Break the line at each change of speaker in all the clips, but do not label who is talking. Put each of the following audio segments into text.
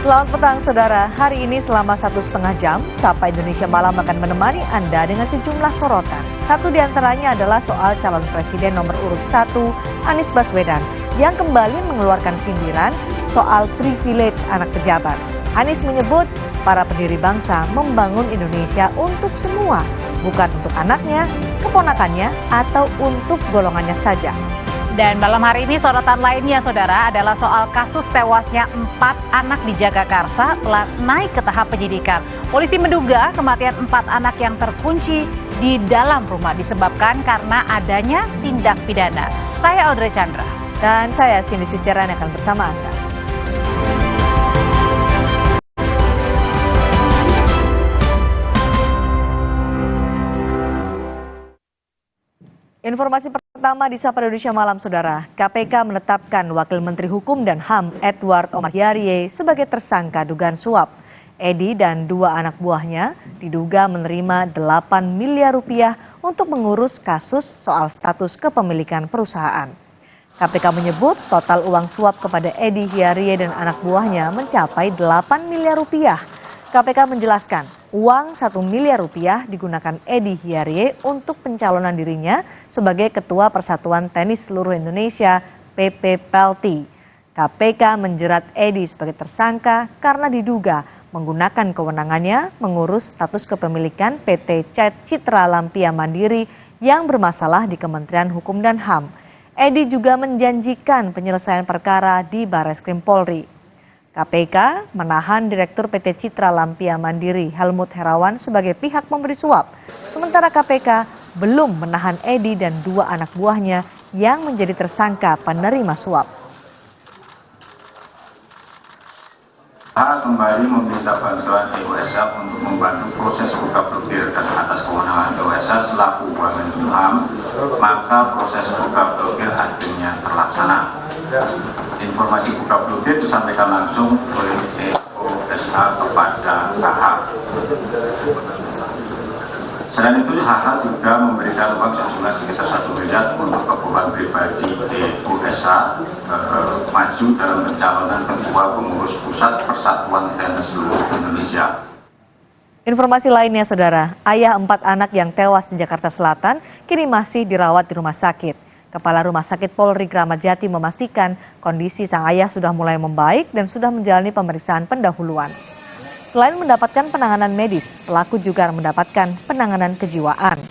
Selamat petang saudara, hari ini selama 1,5 jam, Sapa Indonesia Malam akan menemani Anda dengan sejumlah sorotan. Satu di antaranya adalah soal calon presiden nomor urut 1, Anies Baswedan, yang kembali mengeluarkan sindiran soal privilege anak pejabat. Anies menyebut para pendiri bangsa membangun Indonesia untuk semua, bukan untuk anaknya, keponakannya, atau untuk golongannya saja.
Dan malam hari ini sorotan lainnya saudara adalah soal kasus tewasnya 4 anak di Jagakarsa naik ke tahap penyidikan. Polisi menduga kematian 4 anak yang terkunci di dalam rumah disebabkan karena adanya tindak pidana. Saya Audrey Chandra.
Dan saya Cindy Sistiran akan bersama Anda. Informasi pertama di Sapa Indonesia Malam, Saudara. KPK menetapkan Wakil Menteri Hukum dan HAM Edward Omar Hyarie sebagai tersangka dugaan suap. Edi dan 2 anak buahnya diduga menerima 8 miliar rupiah untuk mengurus kasus soal status kepemilikan perusahaan. KPK menyebut total uang suap kepada Edi Hyarie dan anak buahnya mencapai 8 miliar rupiah. KPK menjelaskan uang 1 miliar rupiah digunakan Edi Hyarie untuk pencalonan dirinya sebagai Ketua Persatuan Tenis Seluruh Indonesia PPPLT. KPK menjerat Edi sebagai tersangka karena diduga menggunakan kewenangannya mengurus status kepemilikan PT Citra Lampia Mandiri yang bermasalah di Kementerian Hukum dan HAM. Edi juga menjanjikan penyelesaian perkara di Barreskrim Polri. KPK menahan Direktur PT Citra Lampia Mandiri Helmut Herawan sebagai pihak memberi suap. Sementara KPK belum menahan Edi dan 2 anak buahnya yang menjadi tersangka penerima suap.
Kembali meminta bantuan EOSA untuk membantu proses buka blokir dan atas kewenangan EOSA selaku Wamenkumham, maka proses buka blokir akhirnya terlaksana. Informasi buka blokir disampaikan langsung oleh EOSA kepada KH. Selain itu, HH juga memberikan uang sejumlah sekitar 1 miliar untuk keperluan pribadi EOSA maju dalam pencalonan Ketua Pengurus Pusat Persatuan Tenis Seluruh Indonesia.
Informasi lainnya, Saudara, ayah 4 anak yang tewas di Jakarta Selatan kini masih dirawat di rumah sakit. Kepala Rumah Sakit Polri Kramat Jati memastikan kondisi sang ayah sudah mulai membaik dan sudah menjalani pemeriksaan pendahuluan. Selain mendapatkan penanganan medis, pelaku juga mendapatkan penanganan kejiwaan.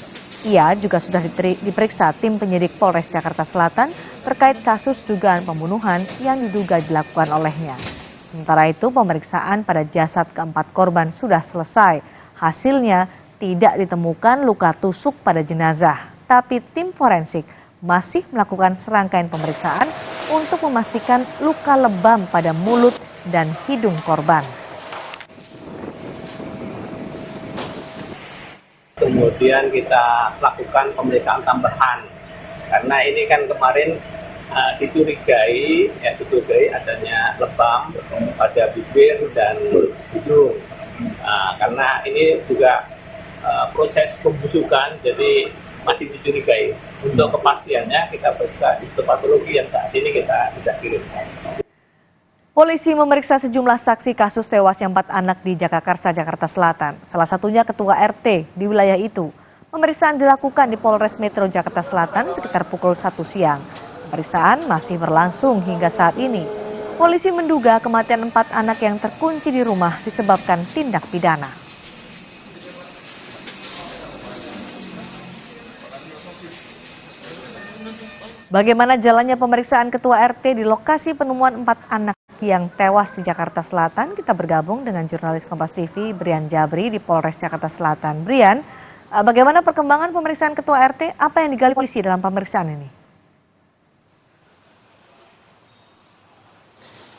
Ia juga sudah diperiksa tim penyidik Polres Jakarta Selatan terkait kasus dugaan pembunuhan yang diduga dilakukan olehnya. Sementara itu, pemeriksaan pada jasad keempat korban sudah selesai. Hasilnya tidak ditemukan luka tusuk pada jenazah, tapi tim forensik masih melakukan serangkaian pemeriksaan untuk memastikan luka lebam pada mulut dan hidung korban.
Kemudian kita lakukan pemeriksaan tambahan karena ini kan kemarin dicurigai adanya lebam pada bibir dan hidung. Karena ini juga proses pembusukan, jadi masih dicurigai. Untuk kepastiannya kita periksa histopatologi yang saat ini kita sudah kirimkan.
Polisi memeriksa sejumlah saksi kasus tewasnya 4 anak di Jagakarsa, Jakarta Selatan. Salah satunya Ketua RT di wilayah itu. Pemeriksaan dilakukan di Polres Metro Jakarta Selatan sekitar pukul 1 siang. Pemeriksaan masih berlangsung hingga saat ini. Polisi menduga kematian 4 anak yang terkunci di rumah disebabkan tindak pidana. Bagaimana jalannya pemeriksaan Ketua RT di lokasi penemuan 4 anak yang tewas di Jakarta Selatan? Kita bergabung dengan jurnalis Kompas TV Brian Jabri di Polres Jakarta Selatan. Brian, bagaimana perkembangan pemeriksaan Ketua RT? Apa yang digali polisi dalam pemeriksaan ini?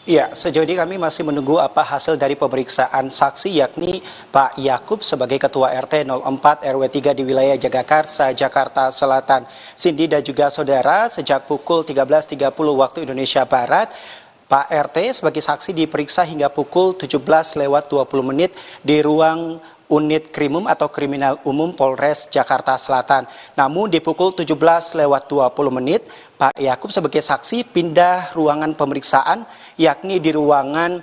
Ya, sejauh ini kami masih menunggu apa hasil dari pemeriksaan saksi, yakni Pak Yakub sebagai Ketua RT 04 RW 3 di wilayah Jagakarsa, Jakarta Selatan. Cindy dan juga saudara, sejak pukul 13.30 waktu Indonesia Barat, Pak RT sebagai saksi diperiksa hingga pukul 17.20 di ruang unit krimum atau kriminal umum Polres Jakarta Selatan. Namun di pukul 17.20 Pak Yakub sebagai saksi pindah ruangan pemeriksaan, yakni di ruangan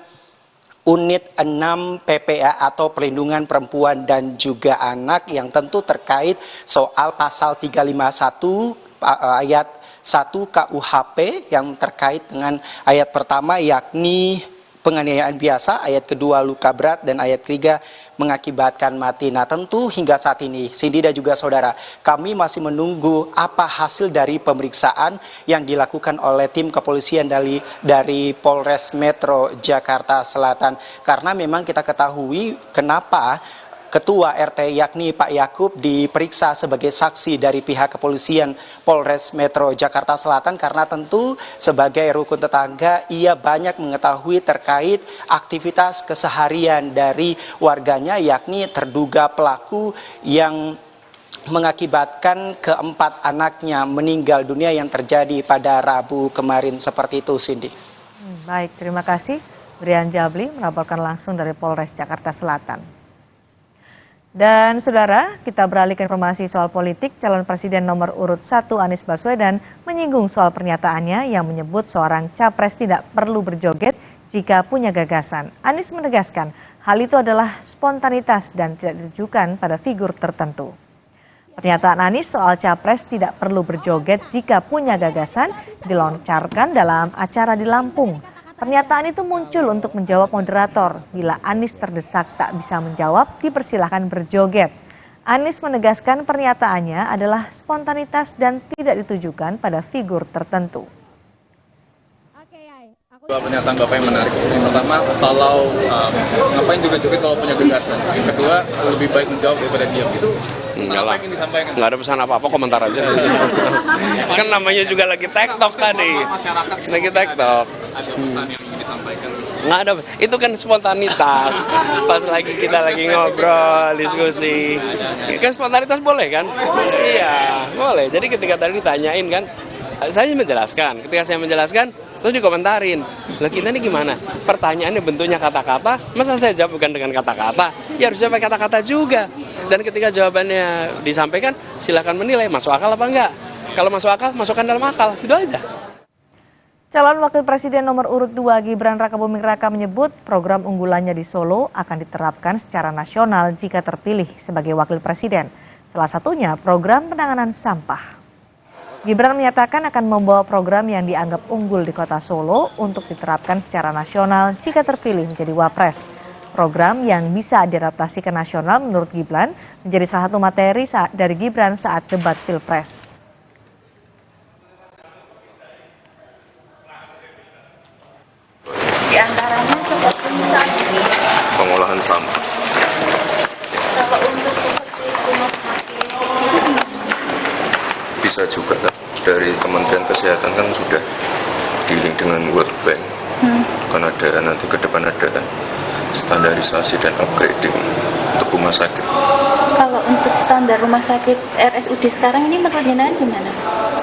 unit 6 PPA atau Perlindungan Perempuan dan juga Anak yang tentu terkait soal pasal 351 ayat 1 KUHP yang terkait dengan ayat pertama yakni penganiayaan biasa, ayat kedua luka berat, dan ayat ketiga mengakibatkan mati. Nah tentu hingga saat ini, Cindy dan juga saudara, kami masih menunggu apa hasil dari pemeriksaan yang dilakukan oleh tim kepolisian dari Polres Metro Jakarta Selatan. Karena memang kita ketahui kenapa Ketua RT yakni Pak Yakub diperiksa sebagai saksi dari pihak kepolisian Polres Metro Jakarta Selatan karena tentu sebagai rukun tetangga ia banyak mengetahui terkait aktivitas keseharian dari warganya yakni terduga pelaku yang mengakibatkan keempat anaknya meninggal dunia yang terjadi pada Rabu kemarin seperti itu, Cindy.
Baik, terima kasih. Brian Jabli melaporkan langsung dari Polres Jakarta Selatan. Dan saudara, kita beralih ke informasi soal politik. Calon Presiden nomor urut 1 Anies Baswedan menyinggung soal pernyataannya yang menyebut seorang capres tidak perlu berjoget jika punya gagasan. Anies menegaskan hal itu adalah spontanitas dan tidak ditujukan pada figur tertentu. Pernyataan Anies soal capres tidak perlu berjoget jika punya gagasan dilontarkan dalam acara di Lampung. Pernyataan itu muncul untuk menjawab moderator. Bila Anies terdesak tak bisa menjawab, dipersilahkan berjoget. Anies menegaskan pernyataannya adalah spontanitas dan tidak ditujukan pada figur tertentu.
Dua pernyataan Bapak yang menarik. Yang pertama, kalau ngapain juga joget kalau punya gagasan. Yang kedua, lebih baik menjawab daripada diam. Itu
enggak lah, nggak ada pesan apa-apa, komentar aja. Kan namanya juga lagi TikTok tadi. Lagi TikTok.
Ada pesan yang ingin disampaikan.
Nggak ada, itu kan spontanitas. Pas lagi kita lagi ngobrol, diskusi. Kan spontanitas boleh kan? Iya, boleh. Jadi ketika tadi ditanyain kan, saya menjelaskan. Ketika saya menjelaskan, terus dikomentarin. Lah kita ini gimana? Pertanyaannya bentuknya kata-kata, masa saya jawab bukan dengan kata-kata? Ya harusnya pakai kata-kata juga. Dan ketika jawabannya disampaikan, silakan menilai masuk akal apa enggak. Kalau masuk akal, masukkan dalam akal. Itu aja.
Calon Wakil Presiden nomor urut 2 Gibran Rakabuming Raka menyebut program unggulannya di Solo akan diterapkan secara nasional jika terpilih sebagai Wakil Presiden. Salah satunya program penanganan sampah. Gibran menyatakan akan membawa program yang dianggap unggul di kota Solo untuk diterapkan secara nasional jika terpilih menjadi Wapres. Program yang bisa diadaptasi ke nasional menurut Gibran menjadi salah satu materi dari Gibran saat debat Pilpres.
Di antaranya seperti misalnya
pengolahan sampah.
kalau untuk seperti rumah sakit itu
Bisa juga dari Kementerian Kesehatan kan sudah dealing dengan World Bank. Kan ada nanti ke depan ada standarisasi dan upgrading untuk rumah sakit.
kalau untuk standar rumah sakit RSUD sekarang ini menurut jenengan gimana?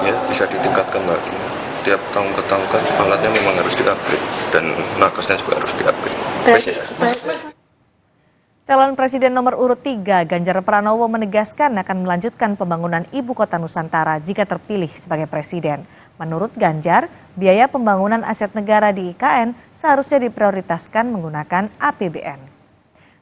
Ya bisa ditingkatkan lagi. Tiap tahun ke tahun kan alatnya memang harus di-upgrade dan nakesnya juga harus di-upgrade.
Calon Presiden nomor urut 3 Ganjar Pranowo menegaskan akan melanjutkan pembangunan Ibu Kota Nusantara jika terpilih sebagai Presiden. Menurut Ganjar, biaya pembangunan aset negara di IKN seharusnya diprioritaskan menggunakan APBN.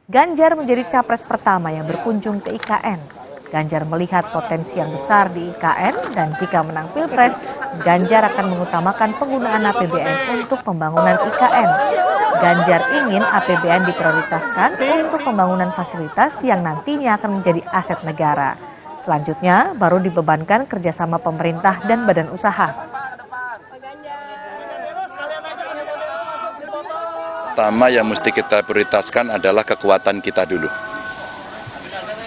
Ganjar menjadi capres pertama yang berkunjung ke IKN. Ganjar melihat potensi yang besar di IKN dan jika menang Pilpres, Ganjar akan mengutamakan penggunaan APBN untuk pembangunan IKN. Ganjar ingin APBN diprioritaskan untuk pembangunan fasilitas yang nantinya akan menjadi aset negara. Selanjutnya baru dibebankan kerjasama pemerintah dan badan usaha.
Pertama yang mesti kita prioritaskan adalah kekuatan kita dulu.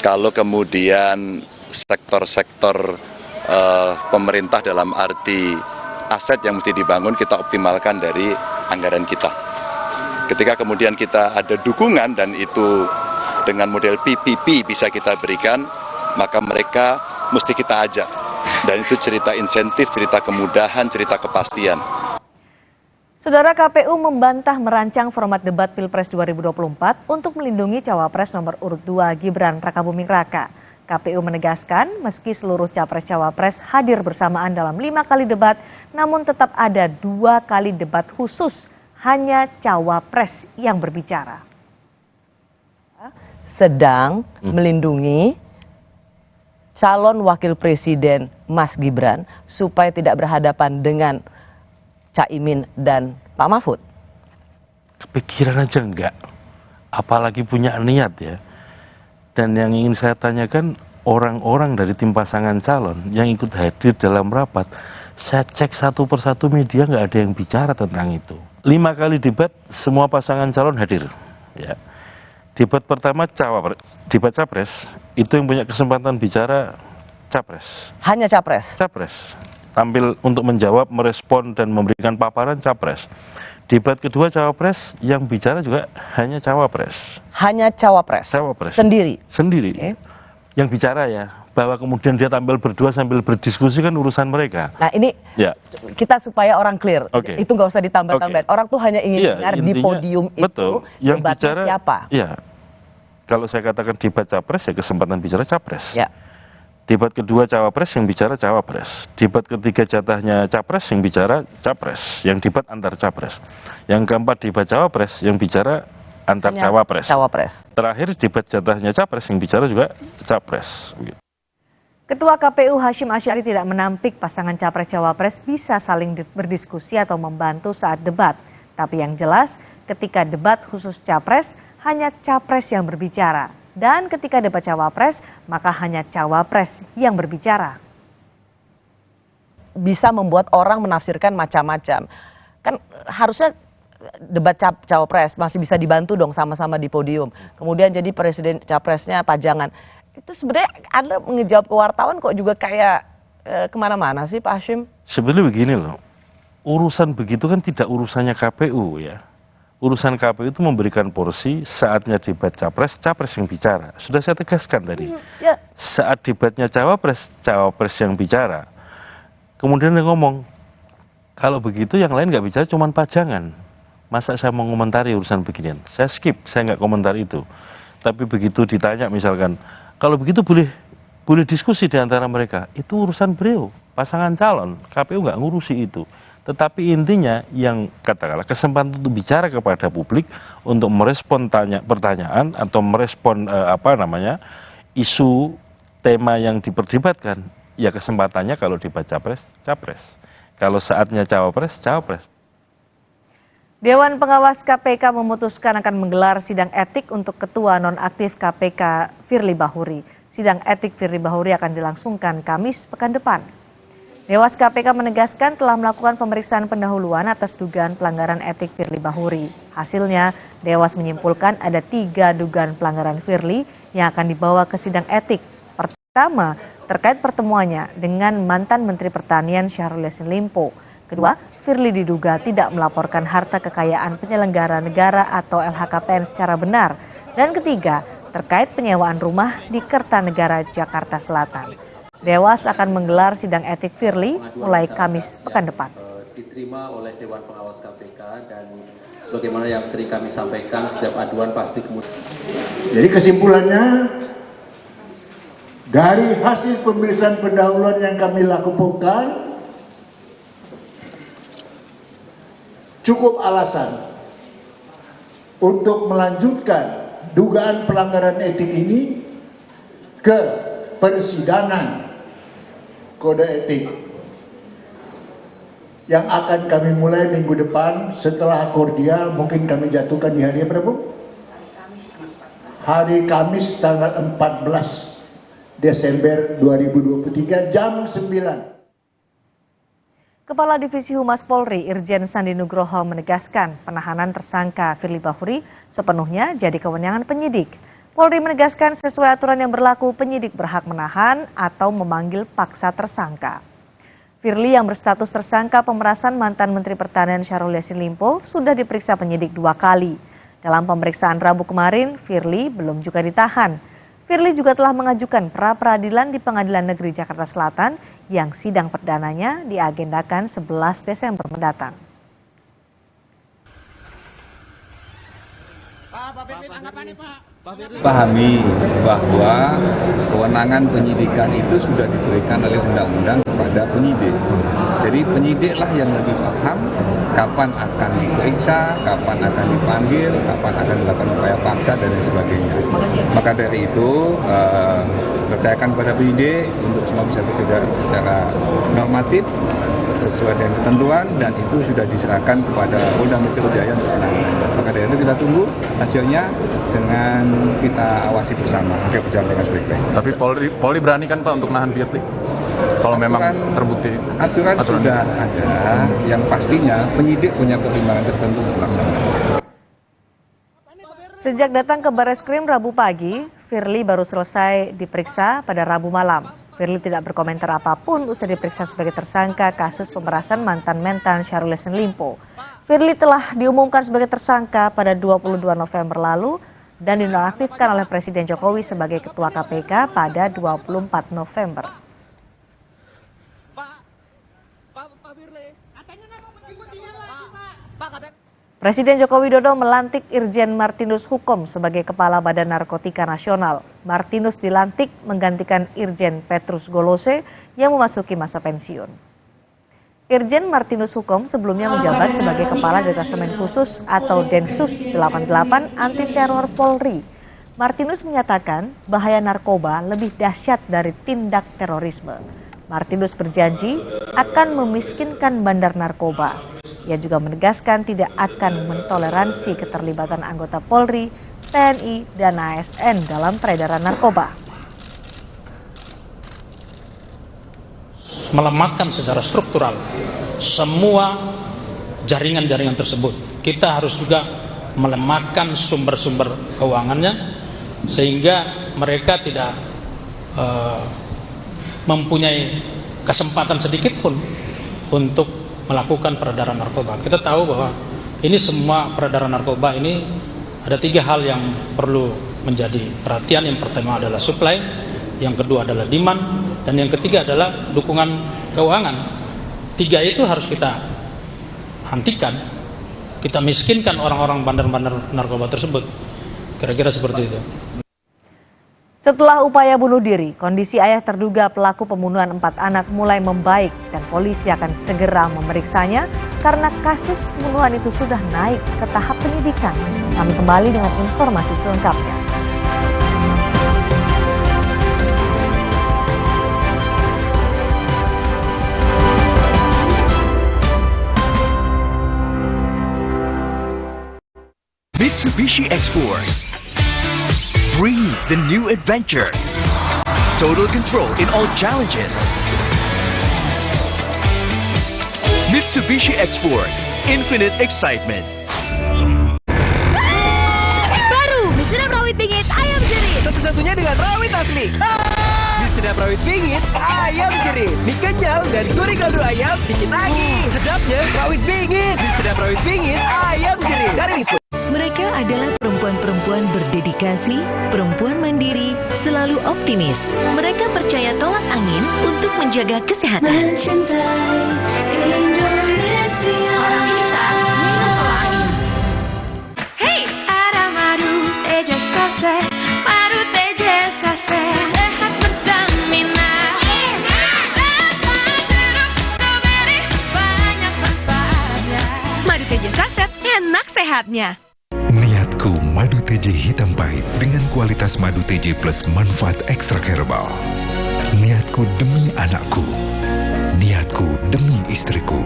Kalau kemudian sektor-sektor pemerintah dalam arti aset yang mesti dibangun kita optimalkan dari anggaran kita. Ketika kemudian kita ada dukungan dan itu dengan model PPP bisa kita berikan, maka mereka mesti kita ajak. Dan itu cerita insentif, cerita kemudahan, cerita kepastian.
Saudara, KPU membantah merancang format debat Pilpres 2024 untuk melindungi cawapres nomor urut 2 Gibran Rakabuming Raka. KPU menegaskan meski seluruh capres-cawapres hadir bersamaan dalam 5 kali debat, namun tetap ada 2 kali debat khusus hanya cawapres yang berbicara.
Sedang melindungi calon wakil presiden Mas Gibran supaya tidak berhadapan dengan Caimin dan Pak Mahfud.
Kepikiran aja enggak, apalagi punya niat ya. Dan yang ingin saya tanyakan, orang-orang dari tim pasangan calon yang ikut hadir dalam rapat, saya cek satu persatu media nggak ada yang bicara tentang itu. 5 kali debat semua pasangan calon hadir ya. Debat pertama debat capres, itu yang punya kesempatan bicara capres.
Hanya capres?
Capres. Tampil untuk menjawab, merespon, dan memberikan paparan capres. Debat kedua cawapres, yang bicara juga hanya cawapres.
Hanya cawapres?
Cawapres.
Sendiri?
Sendiri. Okay. Yang bicara ya, bahwa kemudian dia tampil berdua sambil berdiskusi kan urusan mereka.
Nah ini ya. Kita supaya orang clear, itu nggak usah ditambah-tambahin. Orang tuh hanya ingin dengar di podium
betul,
itu yang bicara siapa.
Ya, kalau saya katakan debat capres ya kesempatan bicara capres.
Ya.
Debat kedua cawapres yang bicara cawapres. Debat ketiga jatahnya capres yang bicara capres. Yang debat antar capres. Yang keempat debat cawapres yang bicara antar cawapres. Terakhir debat jatahnya capres yang bicara juga capres.
Ketua KPU Hashim Asy'ari tidak menampik pasangan capres-cawapres bisa saling berdiskusi atau membantu saat debat. Tapi yang jelas ketika debat khusus capres hanya capres yang berbicara. Dan ketika debat cawapres, maka hanya cawapres yang berbicara.
Bisa membuat orang menafsirkan macam-macam. Kan harusnya debat cawapres masih bisa dibantu dong sama-sama di podium. Kemudian jadi presiden capresnya pajangan. Itu sebenarnya Anda ngejawab ke wartawan kok juga kayak kemana-mana sih Pak Hashim?
Sebenarnya begini loh, urusan begitu kan tidak urusannya KPU ya. Urusan KPU itu memberikan porsi saatnya debat capres, capres yang bicara. Sudah saya tegaskan tadi.
Ya.
Saat debatnya cawapres, cawapres yang bicara. Kemudian dia ngomong, kalau begitu yang lain nggak bicara cuma pajangan. Masa saya mau komentari urusan beginian? Saya skip, saya nggak komentar itu. Tapi begitu ditanya misalkan, kalau begitu boleh diskusi di antara mereka. Itu urusan beliau, pasangan calon. KPU nggak ngurusi itu. Tetapi intinya yang katakanlah kesempatan untuk bicara kepada publik untuk merespon pertanyaan atau merespon isu tema yang diperdebatkan, ya kesempatannya kalau debat capres, capres. Kalau saatnya cawapres, cawapres.
Dewan Pengawas KPK memutuskan akan menggelar sidang etik untuk Ketua Nonaktif KPK Firly Bahuri. Sidang etik Firly Bahuri akan dilangsungkan Kamis pekan depan. Dewas KPK menegaskan telah melakukan pemeriksaan pendahuluan atas dugaan pelanggaran etik Firly Bahuri. Hasilnya, Dewas menyimpulkan ada 3 dugaan pelanggaran Firly yang akan dibawa ke sidang etik. Pertama, terkait pertemuannya dengan mantan Menteri Pertanian Syahrul Yassin Limpo. Kedua, Firly diduga tidak melaporkan harta kekayaan penyelenggara negara atau LHKPN secara benar. Dan ketiga, terkait penyewaan rumah di Kertanegara, Jakarta Selatan. Dewas akan menggelar sidang etik Firly mulai Kamis pekan depan.
Diterima oleh Dewan Pengawas KPK dan sebagaimana yang sering kami sampaikan, setiap aduan pasti kemudian.
Jadi kesimpulannya, dari hasil pemeriksaan pendahuluan yang kami lakukan, cukup alasan untuk melanjutkan dugaan pelanggaran etik ini ke persidangan kode etik yang akan kami mulai minggu depan setelah kordial. Mungkin kami jatuhkan di hari berapa? Hari Kamis tanggal 14 Desember 2023 jam 9.
Kepala Divisi Humas Polri Irjen Sandi Nugroho menegaskan penahanan tersangka Firly Bahuri sepenuhnya jadi kewenangan penyidik. Polri menegaskan sesuai aturan yang berlaku, penyidik berhak menahan atau memanggil paksa tersangka. Firly yang berstatus tersangka pemerasan mantan Menteri Pertanian Syahrul Yassin Limpo sudah diperiksa penyidik 2 kali. Dalam pemeriksaan Rabu kemarin, Firly belum juga ditahan. Firly juga telah mengajukan pra-peradilan di Pengadilan Negeri Jakarta Selatan yang sidang perdananya diagendakan 11 Desember mendatang.
Pahami bahwa kewenangan penyidikan itu sudah diberikan oleh undang-undang kepada penyidik. Jadi penyidiklah yang lebih paham kapan akan diperiksa, kapan akan dipanggil, kapan akan dilakukan upaya paksa dan lain sebagainya. Maka dari itu percayakan kepada penyidik untuk semua bisa bekerja secara normatif sesuai dengan ketentuan, dan itu sudah diserahkan kepada Polda Metro Jaya untuk penanganan. Maka dari itu kita tunggu hasilnya dengan kita awasi bersama agar berjalan dengan sebaik-baik.
Tapi Polri berani kan Pak untuk nahan Firly? Kalau memang terbukti
aturan sudah ada, yang pastinya penyidik punya pertimbangan tertentu untuk melaksanakan.
Sejak datang ke Bareskrim Rabu pagi, Firly baru selesai diperiksa pada Rabu malam. Firly tidak berkomentar apapun usai diperiksa sebagai tersangka kasus pemerasan mantan mentan Syahrul Yassin Limpo. Firly telah diumumkan sebagai tersangka pada 22 November lalu dan dinonaktifkan oleh Presiden Jokowi sebagai Ketua KPK pada 24 November. Presiden Joko Widodo melantik Irjen Martinus Hukum sebagai Kepala Badan Narkotika Nasional. Martinus dilantik menggantikan Irjen Petrus Golose yang memasuki masa pensiun. Irjen Martinus Hukum sebelumnya menjabat sebagai Kepala Detasemen Khusus atau Densus 88 Anti Teror Polri. Martinus menyatakan bahaya narkoba lebih dahsyat dari tindak terorisme. Martinus berjanji akan memiskinkan bandar narkoba. Ia juga menegaskan tidak akan mentoleransi keterlibatan anggota Polri, TNI, dan ASN dalam peredaran narkoba.
Melemahkan secara struktural semua jaringan-jaringan tersebut. Kita harus juga melemahkan sumber-sumber keuangannya sehingga mereka tidak mempunyai kesempatan sedikit pun untuk melakukan peredaran narkoba. Kita tahu bahwa ini semua peredaran narkoba ini ada 3 hal yang perlu menjadi perhatian. Yang pertama adalah supply, yang kedua adalah demand, dan yang ketiga adalah dukungan keuangan. 3 itu harus kita hentikan, kita miskinkan orang-orang bandar-bandar narkoba tersebut. Kira-kira seperti itu.
Setelah upaya bunuh diri, kondisi ayah terduga pelaku pembunuhan 4 anak mulai membaik dan polisi akan segera memeriksanya karena kasus pembunuhan itu sudah naik ke tahap penyidikan. Kami kembali dengan informasi selengkapnya.
Mitsubishi X-Force. Breathe the new adventure. Total control in all challenges. Mitsubishi X-Force. Infinite excitement.
Baru mie sedap rawit bingit ayam jerit.
Satu-satunya dengan rawit asli. Mie sedap rawit bingit ayam jerit. Mie kenyal dan gurih kaldu ayam dikit lagi. Sedapnya rawit bingit. Mie sedap rawit bingit ayam jerit. Dari Wisma.
Mereka adalah perempuan-perempuan berdedikasi, perempuan mandiri, selalu optimis. Mereka percaya tolak angin untuk menjaga kesehatan. Mencintai Indonesia. Orang pintar minum tolak angin. Hey, ada madu teja sase, madu teja sase, sehat berstamina. Banyak manfaatnya. Madu teja saset, enak sehatnya.
Niatku madu TJ hitam pahit dengan kualitas madu TJ plus manfaat ekstrak herbal. Niatku demi anakku. Niatku demi istriku.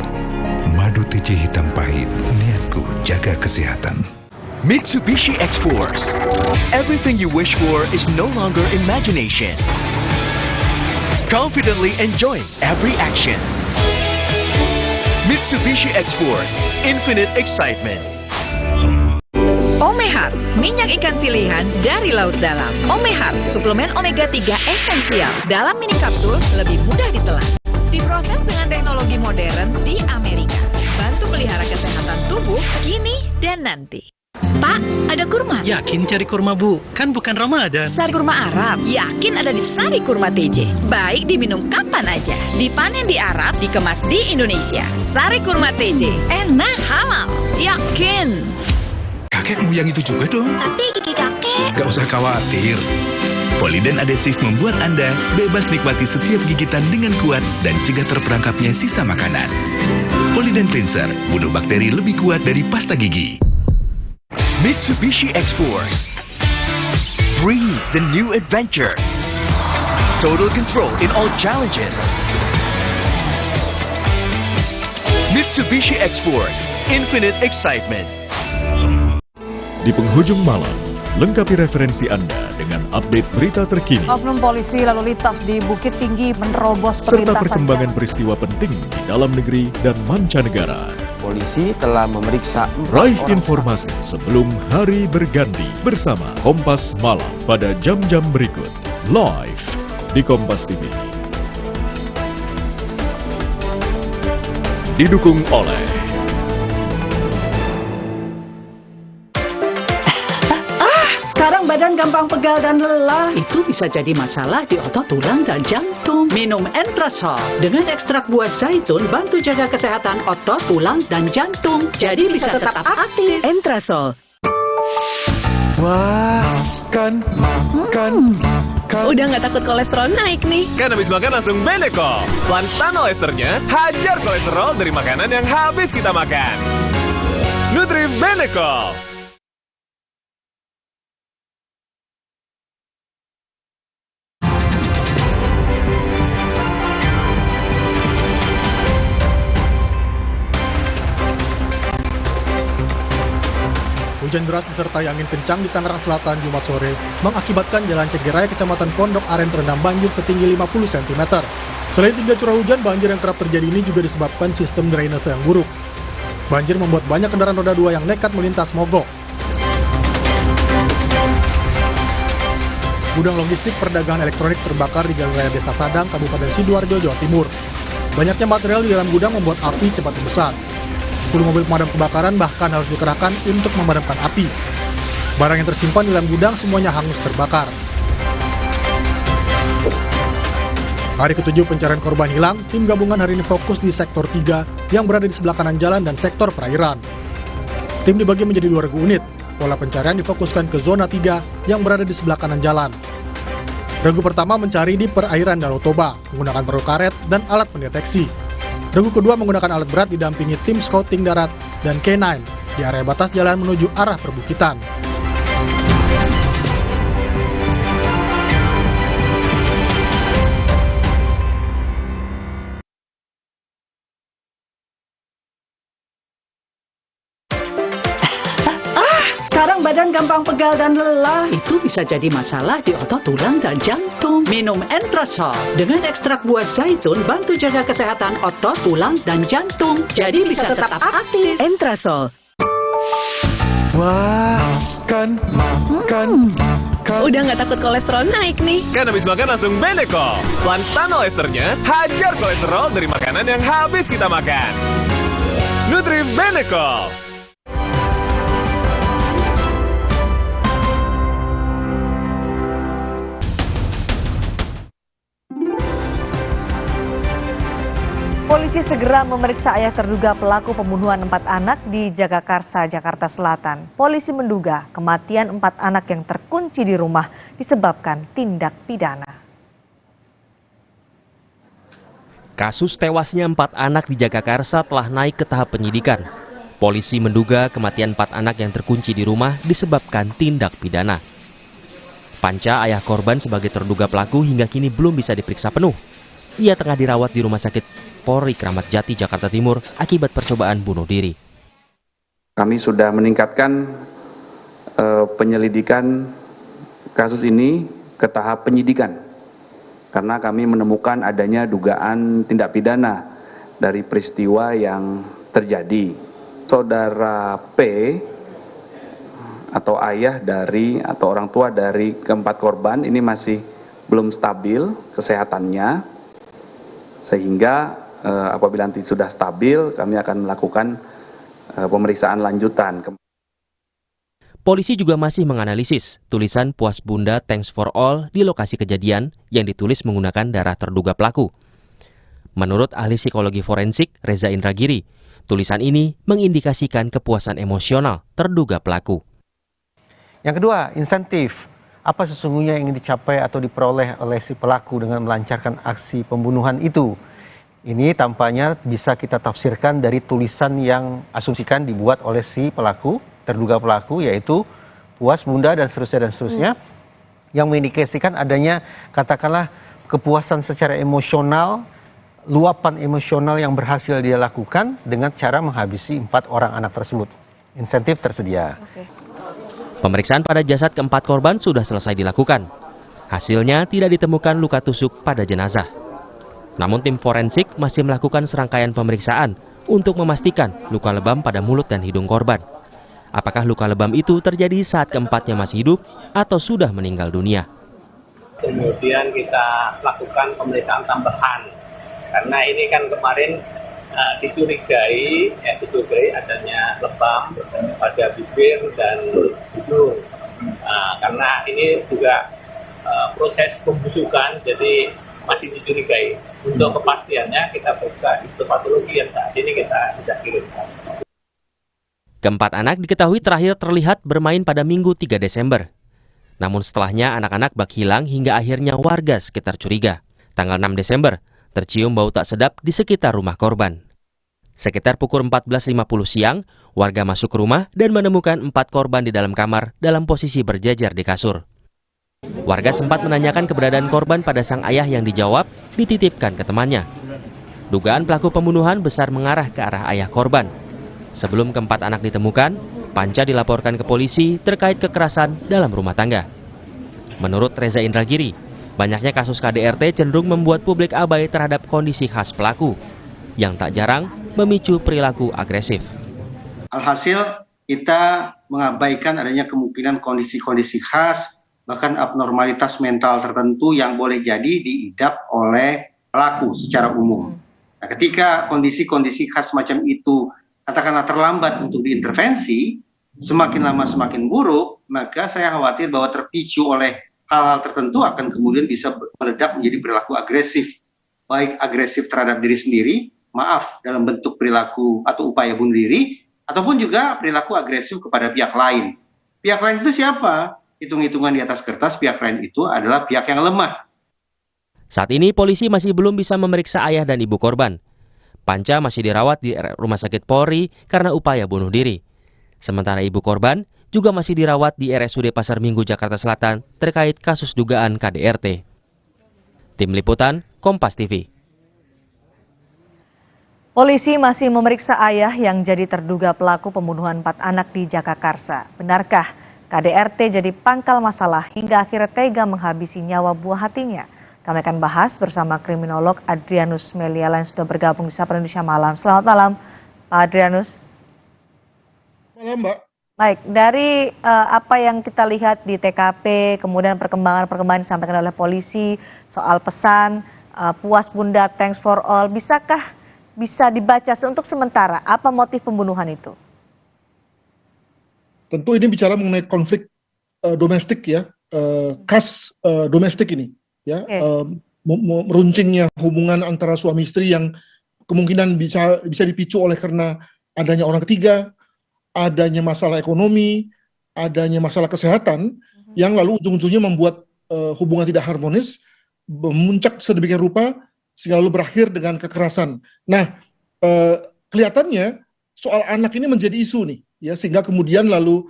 Madu TJ hitam pahit, niatku jaga kesehatan.
Mitsubishi X-Force. Everything you wish for is no longer imagination. Confidently enjoy every action. Mitsubishi X-Force. Infinite excitement.
Omehar, minyak ikan pilihan dari laut dalam. Omehar, suplemen omega 3 esensial. Dalam mini kapsul, lebih mudah ditelan. Diproses dengan teknologi modern di Amerika. Bantu pelihara kesehatan tubuh kini dan nanti. Pak, ada kurma?
Yakin cari kurma, Bu? Kan bukan Ramadan.
Sari kurma Arab, yakin ada di Sari Kurma TJ. Baik diminum kapan aja. Dipanen di Arab, dikemas di Indonesia. Sari Kurma TJ, enak halal, yakin.
Kakekmu yang itu juga dong.
Tapi gigi kakek.
Gak usah khawatir. Poliden Adhesif membuat Anda bebas nikmati setiap gigitan dengan kuat dan cegah terperangkapnya sisa makanan. Poliden Cleanser, bunuh bakteri lebih kuat dari pasta gigi.
Mitsubishi X-Force. Breathe the new adventure. Total control in all challenges. Mitsubishi X-Force. Infinite excitement.
Di penghujung malam, lengkapi referensi Anda dengan update berita terkini
Oknum polisi lalu lintas di Bukit Tinggi menerobos
serta
perlintasan
perkembangan peristiwa penting di dalam negeri dan mancanegara.
Polisi telah memeriksa
Raih informasi sebelum hari berganti bersama Kompas Malam pada jam-jam berikut. Live di Kompas TV. Didukung oleh
Sekarang badan gampang pegal dan lelah. Itu bisa jadi masalah di otot, tulang, dan jantung. Minum Entrasol. Dengan ekstrak buah zaitun, bantu jaga kesehatan otot, tulang, dan jantung. Jadi bisa tetap aktif. Entrasol.
Makan.
Udah nggak takut kolesterol naik nih.
Kan habis makan langsung Benecol. Lanstan esternya hajar kolesterol dari makanan yang habis kita makan. Nutri Benecol.
Hujan deras disertai angin kencang di Tangerang Selatan Jumat sore mengakibatkan Jalan Cegeraya Kecamatan Pondok Aren terendam banjir setinggi 50 cm. Selain 3 curah hujan, banjir yang kerap terjadi ini juga disebabkan sistem drainase yang buruk. Banjir membuat banyak kendaraan roda 2 yang nekat melintas mogok. Gudang logistik perdagangan elektronik terbakar di Jalan Raya Desa Sadang, Kabupaten Sidoarjo, Jawa Timur. Banyaknya material di dalam gudang membuat api cepat membesar. 10 mobil pemadam kebakaran bahkan harus dikerahkan untuk memadamkan api. Barang yang tersimpan di dalam gudang semuanya hangus terbakar. Hari ke-7 pencarian korban hilang, tim gabungan hari ini fokus di sektor 3 yang berada di sebelah kanan jalan dan sektor perairan. Tim dibagi menjadi 2 regu unit. Pola pencarian difokuskan ke zona 3 yang berada di sebelah kanan jalan. Regu pertama mencari di perairan Danau Toba menggunakan perahu karet dan alat pendeteksi. Regu kedua menggunakan alat berat didampingi tim scouting darat dan K9 di area batas jalan menuju arah perbukitan.
Sekarang badan gampang pegal dan lelah. Itu bisa jadi masalah di otot, tulang, dan jantung. Minum Entrasol. Dengan ekstrak buah zaitun, bantu jaga kesehatan otot, tulang, dan jantung. Jadi bisa tetap aktif. Entrasol.
Makan.
Udah nggak takut kolesterol naik nih.
Kan habis makan langsung Benecol. Lanstan esternya hajar kolesterol dari makanan yang habis kita makan. Nutri Benecol.
Polisi segera memeriksa ayah terduga pelaku pembunuhan 4 anak di Jagakarsa, Jakarta Selatan. Polisi menduga kematian 4 anak yang terkunci di rumah disebabkan tindak pidana.
Kasus tewasnya 4 anak di Jagakarsa telah naik ke tahap penyidikan. Polisi menduga kematian 4 anak yang terkunci di rumah disebabkan tindak pidana. Panca, ayah korban sebagai terduga pelaku, hingga kini belum bisa diperiksa penuh. Ia tengah dirawat di Rumah Sakit Polri Kramat Jati, Jakarta Timur akibat percobaan bunuh diri.
Kami sudah meningkatkan penyelidikan kasus ini ke tahap penyidikan karena kami menemukan adanya dugaan tindak pidana dari peristiwa yang terjadi. Saudara P atau ayah dari atau orang tua dari keempat korban ini masih belum stabil kesehatannya, sehingga apabila nanti sudah stabil, kami akan melakukan pemeriksaan lanjutan.
Polisi juga masih menganalisis tulisan puas bunda Thanks for All di lokasi kejadian yang ditulis menggunakan darah terduga pelaku. Menurut ahli psikologi forensik Reza Indragiri, tulisan ini mengindikasikan kepuasan emosional terduga pelaku.
Yang kedua, insentif.
apa sesungguhnya yang ingin dicapai atau diperoleh oleh si pelaku dengan melancarkan aksi pembunuhan itu. Ini tampaknya bisa kita tafsirkan dari tulisan yang asumsikan dibuat oleh si pelaku, terduga pelaku, yaitu puas, bunda, dan seterusnya, yang mengindikasikan adanya katakanlah kepuasan secara emosional, luapan emosional yang berhasil dia lakukan dengan cara menghabisi 4 orang anak tersebut. Insentif tersedia.
Pemeriksaan pada jasad keempat korban sudah selesai dilakukan. Hasilnya tidak ditemukan luka tusuk pada jenazah. Namun tim forensik masih melakukan serangkaian pemeriksaan untuk memastikan luka lebam pada mulut dan hidung korban. Apakah luka lebam itu terjadi saat keempatnya masih hidup atau sudah meninggal dunia?
Kemudian kita lakukan pemeriksaan tambahan karena ini kan kemarin dicurigai adanya lebam pada bibir dan hidung. Karena ini juga proses pembusukan, jadi masih dicurigai. Untuk kepastiannya kita periksa histopatologi yang saat ini kita sudah kirimkan.
Keempat anak diketahui terakhir terlihat bermain pada Minggu 3 Desember. Namun setelahnya anak-anak bak hilang hingga akhirnya warga sekitar curiga. Tanggal 6 Desember, tercium bau tak sedap di sekitar rumah korban. Sekitar pukul 14.50 siang, warga masuk ke rumah dan menemukan 4 korban di dalam kamar dalam posisi berjajar di kasur. Warga sempat menanyakan keberadaan korban pada sang ayah yang dijawab dititipkan ke temannya. Dugaan pelaku pembunuhan besar mengarah ke arah ayah korban. Sebelum keempat anak ditemukan, Panca dilaporkan ke polisi terkait kekerasan dalam rumah tangga. Menurut Reza Indragiri, banyaknya kasus KDRT cenderung membuat publik abai terhadap kondisi khas pelaku, yang tak jarang memicu perilaku agresif.
Alhasil, kita mengabaikan adanya kemungkinan kondisi-kondisi khas, bahkan abnormalitas mental tertentu yang boleh jadi diidap oleh pelaku secara umum. Nah, ketika kondisi-kondisi khas macam itu katakanlah terlambat untuk diintervensi, semakin lama semakin buruk, maka saya khawatir bahwa terpicu oleh hal-hal tertentu akan kemudian bisa meledak menjadi perilaku agresif. Baik agresif terhadap diri sendiri, maaf dalam bentuk perilaku atau upaya bunuh diri, ataupun juga perilaku agresif kepada pihak lain. Pihak lain itu siapa? Hitung-hitungan di atas kertas, pihak lain itu adalah pihak yang lemah.
Saat ini polisi masih belum bisa memeriksa ayah dan ibu korban. Panca masih dirawat di Rumah Sakit Polri karena upaya bunuh diri. Sementara ibu korban juga masih dirawat di RSUD Pasar Minggu, Jakarta Selatan terkait kasus dugaan KDRT. Tim Liputan, Kompas TV.
Polisi masih memeriksa ayah yang jadi terduga pelaku pembunuhan 4 anak di Jagakarsa. Benarkah KDRT jadi pangkal masalah hingga akhirnya tega menghabisi nyawa buah hatinya? Kami akan bahas bersama kriminolog Adrianus Meliala yang sudah bergabung di Sapa Indonesia Malam. Selamat malam, Pak Adrianus.
Malam, Mbak.
Baik, dari apa yang kita lihat di TKP, kemudian perkembangan disampaikan oleh polisi soal pesan puas bunda, thanks for all, bisakah bisa dibaca untuk sementara apa motif pembunuhan itu?
Tentu ini bicara mengenai konflik domestik ya, khas domestik ini. Ya, meruncingnya hubungan antara suami istri yang kemungkinan bisa dipicu oleh karena adanya orang ketiga, adanya masalah ekonomi, adanya masalah kesehatan, yang lalu ujung-ujungnya membuat hubungan tidak harmonis, memuncak sedemikian rupa sehingga lalu berakhir dengan kekerasan. Nah, kelihatannya soal anak ini menjadi isu nih, ya, sehingga kemudian lalu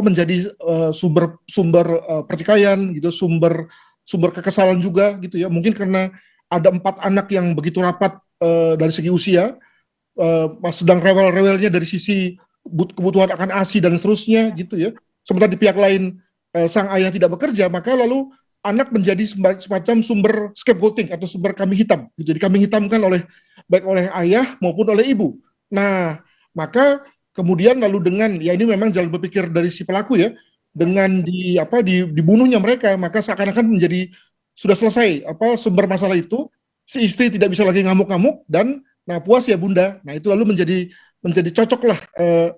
menjadi sumber pertikaian gitu, sumber kekesalan juga gitu ya. Mungkin karena ada 4 anak yang begitu rapat dari segi usia, pas sedang rewel-rewelnya dari sisi kebutuhan akan ASI dan seterusnya gitu ya. Sementara di pihak lain sang ayah tidak bekerja, maka lalu anak menjadi semacam sumber scapegoating atau sumber kambing hitam gitu. Dikambing hitamkan baik oleh ayah maupun oleh ibu. Nah, maka kemudian lalu dengan, ya ini memang jalan berpikir dari si pelaku ya, dengan dibunuhnya mereka, maka seakan-akan menjadi sudah selesai sumber masalah itu, si istri tidak bisa lagi ngamuk-ngamuk dan puas ya bunda. Nah itu lalu menjadi cocoklah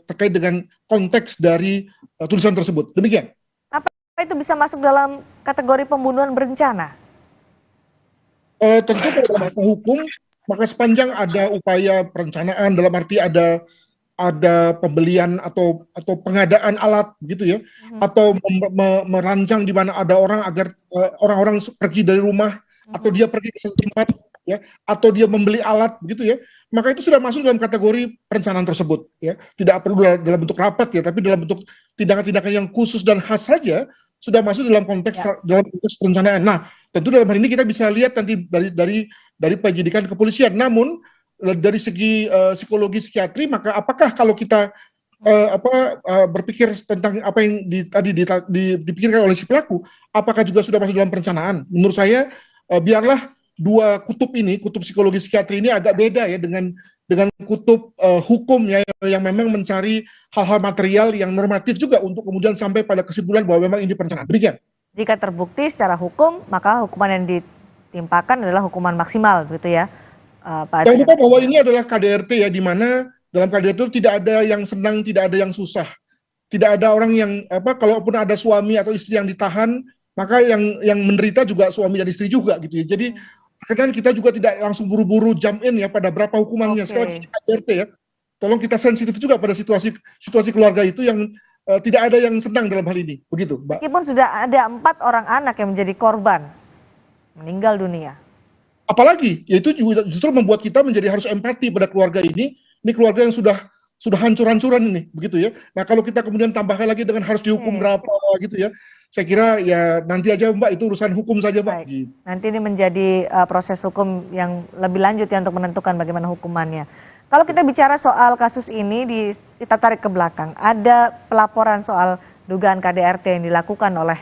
terkait dengan konteks dari tulisan tersebut. Demikian.
Apa itu bisa masuk dalam kategori pembunuhan berencana?
Tentu pada bahasa hukum, maka sepanjang ada upaya perencanaan dalam arti ada
ada pembelian atau pengadaan alat gitu ya, atau merancang di mana ada orang agar orang-orang pergi dari rumah, atau dia pergi ke satu tempat ya, atau dia membeli alat begitu ya, maka itu sudah masuk dalam kategori perencanaan tersebut ya. Tidak perlu dalam bentuk rapat ya, tapi dalam bentuk tindakan-tindakan yang khusus dan khas saja sudah masuk dalam konteks dalam konteks perencanaan. Nah, tentu dalam hal ini kita bisa lihat nanti dari penyidikan kepolisian. Namun dari segi psikologi psikiatri, maka apakah kalau kita berpikir tentang apa yang dipikirkan oleh si pelaku, apakah juga sudah masuk dalam perencanaan? Menurut saya biarlah dua kutub ini, kutub psikologi psikiatri ini agak beda ya dengan kutub hukum ya, yang memang mencari hal-hal material yang normatif juga untuk kemudian sampai pada kesimpulan bahwa memang ini perencanaan. Demikian.
Jika terbukti secara hukum, maka hukuman yang ditimpakan adalah hukuman maksimal, begitu ya, Pak.
Jangan lupa bahwa ini adalah KDRT ya, di mana dalam KDRT itu tidak ada yang senang, tidak ada yang susah, tidak ada orang yang kalaupun ada suami atau istri yang ditahan, maka yang menderita juga suami dan istri juga gitu ya. Jadi kadang kita juga tidak langsung buru-buru jump in ya pada berapa hukumannya. Sekali lagi KDRT ya, tolong kita sensitif juga pada situasi keluarga itu yang tidak ada yang senang dalam hal ini, begitu, Mbak.
Meskipun sudah ada 4 orang anak yang menjadi korban meninggal dunia.
Apalagi, yaitu justru membuat kita menjadi harus empati pada keluarga ini keluarga yang sudah hancur-hancuran ini, begitu ya. Nah, kalau kita kemudian tambahkan lagi dengan harus dihukum berapa gitu ya, saya kira ya nanti aja Mbak, itu urusan hukum saja Mbak. Gitu.
Nanti ini menjadi proses hukum yang lebih lanjut ya untuk menentukan bagaimana hukumannya. Kalau kita bicara soal kasus ini, kita tarik ke belakang, ada pelaporan soal dugaan KDRT yang dilakukan oleh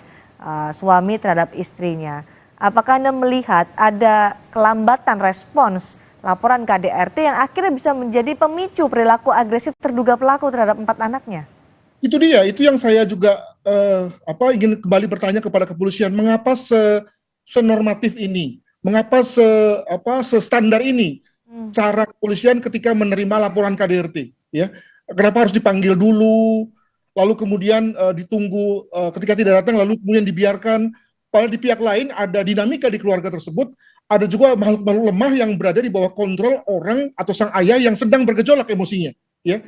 suami terhadap istrinya. Apakah Anda melihat ada kelambatan respons laporan KDRT yang akhirnya bisa menjadi pemicu perilaku agresif terduga pelaku terhadap 4 anaknya?
Itu dia, itu yang saya juga ingin kembali bertanya kepada kepolisian, mengapa senormatif ini, mengapa standar ini cara kepolisian ketika menerima laporan KDRT, ya? Kenapa harus dipanggil dulu, lalu kemudian ditunggu ketika tidak datang, lalu kemudian dibiarkan. Padahal di pihak lain ada dinamika di keluarga tersebut, ada juga makhluk-makhluk lemah yang berada di bawah kontrol orang atau sang ayah yang sedang bergejolak emosinya. Ya,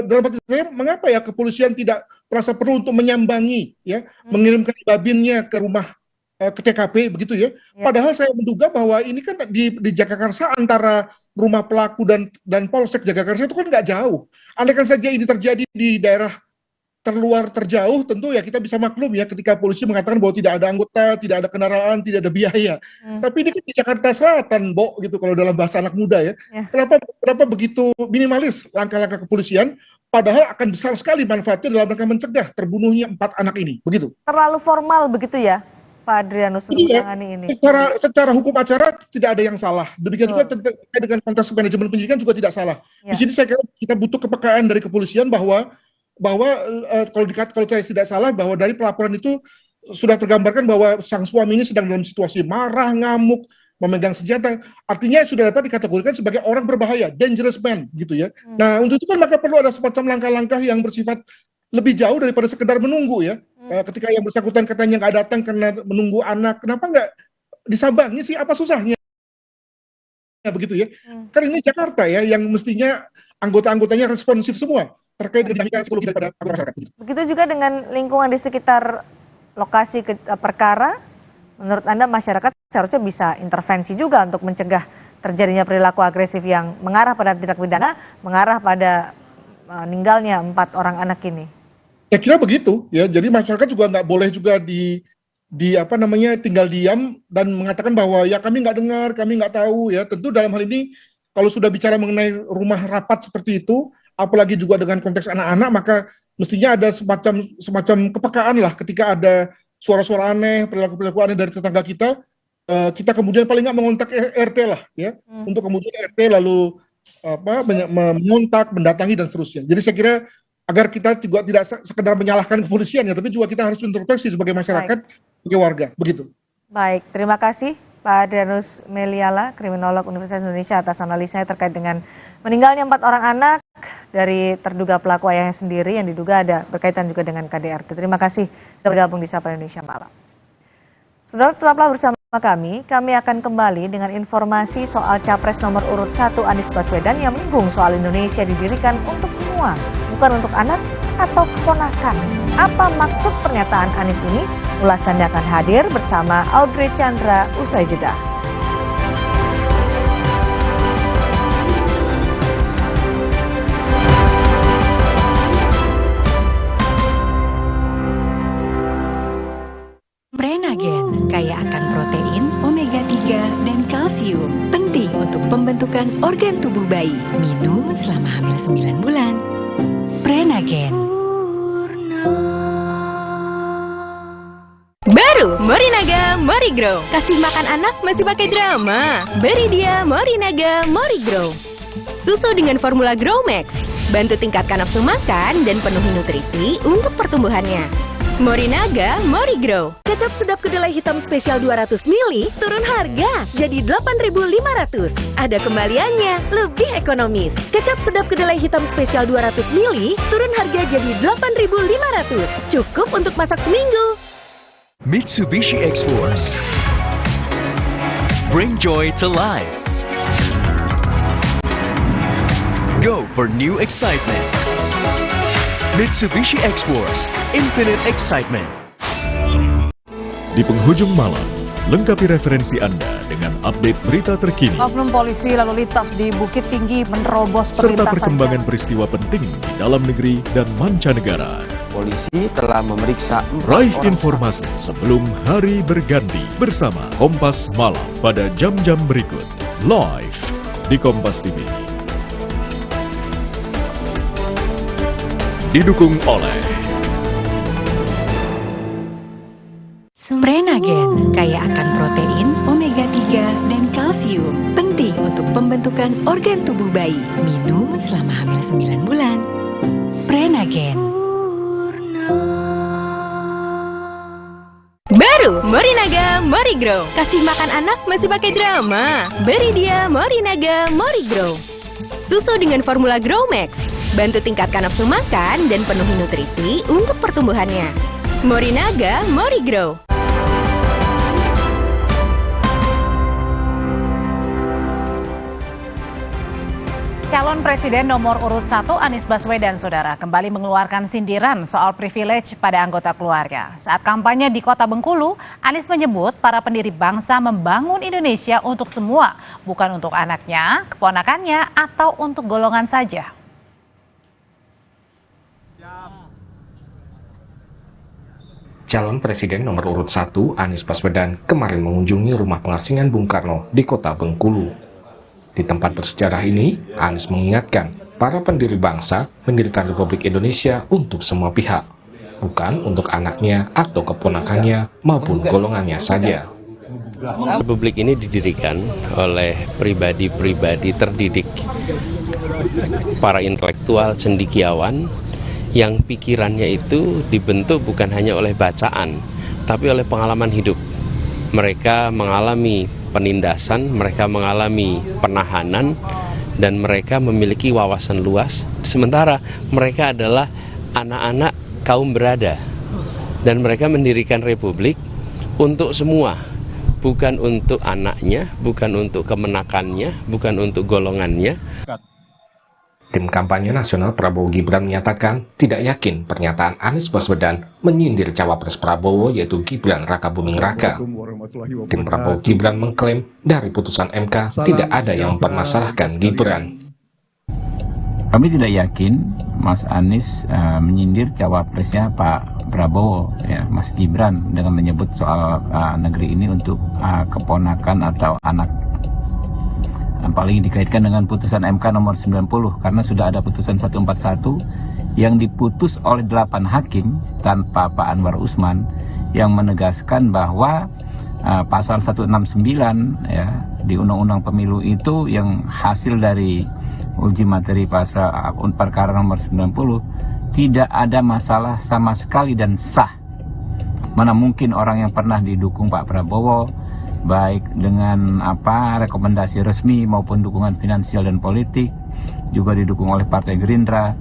dalam arti saya, mengapa ya kepolisian tidak merasa perlu untuk menyambangi, ya, mengirimkan babinnya ke rumah ke TKP begitu ya. Padahal saya menduga bahwa ini kan di Jagakarsa antara rumah pelaku dan Polsek Jagakarsa itu kan nggak jauh. Andaikan saja ini terjadi di daerah terluar terjauh, tentu ya kita bisa maklum ya ketika polisi mengatakan bahwa tidak ada anggota, tidak ada kendaraan, tidak ada biaya. Tapi ini kan di Jakarta Selatan, Bo, gitu kalau dalam bahasa anak muda ya. Kenapa begitu minimalis langkah-langkah kepolisian, padahal akan besar sekali manfaatnya dalam rangka mencegah terbunuhnya 4 anak ini, begitu.
Terlalu formal begitu ya, Pak Adrianus, menangani ini.
Secara hukum acara tidak ada yang salah. Demikian juga terkait dengan konteks manajemen penyidikan juga tidak salah. Di sini saya kira kita butuh kepekaan dari kepolisian bahwa kalau saya tidak salah, bahwa dari pelaporan itu sudah tergambarkan bahwa sang suami ini sedang dalam situasi marah, ngamuk, memegang senjata. Artinya sudah dapat dikategorikan sebagai orang berbahaya, dangerous man gitu ya. Nah, untuk itu kan maka perlu ada semacam langkah-langkah yang bersifat lebih jauh daripada sekedar menunggu ya. Ketika yang bersangkutan katanya nggak datang karena menunggu anak, kenapa nggak disambangi sih? Apa susahnya? Begitu ya. Kan ini Jakarta ya, yang mestinya anggota-anggotanya responsif semua terkait dengan dinamika psikologi daripada masyarakat.
Begitu juga dengan lingkungan di sekitar lokasi perkara, menurut Anda masyarakat seharusnya bisa intervensi juga untuk mencegah terjadinya perilaku agresif yang mengarah pada tindak pidana, mengarah pada meninggalnya 4 orang anak ini.
Saya kira begitu ya. Jadi masyarakat juga nggak boleh juga tinggal diam dan mengatakan bahwa ya kami nggak dengar, kami nggak tahu ya. Tentu dalam hal ini kalau sudah bicara mengenai rumah rapat seperti itu, apalagi juga dengan konteks anak-anak, maka mestinya ada semacam kepekaan lah ketika ada suara-suara aneh, perilaku-perilaku aneh dari tetangga kita, kita kemudian paling nggak mengontak RT lah ya, untuk kemudian RT lalu mengontak, mendatangi dan seterusnya. Jadi saya kira agar kita juga tidak sekedar menyalahkan kepolisian ya, tapi juga kita harus introspeksi sebagai masyarakat, sebagai warga, begitu.
Baik, terima kasih Pak Adrianus Meliala, kriminolog Universitas Indonesia, atas analisanya terkait dengan meninggalnya 4 orang anak dari terduga pelaku ayahnya sendiri yang diduga ada berkaitan juga dengan KDRT. Terima kasih sudah bergabung di Sapa Indonesia Malam. Saudara, tetaplah bersama Kami akan kembali dengan informasi soal Capres nomor urut 1 Anies Baswedan yang menyinggung soal Indonesia didirikan untuk semua, bukan untuk anak atau keponakan. Apa maksud pernyataan Anies ini? Ulasannya akan hadir bersama Audrey Chandra usai jeda.
Prenagen kaya akan protein, omega 3, dan kalsium. Penting untuk pembentukan organ tubuh bayi. Minum selama hamil 9 bulan. Prenagen.
Baru Morinaga Morigrow. Kasih makan anak masih pakai drama. Beri dia Morinaga Morigrow. Susu dengan formula Grow Max. Bantu tingkatkan nafsu makan dan penuhi nutrisi untuk pertumbuhannya. Morinaga Morigrow. Kecap sedap kedelai hitam spesial 200 ml turun harga jadi 8.500. Ada kembaliannya, lebih ekonomis. Kecap sedap kedelai hitam spesial 200 ml turun harga jadi 8.500. Cukup untuk masak seminggu.
Mitsubishi X-Force. Bring joy to life. Go for new excitement. Mitsubishi X-Force, Infinite Excitement.
Di penghujung malam, lengkapi referensi Anda dengan update berita terkini
Oknum polisi lalu lintas di Bukit Tinggi menerobos
serta
perlintasan
perkembangan peristiwa penting di dalam negeri dan mancanegara.
Polisi telah memeriksa
Raih informasi sebelum hari berganti bersama Kompas Malam pada jam-jam berikut. Live di Kompas TV. Didukung oleh
Prenagen kaya akan protein, omega 3, dan kalsium. Penting untuk pembentukan organ tubuh bayi. Minum selama hamil 9 bulan. Prenagen.
Baru Morinaga Morigrow. Kasih makan anak masih pakai drama. Beri dia Morinaga Morigrow. Susu dengan formula Grow Max. Bantu tingkatkan nafsu makan dan penuhi nutrisi untuk pertumbuhannya. Morinaga Morigrow.
Calon Presiden nomor urut 1 Anies Baswedan, saudara, kembali mengeluarkan sindiran soal privilege pada anggota keluarga. Saat kampanye di Kota Bengkulu, Anies menyebut para pendiri bangsa membangun Indonesia untuk semua, bukan untuk anaknya, keponakannya, atau untuk golongan saja.
Calon Presiden nomor urut 1 Anies Baswedan kemarin mengunjungi rumah pengasingan Bung Karno di Kota Bengkulu. Di tempat bersejarah ini, Anies mengingatkan para pendiri bangsa mendirikan Republik Indonesia untuk semua pihak, bukan untuk anaknya atau keponakannya maupun golongannya saja.
Republik ini didirikan oleh pribadi-pribadi terdidik, para intelektual cendekiawan yang pikirannya itu dibentuk bukan hanya oleh bacaan, tapi oleh pengalaman hidup. Mereka mengalami penindasan, mereka mengalami penahanan, dan mereka memiliki wawasan luas. Sementara mereka adalah anak-anak kaum berada, dan mereka mendirikan republik untuk semua, bukan untuk anaknya, bukan untuk kemenakannya, bukan untuk golongannya.
Tim kampanye nasional Prabowo Gibran menyatakan tidak yakin pernyataan Anies Baswedan menyindir cawapres Prabowo yaitu Gibran Rakabuming Raka. Tim Prabowo Gibran mengklaim dari putusan MK tidak ada yang mempermasalahkan Gibran.
Kami tidak yakin Mas Anies menyindir cawapresnya Pak Prabowo, ya, Mas Gibran, dengan menyebut soal negeri ini untuk keponakan atau anak. Apalagi dikaitkan dengan putusan MK nomor 90, karena sudah ada putusan 141 yang diputus oleh 8 hakim tanpa Pak Anwar Usman yang menegaskan bahwa pasal 169 ya di Undang-Undang Pemilu itu yang hasil dari uji materi pasal perkara nomor 90 tidak ada masalah sama sekali dan sah. Mana mungkin orang yang pernah didukung Pak Prabowo baik dengan rekomendasi resmi maupun dukungan finansial dan politik, juga didukung oleh Partai Gerindra,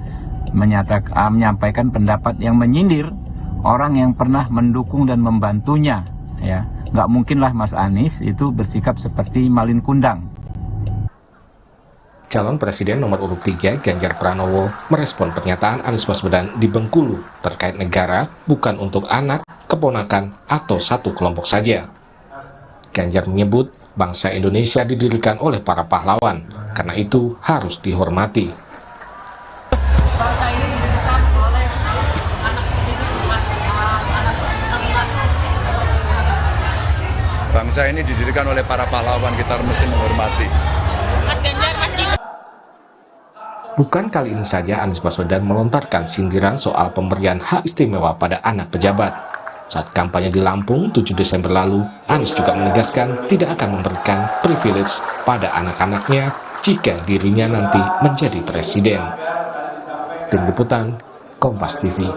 menyampaikan pendapat yang menyindir orang yang pernah mendukung dan membantunya ya. Nggak mungkinlah Mas Anies itu bersikap seperti malin kundang.
Calon Presiden nomor urut 3 Ganjar Pranowo merespon pernyataan Anies Baswedan di Bengkulu terkait negara bukan untuk anak, keponakan, atau satu kelompok saja. Ganjar menyebut bangsa Indonesia didirikan oleh para pahlawan, karena itu harus dihormati.
Bangsa ini didirikan oleh anak didik, bukan anak ternak.
Bangsa ini didirikan oleh para pahlawan, kita mesti menghormati.
Mas Ganjar, Mas Gibran.
Bukan kali ini saja Anies Baswedan melontarkan sindiran soal pemberian hak istimewa pada anak pejabat. Saat kampanye di Lampung 7 Desember lalu, Anies juga menegaskan tidak akan memberikan privilege pada anak-anaknya jika dirinya nanti menjadi presiden. Tim Liputan, Kompas TV.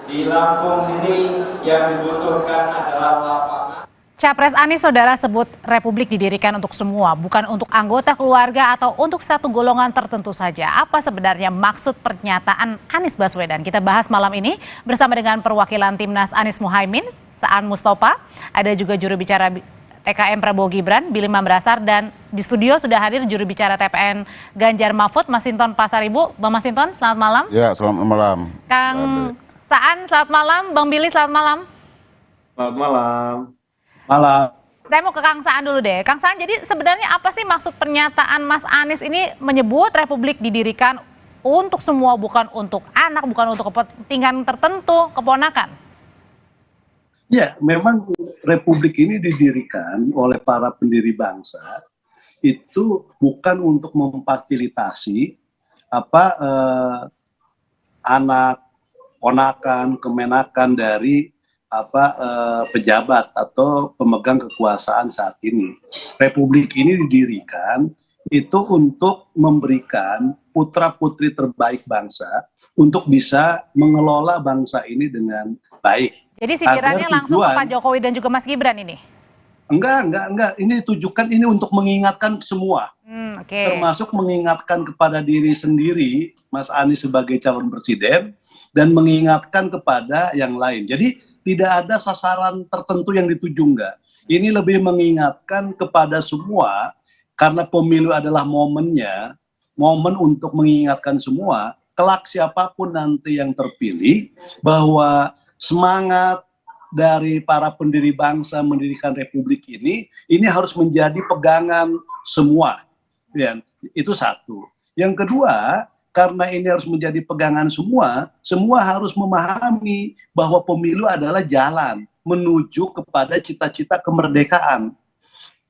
Di Lampung sini yang dibutuhkan adalah lapangan.
Capres Anies, saudara, sebut Republik didirikan untuk semua, bukan untuk anggota keluarga atau untuk satu golongan tertentu saja. Apa sebenarnya maksud pernyataan Anies Baswedan? Kita bahas malam ini bersama dengan perwakilan Timnas Anies Muhaimin, Saan Mustafa, ada juga juru bicara TKN Prabowo Gibran, Billy Mambrasar, dan di studio sudah hadir juru bicara TPN Ganjar Mahfud, Masinton Pasaribu. Bang Masinton, selamat malam.
Ya, selamat malam.
Kang Saan, selamat malam. Bang Billy, selamat malam.
Selamat malam.
Malam.
Saya mau ke Kang Saan dulu deh. Kang Saan, jadi sebenarnya apa sih maksud pernyataan Mas Anies ini menyebut Republik didirikan untuk semua, bukan untuk anak, bukan untuk kepentingan tertentu, keponakan?
Ya, memang Republik ini didirikan oleh para pendiri bangsa itu bukan untuk memfasilitasi anak, ponakan, kemenakan dari pejabat atau pemegang kekuasaan saat ini. Republik ini didirikan itu untuk memberikan putra-putri terbaik bangsa untuk bisa mengelola bangsa ini dengan baik.
Jadi sindirannya langsung ke Pak Jokowi dan juga Mas Gibran ini?
Enggak. Ini ditujukan ini untuk mengingatkan semua. Termasuk mengingatkan kepada diri sendiri, Mas Anies sebagai calon presiden, dan mengingatkan kepada yang lain. Jadi tidak ada sasaran tertentu yang dituju, enggak. Ini lebih mengingatkan kepada semua, karena pemilu adalah momennya, momen untuk mengingatkan semua, kelak siapapun nanti yang terpilih, bahwa semangat dari para pendiri bangsa mendirikan Republik ini harus menjadi pegangan semua. Ya, itu satu. Yang kedua, karena ini harus menjadi pegangan semua harus memahami bahwa pemilu adalah jalan menuju kepada cita-cita kemerdekaan.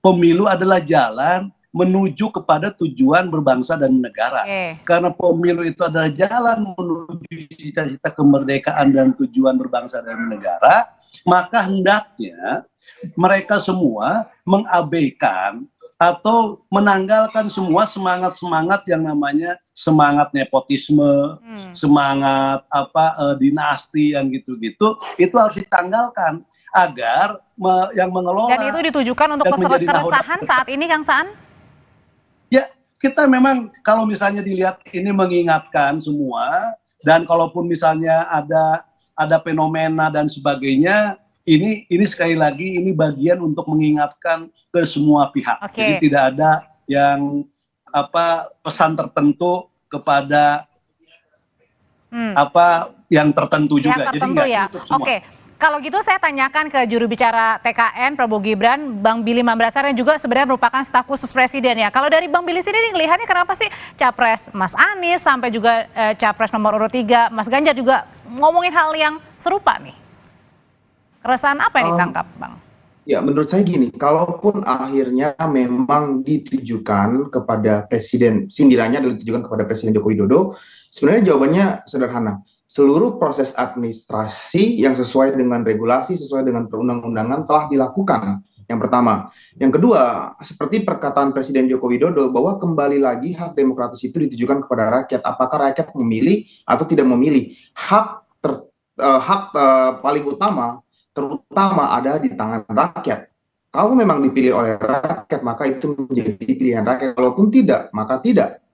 Pemilu adalah jalan menuju kepada tujuan berbangsa dan negara. Karena pemilu itu adalah jalan menuju cita-cita kemerdekaan dan tujuan berbangsa dan negara, maka hendaknya mereka semua mengabaikan atau menanggalkan semua semangat-semangat yang namanya semangat nepotisme, semangat dinasti yang gitu-gitu, itu harus ditanggalkan agar yang mengelola.
Dan itu ditujukan untuk keresahan saat ini, Kang Saan?
Ya, kita memang kalau misalnya dilihat ini mengingatkan semua, dan kalaupun misalnya ada fenomena dan sebagainya, ini sekali lagi ini bagian untuk mengingatkan ke semua pihak. Jadi tidak ada yang pesan tertentu kepada yang tertentu juga.
Yang tertentu. Jadi ya. Oke. Kalau gitu saya tanyakan ke juru bicara TKN Prabowo Gibran, Bang Billy Mambrasar, yang juga sebenarnya merupakan staf khusus presiden ya. Kalau dari Bang Billy sendiri ngelihatnya kenapa sih Capres Mas Anies sampai juga Capres nomor urut 3 Mas Ganjar juga ngomongin hal yang serupa nih? Keresahan apa yang ditangkap, Bang?
Ya, menurut saya gini, kalaupun akhirnya memang ditujukan kepada presiden, sindirannya adalah ditujukan kepada Presiden Joko Widodo, sebenarnya jawabannya sederhana. Seluruh proses administrasi yang sesuai dengan regulasi, sesuai dengan perundang-undangan telah dilakukan. Yang pertama. Yang kedua, seperti perkataan Presiden Joko Widodo bahwa kembali lagi hak demokratis itu ditujukan kepada rakyat. Apakah rakyat memilih atau tidak memilih? Hak paling utama, terutama ada di tangan rakyat. Kalau memang dipilih oleh rakyat, maka itu menjadi pilihan rakyat. Kalaupun tidak, maka tidak.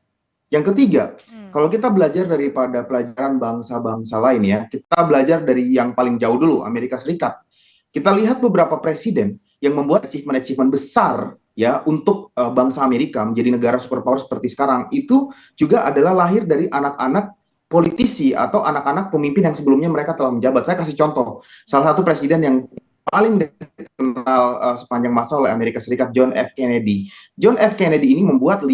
Yang ketiga, kalau kita belajar daripada pelajaran bangsa-bangsa lain ya, kita belajar dari yang paling jauh dulu, Amerika Serikat. Kita lihat beberapa presiden yang membuat achievement-achievement besar ya untuk bangsa Amerika menjadi negara superpower seperti sekarang, itu juga adalah lahir dari anak-anak politisi atau anak-anak pemimpin yang sebelumnya mereka telah menjabat. Saya kasih contoh, salah satu presiden yang paling dikenal sepanjang masa oleh Amerika Serikat, John F. Kennedy. John F. Kennedy ini membuat 5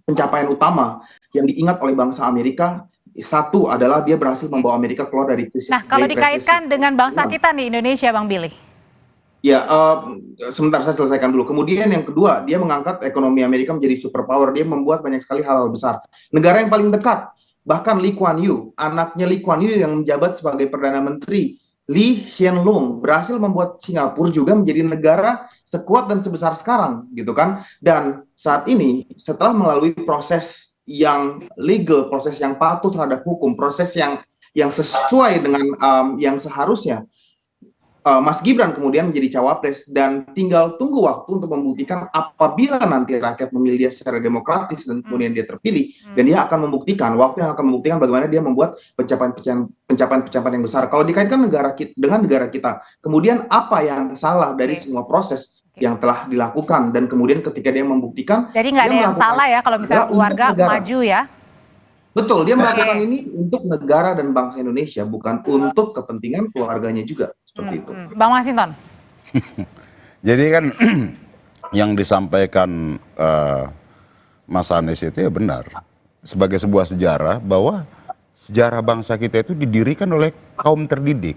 pencapaian utama yang diingat oleh bangsa Amerika. Satu adalah dia berhasil membawa Amerika keluar dari krisis.
Nah, kalau dikaitkan dengan bangsa kita nih, Indonesia, Bang Billy.
Ya, sebentar saya selesaikan dulu. Kemudian yang kedua, dia mengangkat ekonomi Amerika menjadi superpower. Dia membuat banyak sekali hal-hal besar. Negara yang paling dekat, bahkan Lee Kuan Yew, anaknya Lee Kuan Yew yang menjabat sebagai Perdana Menteri, Lee Hsien Loong, berhasil membuat Singapura juga menjadi negara sekuat dan sebesar sekarang, gitu kan. Dan saat ini, setelah melalui proses yang legal, proses yang patuh terhadap hukum, proses yang sesuai dengan yang seharusnya, Mas Gibran kemudian menjadi cawapres, dan tinggal tunggu waktu untuk membuktikan apabila nanti rakyat memilih dia secara demokratis dan kemudian dia terpilih, dan dia akan membuktikan, waktu yang akan membuktikan bagaimana dia membuat pencapaian yang besar. Kalau dikaitkan dengan negara kita, kemudian apa yang salah dari semua proses yang telah dilakukan, dan kemudian ketika dia membuktikan,
jadi nggak ada yang salah ya kalau misalnya keluarga maju ya.
Betul, dia melakukan ini untuk negara dan bangsa Indonesia, bukan untuk kepentingan keluarganya juga. Seperti itu.
Bang Masinton.
Jadi kan yang disampaikan Mas Anies itu ya benar. Sebagai sebuah sejarah bahwa sejarah bangsa kita itu didirikan oleh kaum terdidik.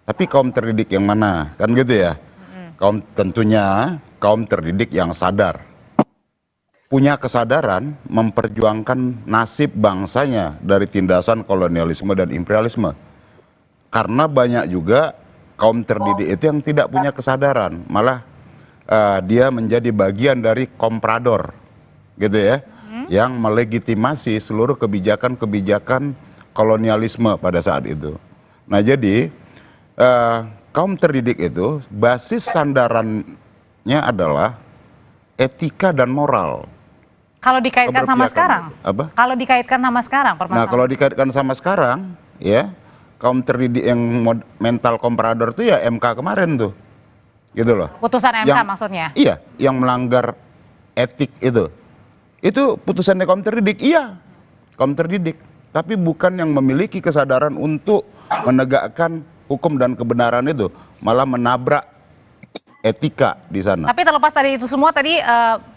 Tapi kaum terdidik yang mana? Kan gitu ya. Tentunya kaum terdidik yang sadar. Punya kesadaran memperjuangkan nasib bangsanya dari tindasan kolonialisme dan imperialisme. Karena banyak juga kaum terdidik itu yang tidak punya kesadaran, malah dia menjadi bagian dari komprador, gitu ya, yang melegitimasi seluruh kebijakan-kebijakan kolonialisme pada saat itu. Nah jadi kaum terdidik itu basis sandarannya adalah etika dan moral.
Kalau dikaitkan sama sekarang,
apa?
Kalau dikaitkan sama sekarang,
nah kalau dikaitkan sama sekarang, ya. Kaum terdidik yang mental komprador itu ya MK kemarin tuh, gitu loh.
Putusan MK maksudnya?
Iya, yang melanggar etik itu putusannya kaum terdidik, iya, kaum terdidik. Tapi bukan yang memiliki kesadaran untuk menegakkan hukum dan kebenaran itu, malah menabrak etika di sana.
Tapi terlepas dari itu semua, tadi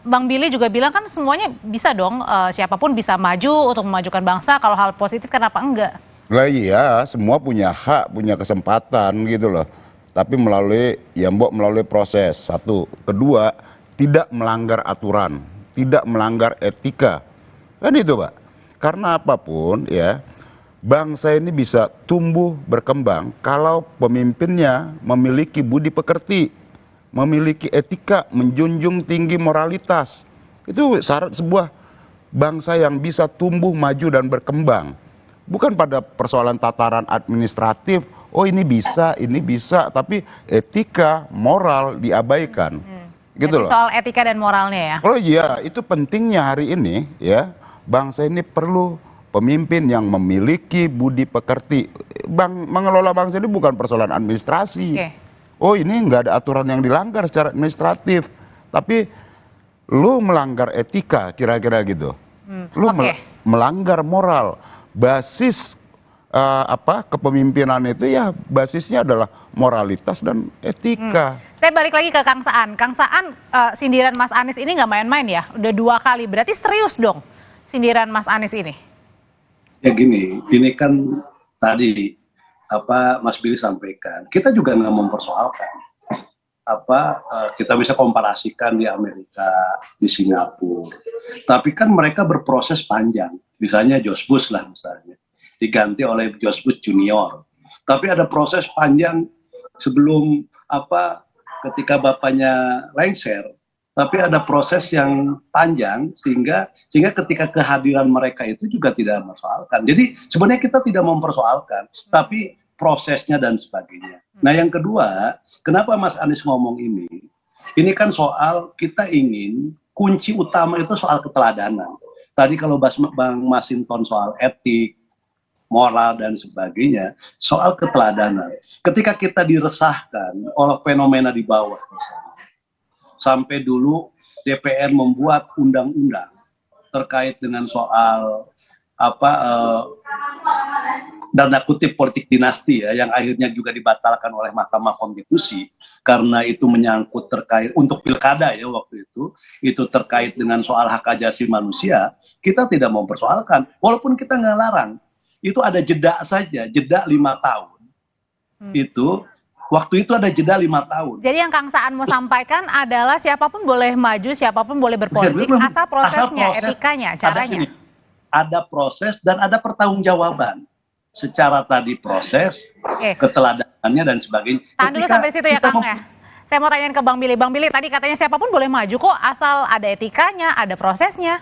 Bang Billy juga bilang kan semuanya bisa dong, siapapun bisa maju untuk memajukan bangsa. Kalau hal positif kenapa enggak?
Lah iya, semua punya hak, punya kesempatan gitu loh. Tapi melalui proses. Satu, kedua, tidak melanggar aturan, tidak melanggar etika. Kan itu, Pak. Karena apapun ya, bangsa ini bisa tumbuh berkembang kalau pemimpinnya memiliki budi pekerti, memiliki etika, menjunjung tinggi moralitas. Itu syarat sebuah bangsa yang bisa tumbuh, maju dan berkembang. Bukan pada persoalan tataran administratif, oh ini bisa, tapi etika, moral diabaikan. Gitu
jadi
loh.
Soal etika dan moralnya ya?
Oh iya, itu pentingnya hari ini ya, bangsa ini perlu pemimpin yang memiliki budi pekerti. Mengelola bangsa ini bukan persoalan administrasi. Oh ini nggak ada aturan yang dilanggar secara administratif, tapi lu melanggar etika kira-kira gitu. Lu melanggar moral. Basis kepemimpinan itu ya basisnya adalah moralitas dan etika.
Saya balik lagi ke Kang Saan. Kang Saan, sindiran Mas Anies ini nggak main-main ya? Udah 2 kali, berarti serius dong sindiran Mas Anies ini?
Ya gini, ini kan tadi Mas Billy sampaikan, kita juga nggak mempersoalkan. Kita bisa komparasikan di Amerika, di Singapura. Tapi kan mereka berproses panjang. Misalnya George Bush lah misalnya, diganti oleh George Bush Junior. Tapi ada proses panjang sebelum ketika bapaknya lengser. Tapi ada proses yang panjang sehingga ketika kehadiran mereka itu juga tidak mempersoalkan. Jadi sebenarnya kita tidak mempersoalkan, tapi prosesnya dan sebagainya. Nah yang kedua, kenapa Mas Anies ngomong ini? Ini kan soal kita ingin kunci utama itu soal keteladanan. Tadi kalau Bang Masinton soal etik, moral dan sebagainya, soal keteladanan. Ketika kita diresahkan oleh fenomena di bawah, misalnya, sampai dulu DPR membuat undang-undang terkait dengan soal tanda kutip politik dinasti ya, yang akhirnya juga dibatalkan oleh Mahkamah Konstitusi karena itu menyangkut terkait untuk pilkada ya waktu itu terkait dengan soal hak asasi manusia. Kita tidak mempersoalkan, walaupun kita nggak larang, itu ada jeda saja, jeda 5 tahun. Itu waktu itu ada jeda 5 tahun.
Jadi yang Kang Saan mau sampaikan adalah siapapun boleh maju, siapapun boleh berpolitik, asal prosesnya, etikanya, caranya.
Ada proses dan ada pertanggungjawaban. Secara tadi proses, keteladanannya dan sebagainya.
Tahan dulu sampai situ ya Kang ya. Saya mau tanyain ke Bang Billy. Bang Billy, tadi katanya siapapun boleh maju kok, asal ada etikanya, ada prosesnya.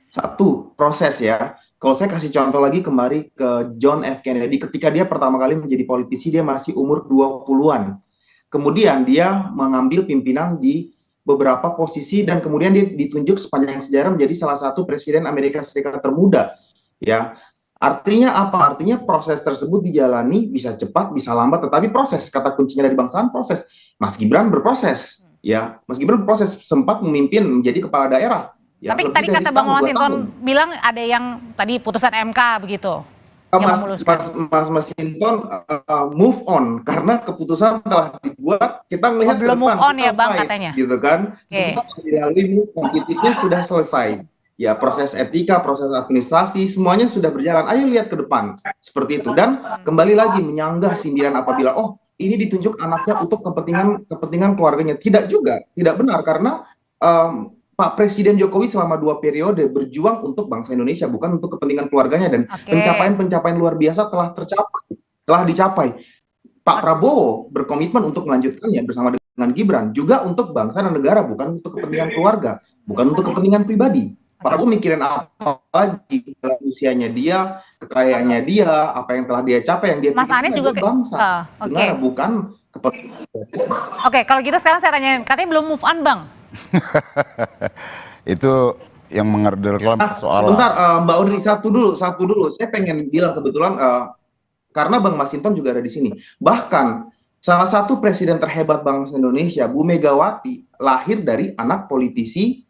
Satu, proses ya. Kalau saya kasih contoh lagi kembali ke John F. Kennedy, ketika dia pertama kali menjadi politisi, dia masih umur 20-an. Kemudian dia mengambil pimpinan di beberapa posisi dan kemudian dia ditunjuk sepanjang sejarah menjadi salah satu presiden Amerika Serikat termuda. Ya, artinya apa? Artinya proses tersebut dijalani bisa cepat, bisa lambat, tetapi proses. Kata kuncinya dari Bang Saan, proses. Mas Gibran berproses. Ya, Mas Gibran berproses, sempat memimpin menjadi kepala daerah. Ya,
tapi tadi kata Bang Masinton bilang ada yang tadi putusan MK begitu.
Mas Masinton move on karena keputusan telah dibuat, kita melihat
belum move on ya Bang katanya.
Gitu kan. Semua dilalui move on, itu sudah selesai. Ya, proses etika, proses administrasi semuanya sudah berjalan. Ayo lihat ke depan. Seperti itu. Dan kembali lagi menyanggah sindiran apabila ini ditunjuk anaknya untuk kepentingan keluarganya. Tidak juga, tidak benar karena Pak Presiden Jokowi selama 2 periode berjuang untuk bangsa Indonesia, bukan untuk kepentingan keluarganya, dan pencapaian-pencapaian luar biasa telah dicapai. Pak Prabowo berkomitmen untuk melanjutkannya bersama dengan Gibran, juga untuk bangsa dan negara, bukan untuk kepentingan keluarga, bukan untuk kepentingan pribadi. Pak Prabowo mikirin apa lagi, usianya dia, kekayaannya dia, apa yang telah dia capai, yang dia
Mas Anies juga
bangsa, negara, bukan kepentingan.
Oke, kalau gitu sekarang saya tanya, katanya belum move on Bang.
Itu yang mengerdilkan soal.
Sebentar, Mbak Audrey, satu dulu. Saya pengen bilang kebetulan karena Bang Masinton juga ada di sini. Bahkan salah satu presiden terhebat bangsa Indonesia, Bu Megawati, lahir dari anak politisi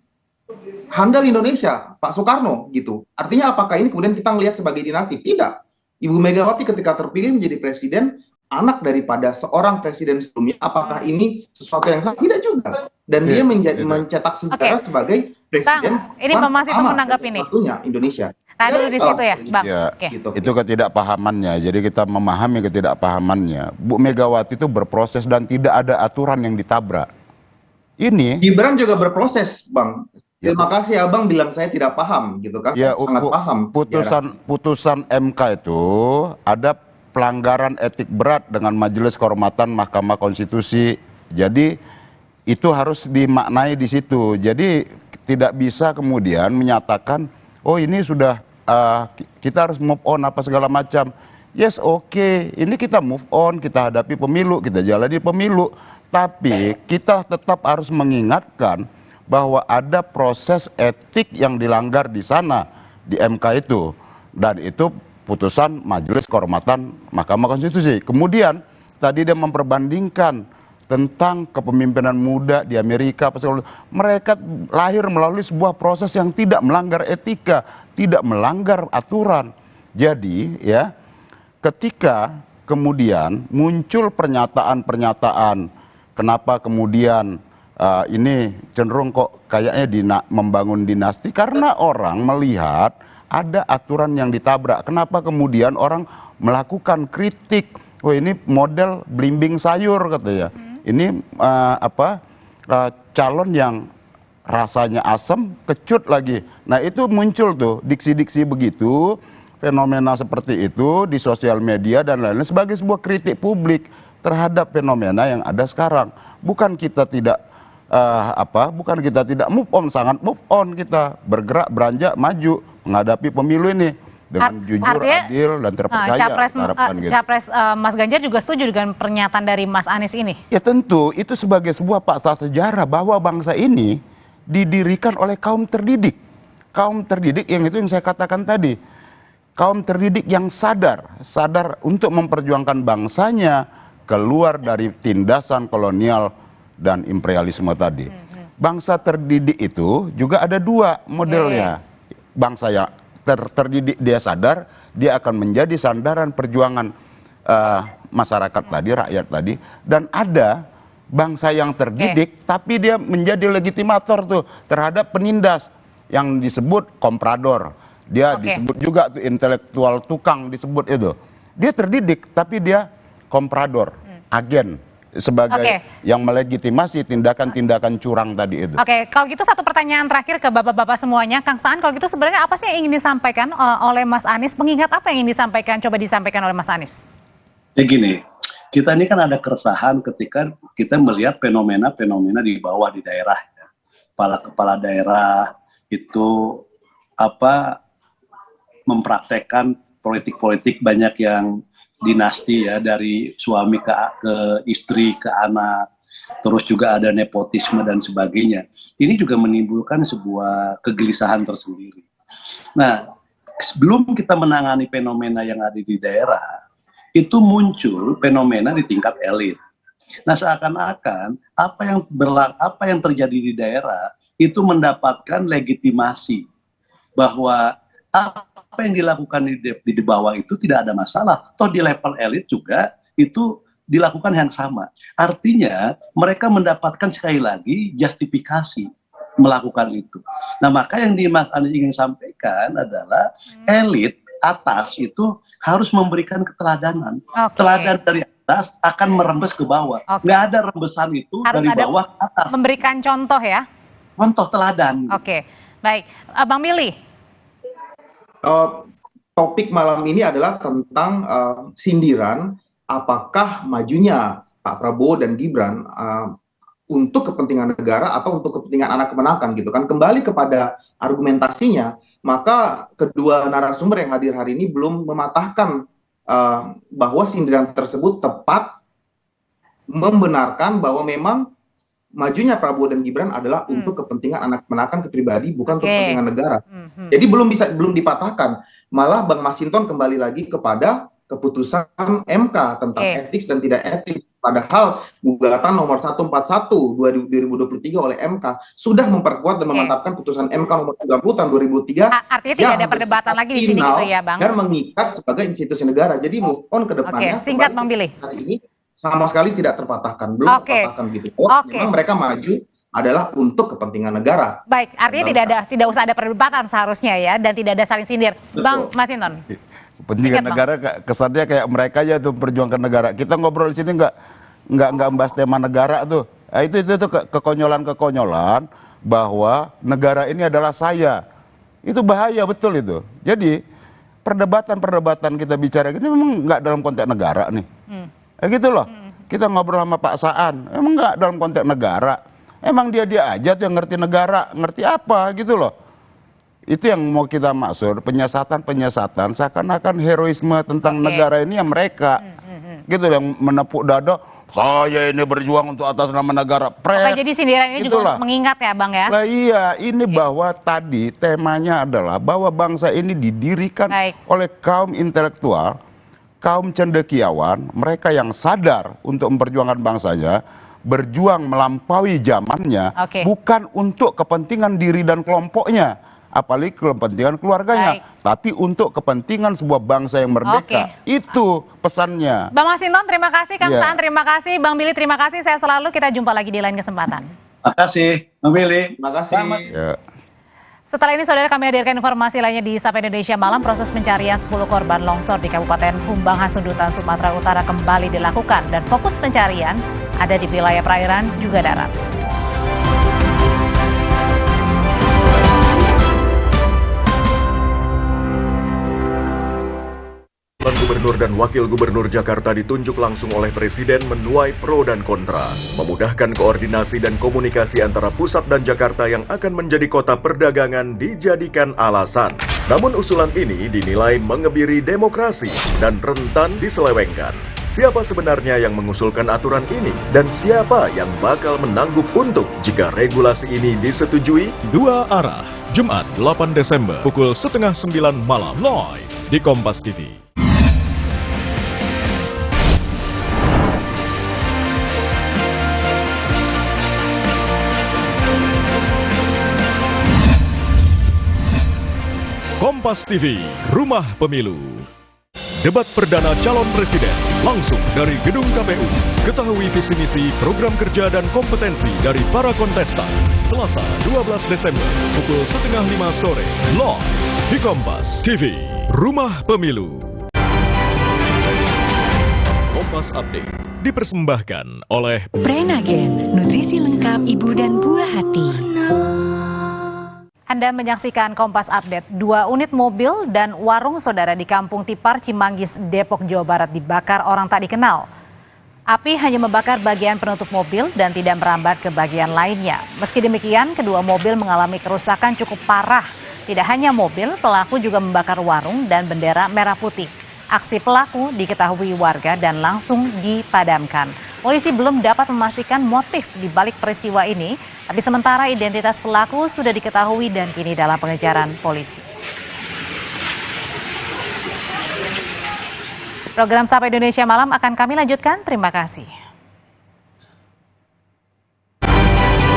handal Indonesia, Pak Soekarno gitu. Artinya apakah ini kemudian kita melihat sebagai dinasti? Tidak. Ibu Megawati ketika terpilih menjadi presiden, anak daripada seorang presiden sebelumnya, apakah ini sesuatu yang salah? Tidak juga. Dan dia mencetak sejarah sebagai presiden.
Ini Pak Masinton menanggapi ini.
Satunya Indonesia.
Tadi dulu di situ ya, Bang.
Ya, itu ketidakpahamannya. Jadi kita memahami ketidakpahamannya. Bu Megawati itu berproses dan tidak ada aturan yang ditabrak. Ini
Gibran juga berproses, Bang. Terima kasih Abang bilang saya tidak paham gitu kan.
Ya,
sangat paham.
Putusan MK itu ada pelanggaran etik berat dengan Majelis Kehormatan Mahkamah Konstitusi. Jadi itu harus dimaknai di situ. Jadi tidak bisa kemudian menyatakan, ini sudah kita harus move on apa segala macam. Yes, oke, ini kita move on, kita hadapi pemilu, kita jalani pemilu. Tapi kita tetap harus mengingatkan bahwa ada proses etik yang dilanggar di sana, di MK itu. Dan itu putusan Majelis Kehormatan Mahkamah Konstitusi. Kemudian tadi dia memperbandingkan tentang kepemimpinan muda di Amerika. Mereka lahir melalui sebuah proses yang tidak melanggar etika, tidak melanggar aturan. Jadi ya, ketika kemudian muncul pernyataan-pernyataan, kenapa kemudian ini cenderung kok kayaknya membangun dinasti, karena orang melihat ada aturan yang ditabrak. Kenapa kemudian orang melakukan kritik? Ini model belimbing sayur katanya. Ini calon yang rasanya asam, kecut lagi. Nah itu muncul tuh diksi-diksi begitu, fenomena seperti itu di sosial media dan lain-lain sebagai sebuah kritik publik terhadap fenomena yang ada sekarang. Bukan kita tidak move on, sangat move on kita, bergerak, beranjak, maju menghadapi pemilu ini dengan jujur, adil, dan terpercaya.
Capres Mas Ganjar juga setuju dengan pernyataan dari Mas Anies ini?
Ya tentu, itu sebagai sebuah fakta sejarah bahwa bangsa ini didirikan oleh kaum terdidik. Kaum terdidik yang itu yang saya katakan tadi. kaum terdidik yang sadar untuk memperjuangkan bangsanya keluar dari tindasan kolonial dan imperialisme tadi. Bangsa terdidik itu juga ada dua modelnya. Bangsa yang terdidik dia sadar, dia akan menjadi sandaran perjuangan masyarakat tadi, rakyat tadi. Dan ada bangsa yang terdidik, tapi dia menjadi legitimator tuh terhadap penindas yang disebut komprador. Dia disebut juga tuh intelektual tukang disebut itu. Dia terdidik, tapi dia komprador, agen sebagai yang melegitimasi tindakan-tindakan curang tadi itu.
Oke, kalau gitu satu pertanyaan terakhir ke bapak-bapak semuanya, Kang Saan, kalau gitu sebenarnya apa sih yang ingin disampaikan oleh Mas Anies? Mengingat apa yang ingin disampaikan, coba disampaikan oleh Mas Anies?
Ya gini, kita ini kan ada keresahan ketika kita melihat fenomena-fenomena di bawah di daerah. Kepala daerah itu mempraktekkan politik-politik banyak yang dinasti ya, dari suami ke istri ke anak, terus juga ada nepotisme dan sebagainya. Ini juga menimbulkan sebuah kegelisahan tersendiri. Nah, sebelum kita menangani fenomena yang ada di daerah, itu muncul fenomena di tingkat elit. Nah, seakan-akan apa yang terjadi di daerah itu mendapatkan legitimasi bahwa apa yang dilakukan di bawah itu tidak ada masalah. Toh di level elit juga itu dilakukan yang sama. Artinya mereka mendapatkan sekali lagi justifikasi melakukan itu. Nah, maka yang Mas Anies ingin sampaikan adalah elit atas itu harus memberikan keteladanan. Teladan dari atas akan merembes ke bawah. Nggak ada rembesan itu harus dari bawah ke atas.
Memberikan contoh ya?
Contoh teladan.
Oke, baik. Bang Billy.
Topik malam ini adalah tentang sindiran apakah majunya Pak Prabowo dan Gibran untuk kepentingan negara atau untuk kepentingan anak kemenakan gitu kan. Kembali kepada argumentasinya, maka kedua narasumber yang hadir hari ini belum mematahkan bahwa sindiran tersebut tepat, membenarkan bahwa memang majunya Prabowo dan Gibran adalah untuk kepentingan anak kemenakan pribadi, bukan untuk kepentingan negara. Jadi belum dipatahkan. Malah Bang Masinton kembali lagi kepada keputusan MK tentang etis dan tidak etis. Padahal gugatan nomor 141 2023 oleh MK sudah memperkuat dan memantapkan putusan MK nomor 30 tahun 2003.
Artinya tidak ada perdebatan lagi di sini gitu ya, Bang?
Dan mengikat sebagai institusi negara. Jadi move on ke depannya.
Singkat Bang Billy.
Hari ini sama sekali tidak terpatahkan, belum terpatahkan gitu. Memang mereka maju adalah untuk kepentingan negara.
Baik, artinya tidak usah ada perdebatan seharusnya ya, dan tidak ada saling sindir. Betul. Bang Masinton.
Kepentingan negara kesannya kayak mereka aja tuh perjuangkan negara. Kita ngobrol di sini nggak membahas tema negara tuh. Nah, itu kekonyolan bahwa negara ini adalah saya. Itu bahaya betul itu. Jadi perdebatan kita bicara ini memang nggak dalam konteks negara nih. Gitu loh. Kita ngobrol sama Pak Saan, emang nggak dalam konteks negara. Emang dia aja tuh yang ngerti negara, ngerti apa gitu loh. Itu yang mau kita maksud, penyesatan seakan-akan heroisme tentang negara ini yang mereka. Gitu yang menepuk dada, saya ini berjuang untuk atas nama negara.
Jadi sindiran ini juga untuk mengingat ya Bang ya?
Nah, iya, ini bahwa tadi temanya adalah bahwa bangsa ini didirikan oleh kaum intelektual, kaum cendekiawan, mereka yang sadar untuk memperjuangkan bangsanya, berjuang melampaui zamannya, bukan untuk kepentingan diri dan kelompoknya, apalagi kepentingan keluarganya, tapi untuk kepentingan sebuah bangsa yang merdeka. Itu pesannya.
Bang Masinton, terima kasih. Kang Saan, terima kasih. Bang Billy, terima kasih. Saya selalu, kita jumpa lagi di lain kesempatan.
Terima kasih, Bang Billy.
Terima kasih.
Setelah ini, saudara, kami hadirkan informasi lainnya di Sapa Indonesia Malam. Proses pencarian 10 korban longsor di Kabupaten Humbang Hasundutan, Sumatera Utara kembali dilakukan. Dan fokus pencarian ada di wilayah perairan juga darat.
Gubernur dan Wakil Gubernur Jakarta ditunjuk langsung oleh Presiden menuai pro dan kontra, memudahkan koordinasi dan komunikasi antara pusat dan Jakarta yang akan menjadi kota perdagangan dijadikan alasan. Namun usulan ini dinilai mengebiri demokrasi dan rentan diselewengkan. siapa sebenarnya yang mengusulkan aturan ini? Dan siapa yang bakal menanggung untung jika regulasi ini disetujui?
Dua Arah, Jumat 8 Desember, pukul 8:30 malam, live di Kompas TV. Kompas TV, Rumah Pemilu. Debat perdana calon presiden langsung dari gedung KPU. Ketahui visi misi, program kerja dan kompetensi dari para kontestan. Selasa 12 Desember pukul 4:30 sore live di Kompas TV, Rumah Pemilu. Kompas Update dipersembahkan oleh
Prenagen, nutrisi lengkap ibu dan buah hati.
Anda menyaksikan Kompas Update. 2 unit mobil dan warung saudara di Kampung Tipar, Cimanggis, Depok, Jawa Barat dibakar orang tak dikenal. Api hanya membakar bagian penutup mobil dan tidak merambat ke bagian lainnya. Meski demikian, kedua mobil mengalami kerusakan cukup parah. Tidak hanya mobil, pelaku juga membakar warung dan bendera merah putih. Aksi pelaku diketahui warga dan langsung dipadamkan. Polisi belum dapat memastikan motif di balik peristiwa ini, tapi sementara identitas pelaku sudah diketahui dan kini dalam pengejaran polisi. Program Sapa Indonesia Malam akan kami lanjutkan. Terima kasih.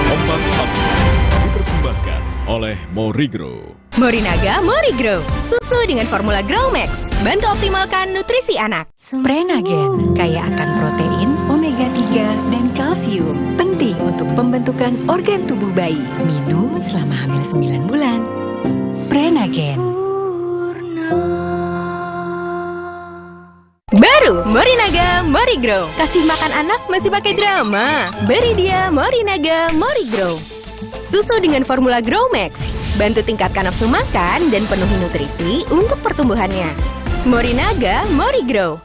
Kompas Update dipersembahkan oleh Morigro.
Morinaga Morigro, susu dengan formula Grow Max, bantu optimalkan nutrisi anak.
Prenagen, kaya akan protein, omega 3, dan kalsium. Penting untuk pembentukan organ tubuh bayi. Minum selama hamil 9 bulan. Prenagen.
Baru Morinaga Morigro, kasih makan anak masih pakai drama. Beri dia Morinaga Morigro. Susu dengan formula Grow Max, bantu tingkatkan nafsu makan dan penuhi nutrisi untuk pertumbuhannya. Morinaga Morigro.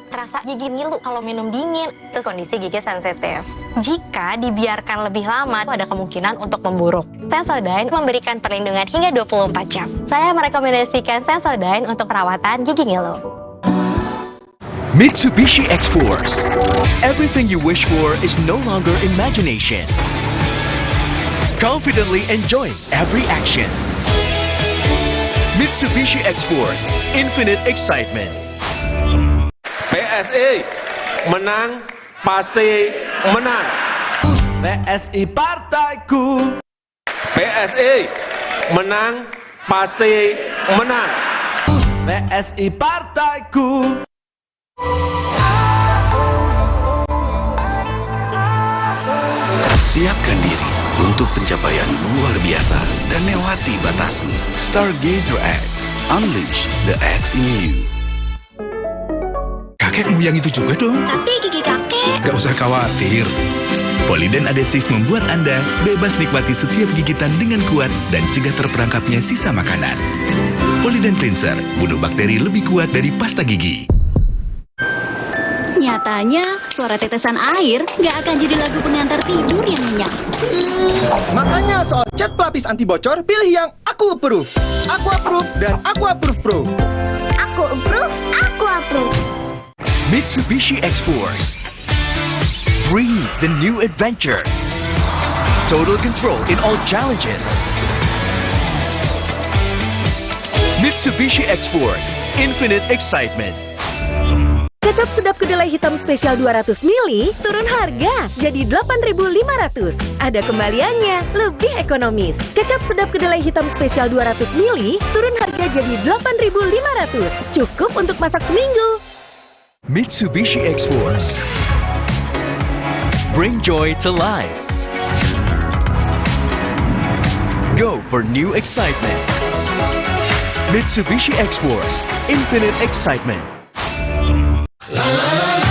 Terasa gigi ngilu kalau minum dingin, terus kondisi gigi sensitif. Jika dibiarkan lebih lama, ada kemungkinan untuk memburuk. Sensodyne memberikan perlindungan hingga 24 jam. Saya merekomendasikan Sensodyne untuk perawatan gigi ngilu.
Mitsubishi X-Force. Everything you wish for is no longer imagination. Confidently enjoy every action. Mitsubishi X-Force, infinite excitement.
PSI menang pasti menang. PSI partaiku. PSI menang pasti menang. PSI partaiku.
Siapkan diri untuk pencapaian luar biasa dan lewati batasmu. Stargazer X, unleash the X in you.
Kakekmu yang itu juga dong.
Tapi gigi kakek.
Gak usah khawatir. Poliden adhesif membuat Anda bebas nikmati setiap gigitan dengan kuat dan cegah terperangkapnya sisa makanan. Poliden Cleanser, bunuh bakteri lebih kuat dari pasta gigi.
Nyatanya, suara tetesan air nggak akan jadi lagu pengantar tidur yang nyenyak.
Makanya soal cat pelapis anti bocor, pilih yang Aku Approve. Aku Approve dan Aku Approve Pro.
Aku approve, aku approve.
Mitsubishi X-Force. Breathe the new adventure. Total control in all challenges. Mitsubishi X-Force, infinite excitement.
Kecap sedap kedelai hitam spesial 200 ml turun harga jadi 8.500. Ada kembaliannya, lebih ekonomis. Kecap sedap kedelai hitam spesial 200 ml turun harga jadi 8.500. Cukup untuk masak seminggu.
Mitsubishi X-Force. Bring joy to life. Go for new excitement. Mitsubishi X-Force, infinite excitement.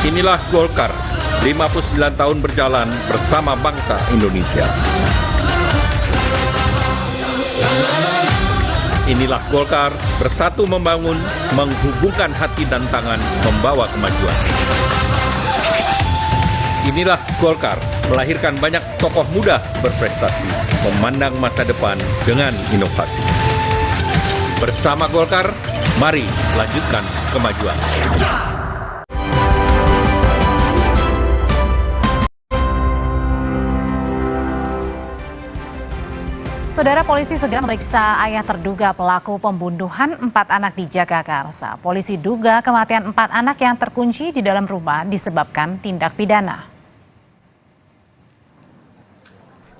Inilah Golkar, 59 tahun berjalan bersama bangsa Indonesia. Inilah Golkar, bersatu membangun, menghubungkan hati dan tangan, membawa kemajuan. Inilah Golkar, melahirkan banyak tokoh muda berprestasi, memandang masa depan dengan inovasi. Bersama Golkar, mari lanjutkan kemajuan.
Saudara, polisi segera memeriksa ayah terduga pelaku pembunuhan 4 anak di Jagakarsa. Polisi duga kematian 4 anak yang terkunci di dalam rumah disebabkan tindak pidana.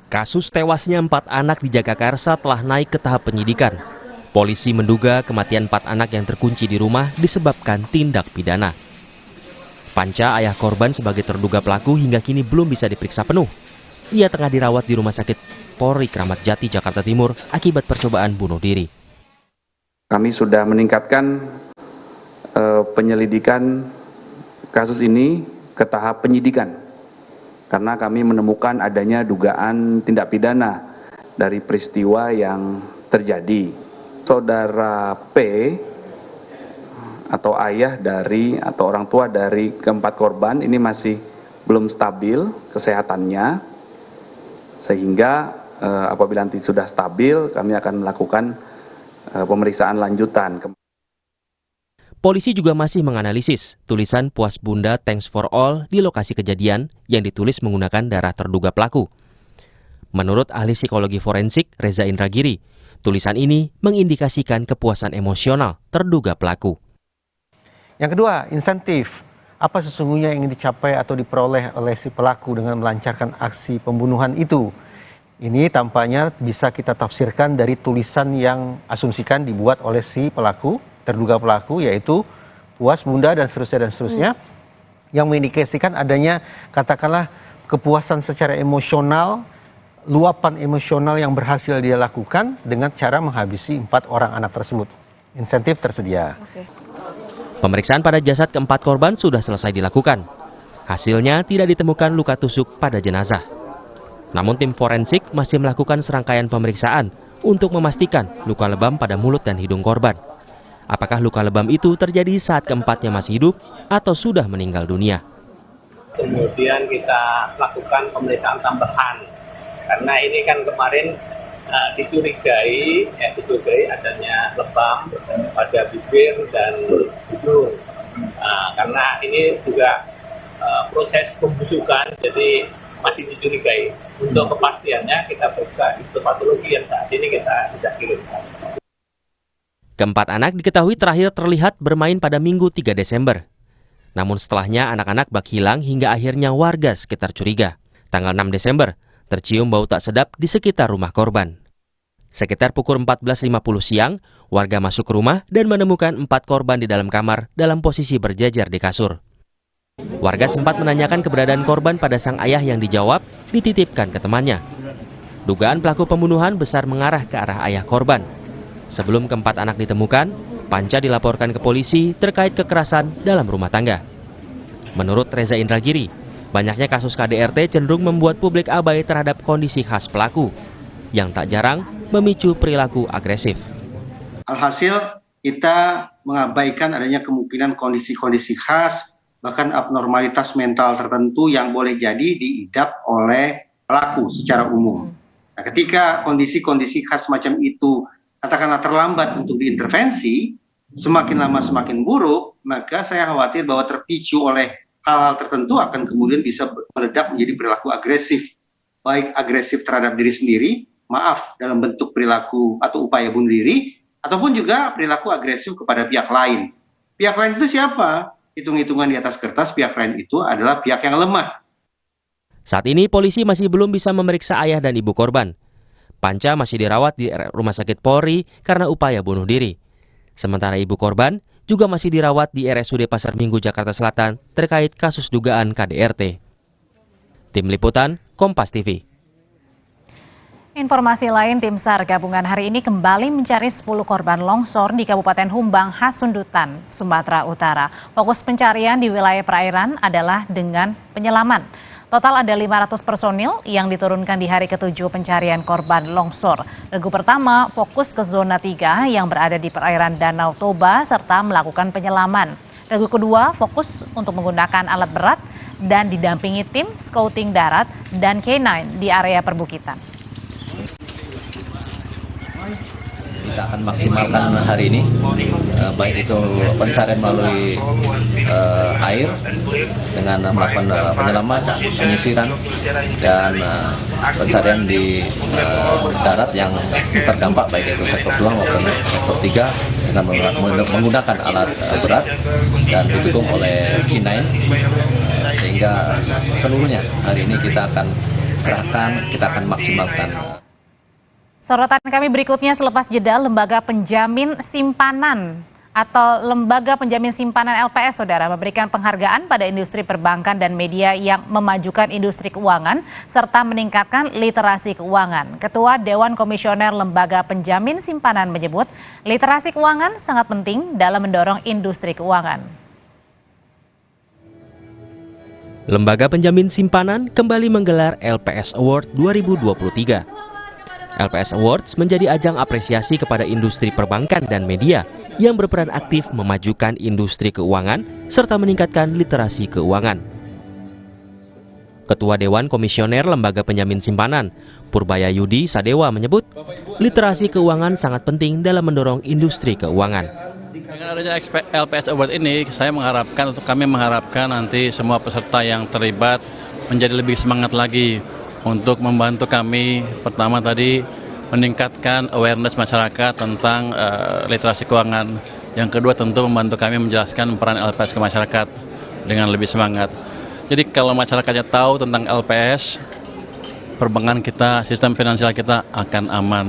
Kasus tewasnya 4 anak di Jagakarsa telah naik ke tahap penyidikan. Polisi menduga kematian 4 anak yang terkunci di rumah disebabkan tindak pidana. Panca, ayah korban sebagai terduga pelaku, hingga kini belum bisa diperiksa penuh. Ia tengah dirawat di Rumah Sakit Polri Kramat Jati, Jakarta Timur akibat percobaan bunuh diri.
Kami sudah meningkatkan penyelidikan kasus ini ke tahap penyidikan karena kami menemukan adanya dugaan tindak pidana dari peristiwa yang terjadi. Saudara P atau ayah dari atau orang tua dari keempat korban ini masih belum stabil kesehatannya, sehingga apabila nanti sudah stabil, kami akan melakukan pemeriksaan lanjutan.
Polisi juga masih menganalisis tulisan puas Bunda Thanks for All di lokasi kejadian yang ditulis menggunakan darah terduga pelaku. Menurut ahli psikologi forensik Reza Indragiri, tulisan ini mengindikasikan kepuasan emosional terduga pelaku.
Yang kedua, insentif. Apa sesungguhnya yang ingin dicapai atau diperoleh oleh si pelaku dengan melancarkan aksi pembunuhan itu? Ini tampaknya bisa kita tafsirkan dari tulisan yang asumsikan dibuat oleh si pelaku, terduga pelaku, yaitu puas Bunda dan seterusnya, yang mengindikasikan adanya katakanlah kepuasan secara emosional, luapan emosional yang berhasil dia lakukan dengan cara menghabisi 4 orang anak tersebut. Insentif tersedia.
Pemeriksaan pada jasad keempat korban sudah selesai dilakukan. Hasilnya tidak ditemukan luka tusuk pada jenazah. Namun tim forensik masih melakukan serangkaian pemeriksaan untuk memastikan luka lebam pada mulut dan hidung korban. Apakah luka lebam itu terjadi saat keempatnya masih hidup atau sudah meninggal dunia?
Kemudian kita lakukan pemeriksaan tambahan karena ini kan kemarin dicurigai adanya lebam pada bibir dan hidung. Karena ini juga proses pembusukan, jadi masih dicurigai. Untuk kepastiannya kita periksa histopatologi yang saat ini kita sudah kirimkan.
Keempat anak diketahui terakhir terlihat bermain pada Minggu 3 Desember. Namun setelahnya anak-anak bak hilang hingga akhirnya warga sekitar curiga. Tanggal 6 Desember, tercium bau tak sedap di sekitar rumah korban. Sekitar pukul 14.50 siang, warga masuk ke rumah dan menemukan 4 korban di dalam kamar dalam posisi berjajar di kasur. Warga sempat menanyakan keberadaan korban pada sang ayah yang dijawab dititipkan ke temannya. Dugaan pelaku pembunuhan besar mengarah ke arah ayah korban. Sebelum keempat anak ditemukan, Panca dilaporkan ke polisi terkait kekerasan dalam rumah tangga. Menurut Reza Indragiri, banyaknya kasus KDRT cenderung membuat publik abai terhadap kondisi khas pelaku, yang tak jarang memicu perilaku agresif.
Alhasil, kita mengabaikan adanya kemungkinan kondisi-kondisi khas, bahkan abnormalitas mental tertentu yang boleh jadi diidap oleh pelaku secara umum. Nah, ketika kondisi-kondisi khas macam itu katakanlah terlambat untuk diintervensi, semakin lama semakin buruk, maka saya khawatir bahwa terpicu oleh hal-hal tertentu akan kemudian bisa meledak menjadi perilaku agresif, baik agresif terhadap diri sendiri, maaf dalam bentuk perilaku atau upaya bunuh diri, ataupun juga perilaku agresif kepada pihak lain. Pihak lain itu siapa? Hitung-hitungan di atas kertas, pihak lain itu adalah pihak yang lemah.
Saat ini polisi masih belum bisa memeriksa ayah dan ibu korban. Panca masih dirawat di Rumah Sakit Polri karena upaya bunuh diri. Sementara ibu korban juga masih dirawat di RSUD Pasar Minggu, Jakarta Selatan terkait kasus dugaan KDRT. Tim Liputan, Kompas TV.
Informasi lain, tim SAR gabungan hari ini kembali mencari 10 korban longsor di Kabupaten Humbang, Hasundutan, Sumatera Utara. Fokus pencarian di wilayah perairan adalah dengan penyelaman. Total ada 500 personil yang diturunkan di hari ke-7 pencarian korban longsor. Regu pertama fokus ke zona 3 yang berada di perairan Danau Toba serta melakukan penyelaman. Regu kedua fokus untuk menggunakan alat berat dan didampingi tim scouting darat dan K9 di area perbukitan.
Kita akan maksimalkan hari ini, baik itu pencarian melalui air dengan melakukan penyelaman, penyisiran, dan pencarian di darat yang terdampak baik itu sektor 2 maupun sektor 3 dengan menggunakan alat berat dan didukung oleh K9 sehingga seluruhnya hari ini kita akan kerahkan, kita akan maksimalkan.
Sorotan kami berikutnya, selepas jeda, Lembaga Penjamin Simpanan atau Lembaga Penjamin Simpanan LPS, Saudara, memberikan penghargaan pada industri perbankan dan media yang memajukan industri keuangan serta meningkatkan literasi keuangan. Ketua Dewan Komisioner Lembaga Penjamin Simpanan menyebut literasi keuangan sangat penting dalam mendorong industri keuangan.
Lembaga Penjamin Simpanan kembali menggelar LPS Award 2023. LPS Awards menjadi ajang apresiasi kepada industri perbankan dan media yang berperan aktif memajukan industri keuangan serta meningkatkan literasi keuangan. Ketua Dewan Komisioner Lembaga Penjamin Simpanan, Purbaya Yudi Sadewa menyebut, literasi keuangan sangat penting dalam mendorong industri keuangan.
Dengan adanya LPS Award ini, kami mengharapkan nanti semua peserta yang terlibat menjadi lebih semangat lagi untuk membantu kami, pertama tadi meningkatkan awareness masyarakat tentang literasi keuangan. Yang kedua tentu membantu kami menjelaskan peran LPS ke masyarakat dengan lebih semangat. Jadi kalau masyarakatnya tahu tentang LPS, perbankan kita, sistem finansial kita akan aman.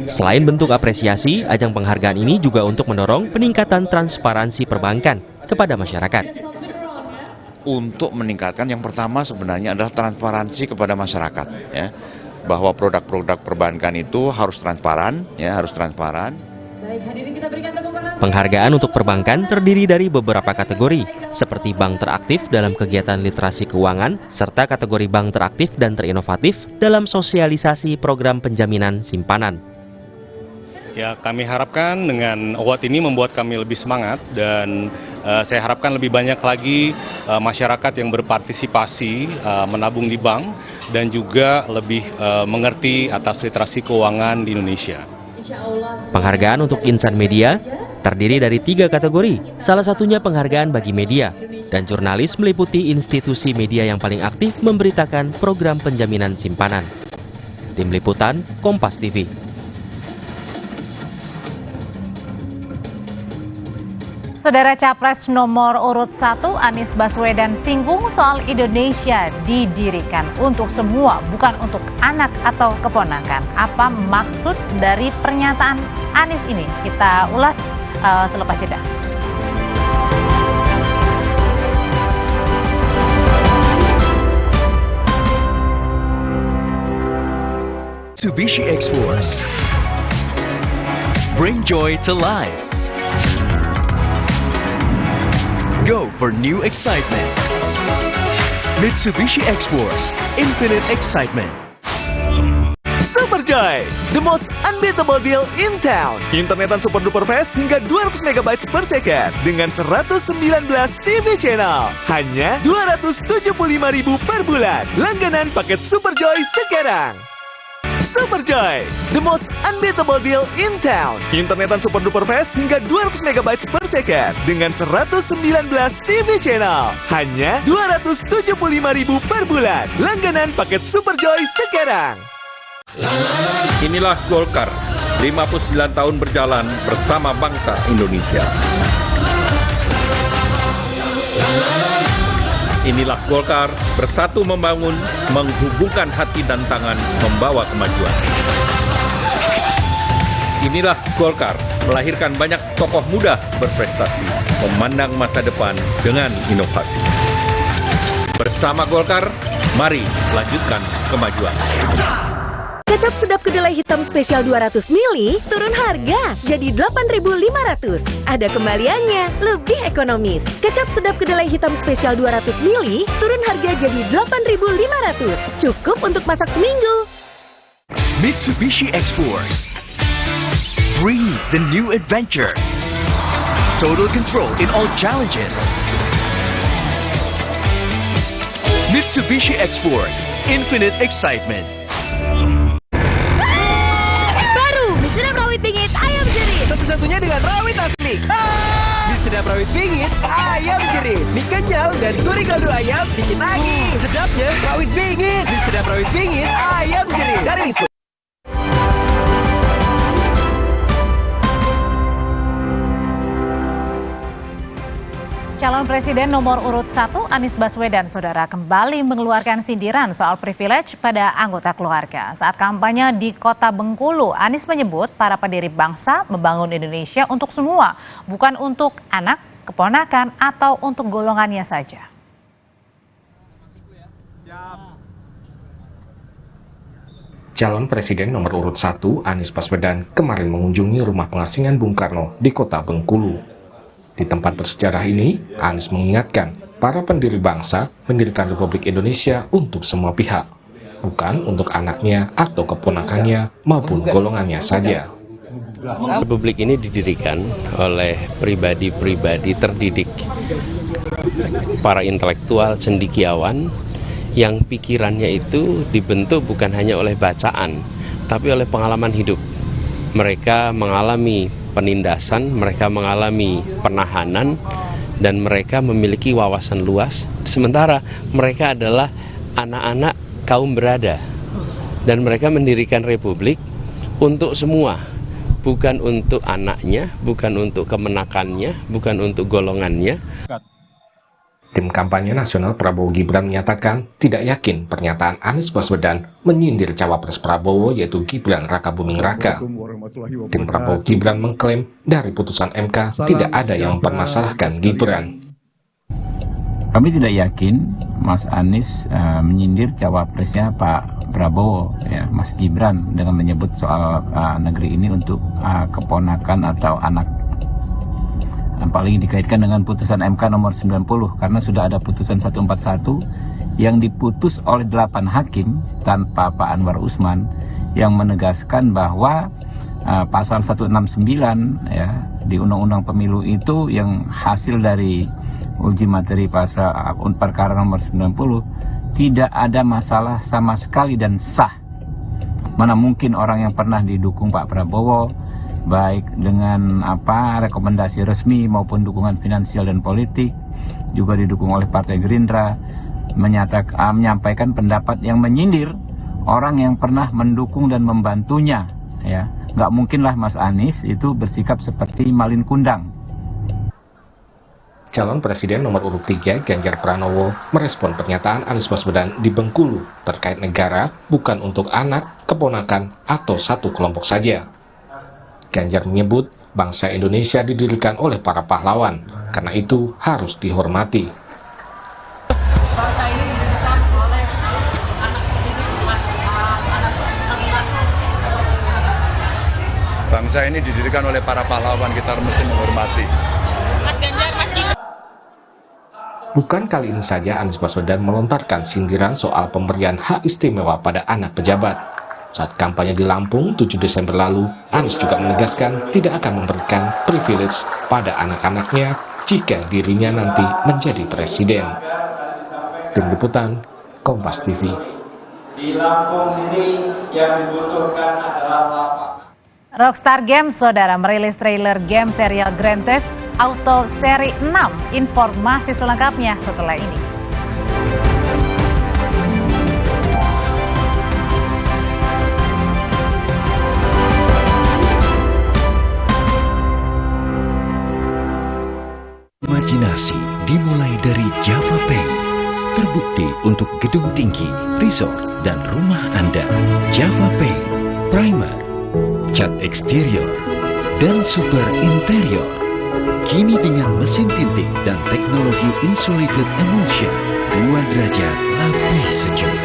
Selain bentuk apresiasi, ajang penghargaan ini juga untuk mendorong peningkatan transparansi perbankan kepada masyarakat.
Untuk meningkatkan, yang pertama sebenarnya adalah transparansi kepada masyarakat, ya, bahwa produk-produk perbankan itu harus transparan, ya, harus transparan.
Penghargaan untuk perbankan terdiri dari beberapa kategori, seperti bank teraktif dalam kegiatan literasi keuangan, serta kategori bank teraktif dan terinovatif dalam sosialisasi program penjaminan simpanan.
Ya, kami harapkan dengan award ini membuat kami lebih semangat dan saya harapkan lebih banyak lagi masyarakat yang berpartisipasi menabung di bank dan juga lebih mengerti atas literasi keuangan di Indonesia.
Penghargaan untuk insan media terdiri dari 3 kategori, salah satunya penghargaan bagi media, dan jurnalis meliputi institusi media yang paling aktif memberitakan program penjaminan simpanan. Tim Liputan, Kompas TV.
Saudara, Capres nomor urut 1 Anies Baswedan singgung soal Indonesia didirikan untuk semua, bukan untuk anak atau keponakan. Apa maksud dari pernyataan Anies ini? Kita ulas selepas jeda.
Mitsubishi X-Force. Bring joy to life. Go for new excitement. Mitsubishi X-Force, infinite excitement.
Superjoy, the most unbeatable deal in town. Internetan super duper fast hingga 200 MB per second dengan 119 TV channel. Hanya 275.000 per bulan. Langganan paket Superjoy sekarang. Superjoy, the most unbeatable deal in town. Internetan super duper fast hingga 200 MB per second dengan 119 TV channel. Hanya 275.000 per bulan. Langganan paket Superjoy sekarang.
Inilah Golkar, 59 tahun berjalan bersama bangsa Indonesia. Inilah Golkar, bersatu membangun, menghubungkan hati dan tangan, membawa kemajuan. Inilah Golkar, melahirkan banyak tokoh muda berprestasi, memandang masa depan dengan inovasi. Bersama Golkar, mari lanjutkan kemajuan.
Kecap sedap kedelai hitam spesial 200 ml turun harga jadi 8.500. Ada kembaliannya, lebih ekonomis. Kecap sedap kedelai hitam spesial 200 ml turun harga jadi 8.500. Cukup untuk masak seminggu.
Mitsubishi X-Force. Breathe the new adventure. Total control in all challenges. Mitsubishi X-Force, infinite excitement.
Baru, diserap rawit bingit ayam jerit.
Satu-satunya dengan rawit asli. Diserap
sedap rawit pingit, ayam jerih. Mie kenyal dan gurih kaldu ayam bikin lagi. Sedapnya rawit pingit. Di sedap rawit pingit, ayam jerih. Dari Wisma.
Calon Presiden nomor urut 1 Anies Baswedan, saudara, kembali mengeluarkan sindiran soal privilege pada anggota keluarga. Saat kampanye di Kota Bengkulu, Anies menyebut para pendiri bangsa membangun Indonesia untuk semua, bukan untuk anak, keponakan, atau untuk golongannya saja.
Calon Presiden nomor urut 1 Anies Baswedan kemarin mengunjungi rumah pengasingan Bung Karno di Kota Bengkulu. Di tempat bersejarah ini, Anies mengingatkan para pendiri bangsa mendirikan Republik Indonesia untuk semua pihak, bukan untuk anaknya atau keponakannya maupun golongannya saja.
Republik ini didirikan oleh pribadi-pribadi terdidik, para intelektual cendekiawan yang pikirannya itu dibentuk bukan hanya oleh bacaan, tapi oleh pengalaman hidup. Mereka mengalami penindasan, mereka mengalami penahanan, dan mereka memiliki wawasan luas. Sementara mereka adalah anak-anak kaum berada, dan mereka mendirikan republik untuk semua, bukan untuk anaknya, bukan untuk kemenakannya, bukan untuk golongannya.
Tim kampanye nasional Prabowo Gibran menyatakan tidak yakin pernyataan Anies Baswedan menyindir cawapres Prabowo yaitu Gibran Rakabuming Raka. Tim Prabowo Gibran mengklaim dari putusan MK tidak ada yang mempermasalahkan Gibran.
Kami tidak yakin Mas Anies menyindir cawapresnya Pak Prabowo, ya, Mas Gibran, dengan menyebut soal negeri ini untuk keponakan atau anak. Apalagi dikaitkan dengan putusan MK nomor 90, karena sudah ada putusan 141 yang diputus oleh 8 hakim tanpa Pak Anwar Usman yang menegaskan bahwa pasal 169 ya di Undang-Undang Pemilu itu yang hasil dari uji materi pasal perkara nomor 90 tidak ada masalah sama sekali dan sah. Mana mungkin orang yang pernah didukung Pak Prabowo baik dengan rekomendasi resmi maupun dukungan finansial dan politik, juga didukung oleh Partai Gerindra, menyampaikan pendapat yang menyindir orang yang pernah mendukung dan membantunya, ya. Nggak mungkinlah Mas Anies itu bersikap seperti malin kundang.
Calon Presiden nomor urut 3 Ganjar Pranowo merespon pernyataan Anies Baswedan di Bengkulu terkait negara bukan untuk anak, keponakan, atau satu kelompok saja. Ganjar menyebut bangsa Indonesia didirikan oleh para pahlawan, karena itu harus dihormati.
Bangsa ini didirikan oleh anak pendidik, bukan anak.
Bangsa ini didirikan oleh para pahlawan, kita mesti menghormati.
Mas Ganjar, Mas Gibran.
Bukan kali ini saja Anies Baswedan melontarkan sindiran soal pemberian hak istimewa pada anak pejabat. Saat kampanye di Lampung 7 Desember lalu, Anies juga menegaskan tidak akan memberikan privilege pada anak-anaknya jika dirinya nanti menjadi presiden. Tim Liputan, Kompas TV.
Di Lampung sini yang dibutuhkan adalah lapak.
Rockstar Games, saudara, merilis trailer game serial Grand Theft Auto seri 6. Informasi selengkapnya setelah ini.
Imajinasi dimulai dari Java Pay. Terbukti untuk gedung tinggi, resort, dan rumah Anda. Java Pay, primer, cat eksterior, dan super interior. Kini dengan mesin tinting dan teknologi insulated emulsion, 2 derajat lebih sejuk.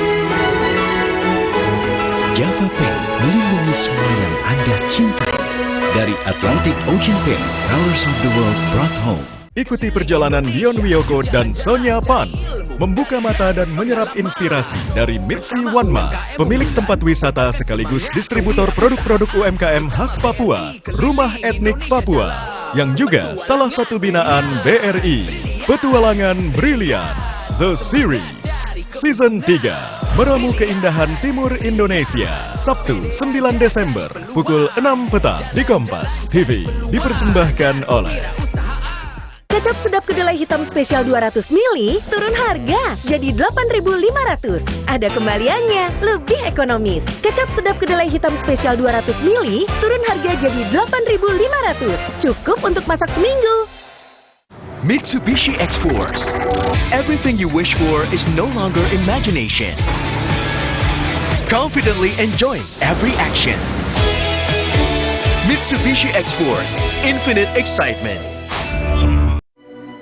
Java Pay melindungi semua yang Anda cintai. Dari Atlantic Ocean Paint, Colors of the World brought home.
Ikuti perjalanan Dion Wiyoko dan Sonia Pan membuka mata dan menyerap inspirasi dari Mitsi Wanma, pemilik tempat wisata sekaligus distributor produk-produk UMKM khas Papua, Rumah Etnik Papua, yang juga salah satu binaan BRI. Petualangan Brilian, The Series, Season 3, meramu keindahan Timur Indonesia, Sabtu 9 Desember, pukul 6 petang di Kompas TV, dipersembahkan oleh
Kecap sedap kedelai hitam spesial 200 ml turun harga jadi 8.500. Ada kembaliannya, lebih ekonomis. Kecap sedap kedelai hitam spesial 200 ml turun harga jadi 8.500. Cukup untuk masak seminggu.
Mitsubishi X-Force. Everything you wish for is no longer imagination. Confidently enjoy every action. Mitsubishi X-Force, infinite excitement.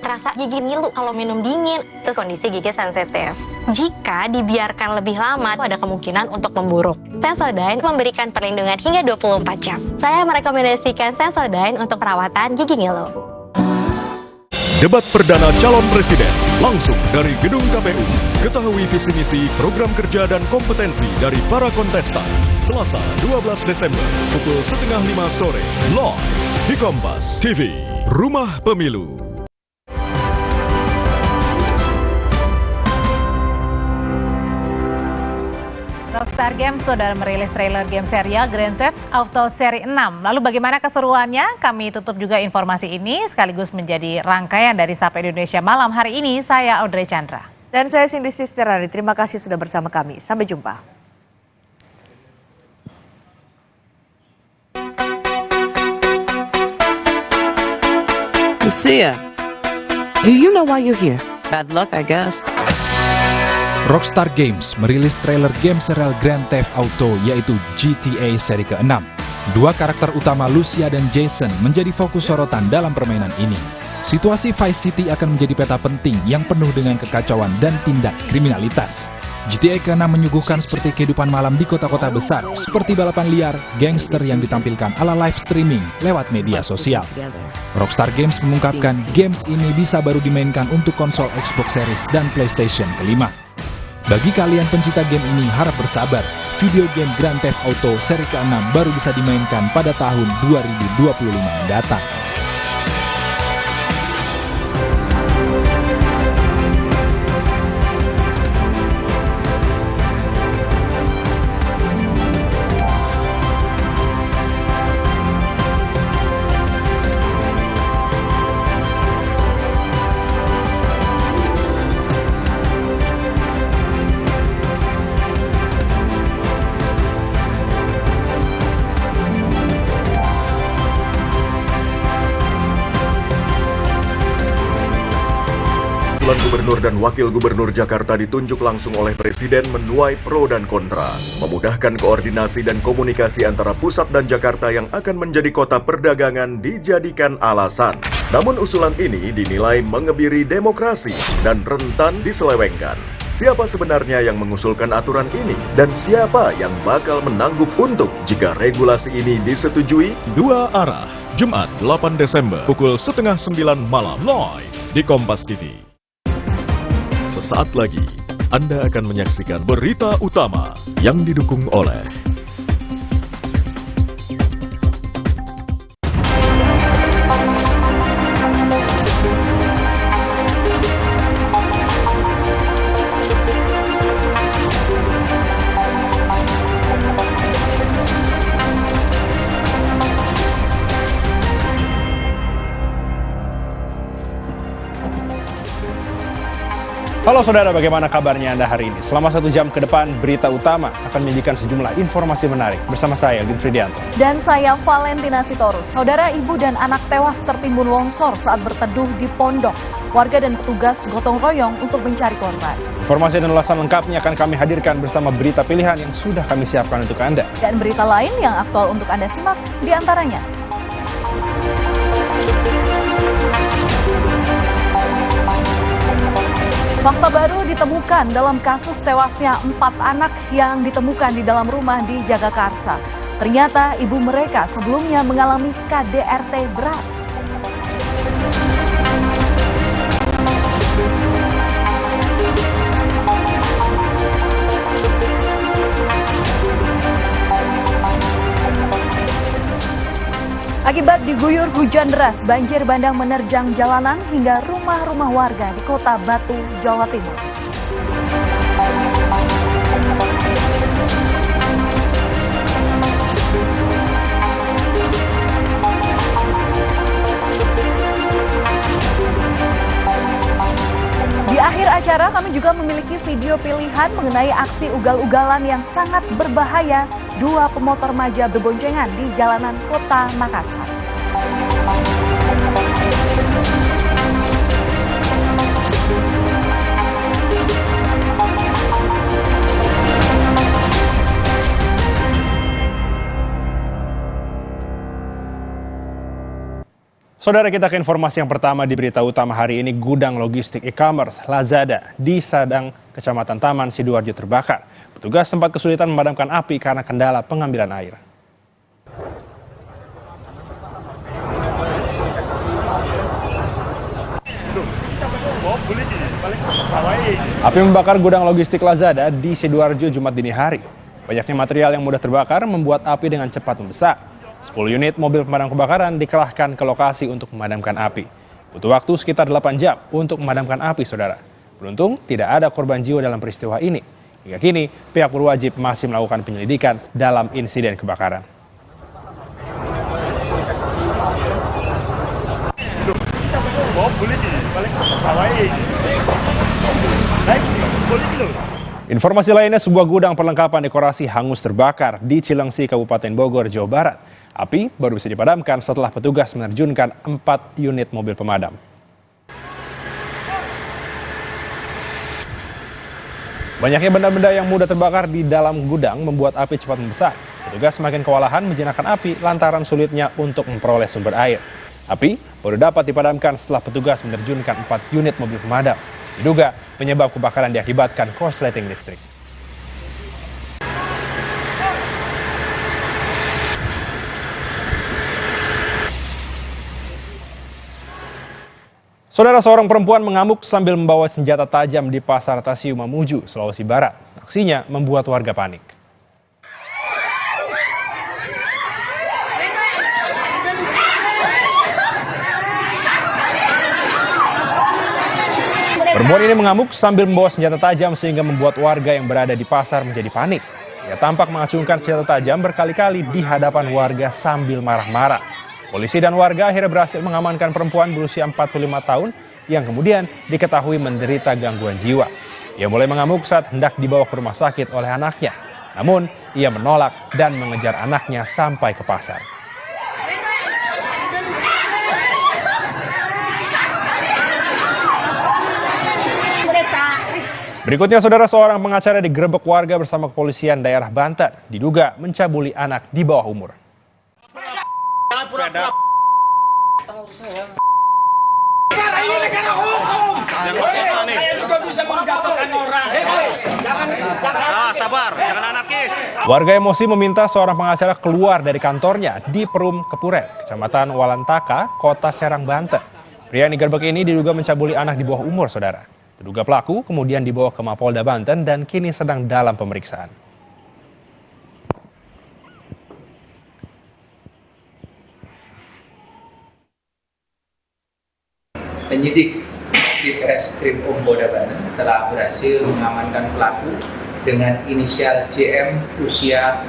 Terasa gigi ngilu kalau minum dingin, terus kondisi gigi sensitif. Jika dibiarkan lebih lama, ada kemungkinan untuk memburuk. Sensodyne memberikan perlindungan hingga 24 jam. Saya merekomendasikan Sensodyne untuk perawatan gigi ngilu.
Debat perdana calon presiden langsung dari gedung KPU. Ketahui visi misi, program kerja dan kompetensi dari para kontestan. Selasa 12 Desember pukul 4:30 sore live di Kompas TV, Rumah Pemilu.
Rockstar Games sudah merilis trailer game serial Grand Theft Auto Seri 6. Lalu bagaimana keseruannya? Kami tutup juga informasi ini sekaligus menjadi rangkaian dari Sapa Indonesia Malam hari ini. Saya Audrey Chandra.
Dan saya Cindy Sisterani. Terima kasih sudah bersama kami. Sampai jumpa.
Lucia, do you know why you're here? Bad luck, I guess.
Rockstar Games merilis trailer game serial Grand Theft Auto yaitu GTA seri ke-6. Dua karakter utama Lucia dan Jason menjadi fokus sorotan dalam permainan ini. Situasi Vice City akan menjadi peta penting yang penuh dengan kekacauan dan tindak kriminalitas. GTA ke-6 menyuguhkan seperti kehidupan malam di kota-kota besar, seperti balapan liar, gangster yang ditampilkan ala live streaming lewat media sosial. Rockstar Games mengungkapkan games ini bisa baru dimainkan untuk konsol Xbox Series dan PlayStation ke-5. Bagi kalian pencinta game ini harap bersabar, video game Grand Theft Auto seri ke-6 baru bisa dimainkan pada tahun 2025 mendatang.
Gubernur dan Wakil Gubernur Jakarta ditunjuk langsung oleh Presiden menuai pro dan kontra, memudahkan koordinasi dan komunikasi antara pusat dan Jakarta yang akan menjadi kota perdagangan dijadikan alasan. Namun usulan ini dinilai mengebiri demokrasi dan rentan diselewengkan. Siapa sebenarnya yang mengusulkan aturan ini? Dan siapa yang bakal menanggup untung jika regulasi ini disetujui? Dua arah, Jumat 8 Desember pukul 8:30 malam live di Kompas TV. Sesaat lagi, Anda akan menyaksikan berita utama yang didukung oleh
Halo saudara, bagaimana kabarnya Anda hari ini? Selama 1 jam ke depan, berita utama akan menyajikan sejumlah informasi menarik. Bersama saya, Eldin Fridianto.
Dan saya, Valentina Sitorus. Saudara, ibu dan anak tewas tertimbun longsor saat berteduh di pondok. Warga dan petugas gotong royong untuk mencari korban.
Informasi dan ulasan lengkapnya akan kami hadirkan bersama berita pilihan yang sudah kami siapkan untuk Anda.
Dan berita lain yang aktual untuk Anda simak, diantaranya. Fakta baru ditemukan dalam kasus tewasnya 4 anak yang ditemukan di dalam rumah di Jagakarsa. Ternyata ibu mereka sebelumnya mengalami KDRT berat. Akibat diguyur hujan deras, banjir bandang menerjang jalanan hingga rumah-rumah warga di Kota Batu, Jawa Timur. kami juga memiliki video pilihan mengenai aksi ugal-ugalan yang sangat berbahaya dua pemotor remaja berboncengan di jalanan kota Makassar.
Saudara, kita ke informasi yang pertama di berita utama hari ini. Gudang logistik e-commerce Lazada di Sadang, Kecamatan Taman, Sidoarjo terbakar. Petugas sempat kesulitan memadamkan api karena kendala pengambilan air. Api membakar gudang logistik Lazada di Sidoarjo Jumat dini hari. Banyaknya material yang mudah terbakar membuat api dengan cepat membesar. 10 unit mobil pemadam kebakaran dikerahkan ke lokasi untuk memadamkan api. Butuh waktu sekitar 8 jam untuk memadamkan api, saudara. Beruntung tidak ada korban jiwa dalam peristiwa ini. Hingga kini, pihak berwajib masih melakukan penyelidikan dalam insiden kebakaran. Informasi lainnya, sebuah gudang perlengkapan dekorasi hangus terbakar di Cilengsi, Kabupaten Bogor, Jawa Barat. Api baru bisa dipadamkan setelah petugas menerjunkan 4 unit mobil pemadam. Banyaknya benda-benda yang mudah terbakar di dalam gudang membuat api cepat membesar. Petugas semakin kewalahan menjinakkan api lantaran sulitnya untuk memperoleh sumber air. Api baru dapat dipadamkan setelah petugas menerjunkan 4 unit mobil pemadam. Diduga penyebab kebakaran diakibatkan korsleting listrik. Saudara, seorang perempuan mengamuk sambil membawa senjata tajam di Pasar Tasiu Mamuju, Sulawesi Barat. Aksinya membuat warga panik. Perempuan ini mengamuk sambil membawa senjata tajam sehingga membuat warga yang berada di pasar menjadi panik. Ia tampak mengacungkan senjata tajam berkali-kali di hadapan warga sambil marah-marah. Polisi dan warga akhirnya berhasil mengamankan perempuan berusia 45 tahun yang kemudian diketahui menderita gangguan jiwa. Ia mulai mengamuk saat hendak dibawa ke rumah sakit oleh anaknya. Namun, ia menolak dan mengejar anaknya sampai ke pasar. Berikutnya, saudara, seorang pengacara digerebek warga bersama kepolisian daerah Banten. Diduga mencabuli anak di bawah umur. Warga emosi meminta seorang pengacara keluar dari kantornya di Perum Kepuren, Kecamatan Walantaka, Kota Serang, Banten. Pria yang digerebek ini diduga mencabuli anak di bawah umur, saudara. Terduga pelaku kemudian dibawa ke Mapolda Banten dan kini sedang dalam pemeriksaan.
Penyidik di Reskrim Polda Banten telah berhasil mengamankan pelaku dengan inisial JM usia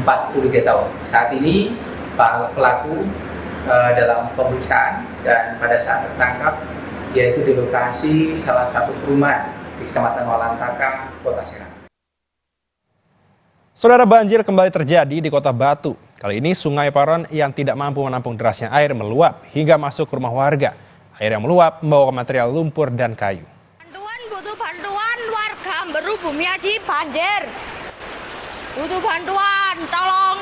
43 tahun. Saat ini pelaku dalam pemeriksaan dan pada saat tertangkap yaitu di lokasi salah satu perumahan di Kecamatan Walantaka, Kota Serang.
Saudara, banjir kembali terjadi di Kota Batu. Kali ini Sungai Paron yang tidak mampu menampung derasnya air meluap hingga masuk ke rumah warga. Air yang meluap membawa material lumpur dan kayu.
Butuh bantuan warga Beru Bumi Aji banjir. Butuh bantuan, tolong.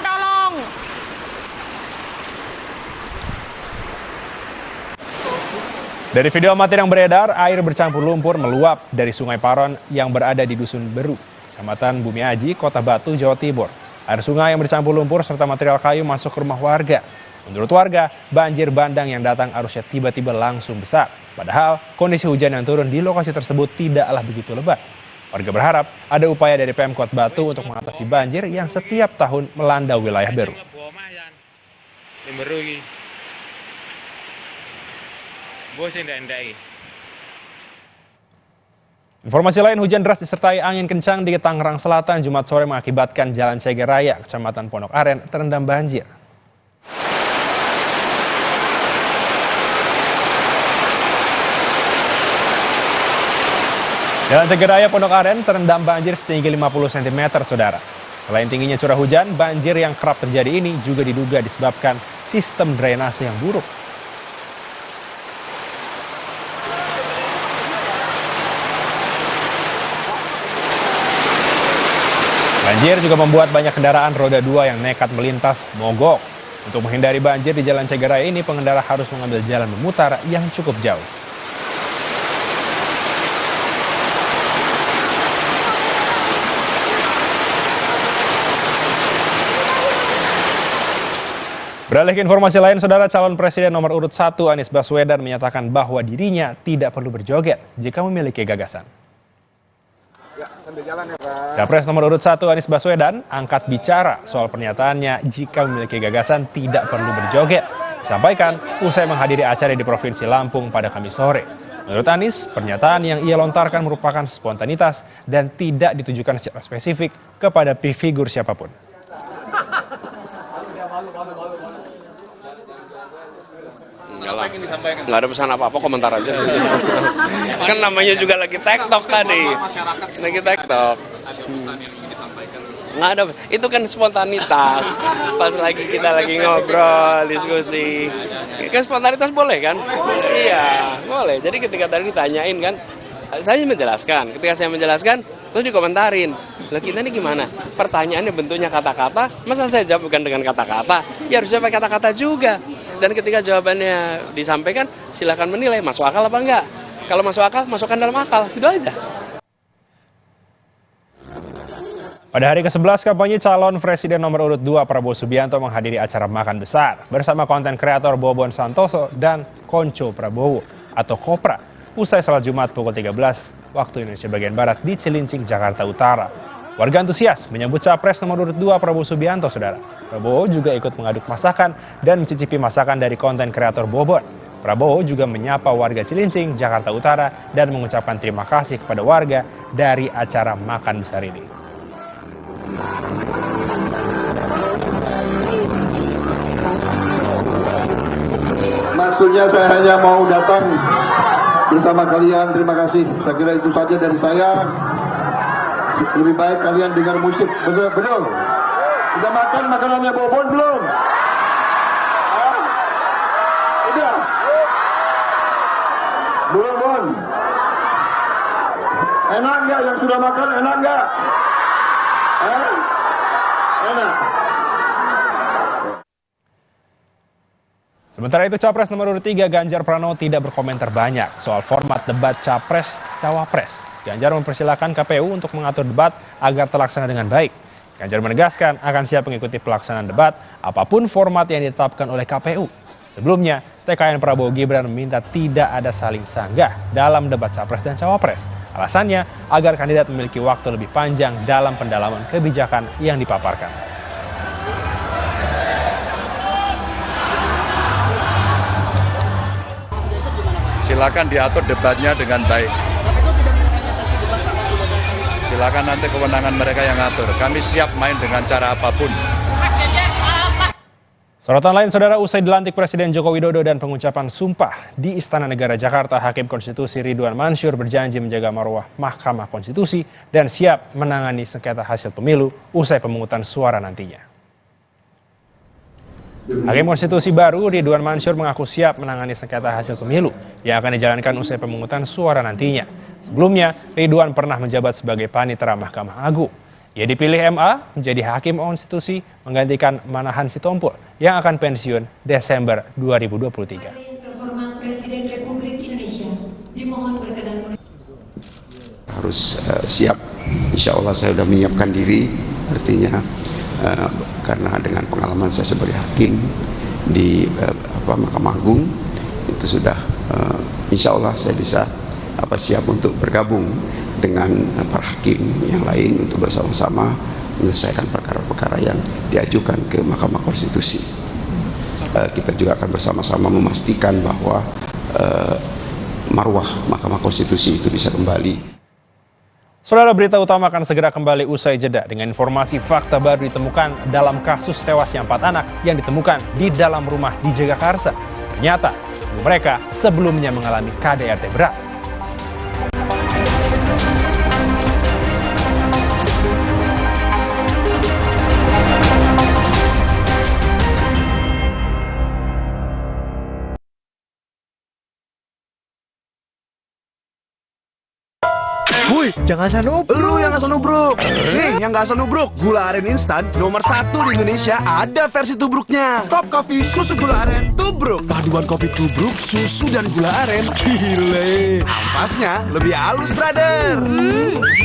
Dari video amatir yang beredar, air bercampur lumpur meluap dari Sungai Paron yang berada di Dusun Beru, Kecamatan Bumi Aji, Kota Batu, Jawa Timur. Air sungai yang bercampur lumpur serta material kayu masuk ke rumah warga. Menurut warga, banjir bandang yang datang arusnya tiba-tiba langsung besar. Padahal kondisi hujan yang turun di lokasi tersebut tidaklah begitu lebat. Warga berharap ada upaya dari Pemkot Batu untuk mengatasi banjir yang setiap tahun melanda wilayah Beru. Informasi lain, hujan deras disertai angin kencang di Tangerang Selatan Jumat sore mengakibatkan Jalan Ceger Raya, Kecamatan Pondok Aren, terendam banjir. Jalan Cegeraya Pondok Aren terendam banjir setinggi 50 cm, saudara. Selain tingginya curah hujan, banjir yang kerap terjadi ini juga diduga disebabkan sistem drainase yang buruk. Banjir juga membuat banyak kendaraan roda 2 yang nekat melintas mogok. Untuk menghindari banjir di Jalan Cegeraya ini, pengendara harus mengambil jalan memutar yang cukup jauh. Beralih ke informasi lain, saudara, calon presiden nomor urut 1 Anies Baswedan menyatakan bahwa dirinya tidak perlu berjoget jika memiliki gagasan. Capres nomor urut 1 Anies Baswedan angkat bicara soal pernyataannya jika memiliki gagasan tidak perlu berjoget. Disampaikan usai menghadiri acara di Provinsi Lampung pada Kamis sore. Menurut Anies, pernyataan yang ia lontarkan merupakan spontanitas dan tidak ditujukan secara spesifik kepada figur siapapun.
Nggak ada pesan apa-apa, komentar aja. Kan namanya juga lagi TikTok tadi. Lagi TikTok. Nggak ada, itu kan spontanitas. Pas kita lagi ngobrol, diskusi. Kan spontanitas boleh kan? Iya, boleh. Jadi ketika tadi ditanyain kan, saya menjelaskan. Ketika saya menjelaskan, terus dikomentarin. Lah kita ini gimana? Pertanyaannya bentuknya kata-kata, masa saya jawab bukan dengan kata-kata? Ya harusnya pakai kata-kata juga. Dan ketika jawabannya disampaikan, silakan menilai masuk akal apa enggak. Kalau masuk akal, masukkan dalam akal. Itu aja.
Pada hari ke-11 kampanye, calon presiden nomor urut 2 Prabowo Subianto menghadiri acara makan besar bersama konten kreator Bobon Santoso dan Konco Prabowo atau Kopra usai salat Jumat pukul 13 waktu Indonesia bagian Barat di Cilincing, Jakarta Utara. Warga antusias menyambut capres nomor urut 2 Prabowo Subianto, saudara. Prabowo juga ikut mengaduk masakan dan mencicipi masakan dari konten kreator Bobon. Prabowo juga menyapa warga Cilincing, Jakarta Utara dan mengucapkan terima kasih kepada warga dari acara makan besar ini.
Maksudnya saya hanya mau datang bersama kalian, terima kasih. Saya kira itu saja dari saya. Lebih baik kalian dengar musik, betul. Udah makan makanannya Bobon belum? Hah? Udah? Belum, Bon? Enak nggak yang sudah makan, enak nggak? Enak.
Sementara itu, Capres nomor urut 3 Ganjar Pranowo tidak berkomentar banyak soal format debat Capres-Cawapres. Ganjar mempersilahkan KPU untuk mengatur debat agar terlaksana dengan baik. Ganjar menegaskan akan siap mengikuti pelaksanaan debat apapun format yang ditetapkan oleh KPU. Sebelumnya, TKN Prabowo Gibran meminta tidak ada saling sanggah dalam debat Capres dan Cawapres. Alasannya agar kandidat memiliki waktu lebih panjang dalam pendalaman kebijakan yang dipaparkan.
Silakan diatur debatnya dengan baik. Silakan nanti kewenangan mereka yang ngatur. Kami siap main dengan cara apapun.
Sorotan lain, saudara, usai dilantik Presiden Joko Widodo dan pengucapan sumpah di Istana Negara Jakarta, Hakim Konstitusi Ridwan Mansur berjanji menjaga marwah Mahkamah Konstitusi dan siap menangani sengketa hasil pemilu usai pemungutan suara nantinya. Hakim Konstitusi baru Ridwan Mansur mengaku siap menangani sengketa hasil pemilu yang akan dijalankan usai pemungutan suara nantinya. Sebelumnya, Ridwan pernah menjabat sebagai Panitera Mahkamah Agung. Ia dipilih MA menjadi Hakim Konstitusi menggantikan Manahan Sitompul yang akan pensiun Desember 2023.
Terhormat Presiden Republik Indonesia, dimohon berkenan
harus siap. Insya Allah saya sudah menyiapkan diri, artinya karena dengan pengalaman saya sebagai hakim di Mahkamah Agung itu sudah insya Allah saya bisa siap untuk bergabung dengan para hakim yang lain untuk bersama-sama menyelesaikan perkara-perkara yang diajukan ke Mahkamah Konstitusi. Kita juga akan bersama-sama memastikan bahwa marwah Mahkamah Konstitusi itu bisa kembali.
Saudara, berita utama akan segera kembali usai jeda dengan informasi fakta baru ditemukan dalam kasus tewasnya 4 anak yang ditemukan di dalam rumah di Jagakarsa. Ternyata mereka sebelumnya mengalami KDRT berat.
Wuih, jangan asal nubruk. Lu yang asal nubruk. Nih, yang gak asal nubruk, gula aren instan nomor 1 di Indonesia ada versi tubruknya. Top Coffee susu gula aren tubruk. Paduan kopi tubruk, susu dan gula aren. Gile. Ampasnya lebih halus, brother.